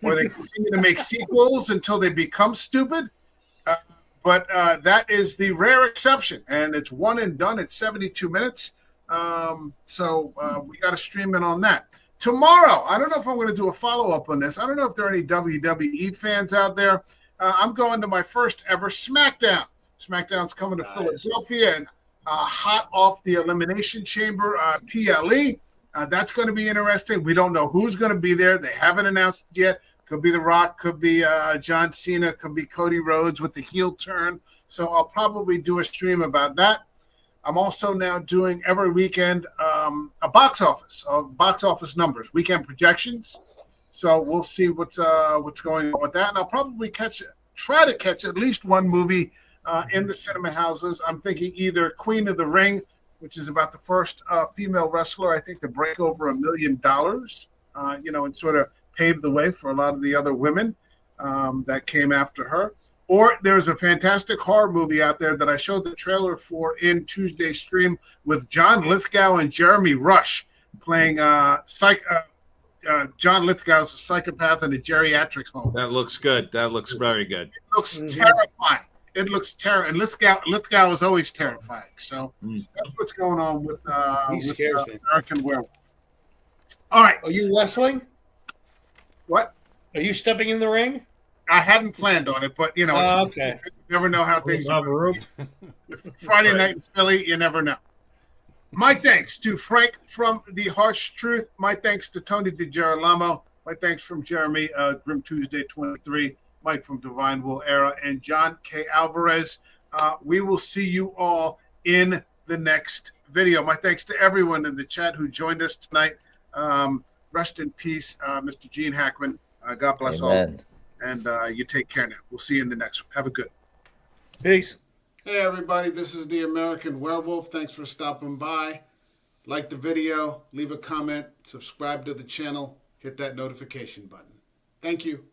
or they continue to make sequels until they become stupid. But that is the rare exception, and it's one and done. It's 72 minutes. So we got to stream in on that. Tomorrow, I don't know if I'm going to do a follow-up on this. I don't know if there are any WWE fans out there. I'm going to my first ever SmackDown. SmackDown's coming to Philadelphia and hot off the Elimination Chamber PLE. That's going to be interesting. We don't know who's going to be there. They haven't announced yet. Could be The Rock, could be John Cena, could be Cody Rhodes with the heel turn. So I'll probably do a stream about that. I'm also now doing every weekend a box office numbers, weekend projections. So we'll see what's going on with that, and I'll probably try to catch at least one movie in the cinema houses. I'm thinking either Queen of the Ring, which is about the first female wrestler, I think, to break over $1 million, and sort of paved the way for a lot of the other women that came after her. Or there's a fantastic horror movie out there that I showed the trailer for in Tuesday's stream with John Lithgow and Jeremy Rush playing John Lithgow's a psychopath in a geriatric home. That looks good. That looks very good. It looks terrifying. It looks terrifying. And Lithgow is always terrifying. So that's what's going on with American Werewolf. All right. Are you wrestling? What? Are you stepping in the ring? I hadn't planned on it, but okay. You never know how things are. Friday night in Philly, you never know. My thanks to Frank from The Harsh Truth. My thanks to Tony DiGirolamo. My thanks from Jeremy, Grim Tuesday 23, Mike from Divine Will Era, and John K. Alvarez. We will see you all in the next video. My thanks to everyone in the chat who joined us tonight. Rest in peace, Mr. Genr Hackman. God bless all. And you take care now. We'll see you in the next one. Have a good. Peace. Hey, everybody. This is the American Werewolf. Thanks for stopping by. Like the video, leave a comment, subscribe to the channel, hit that notification button. Thank you.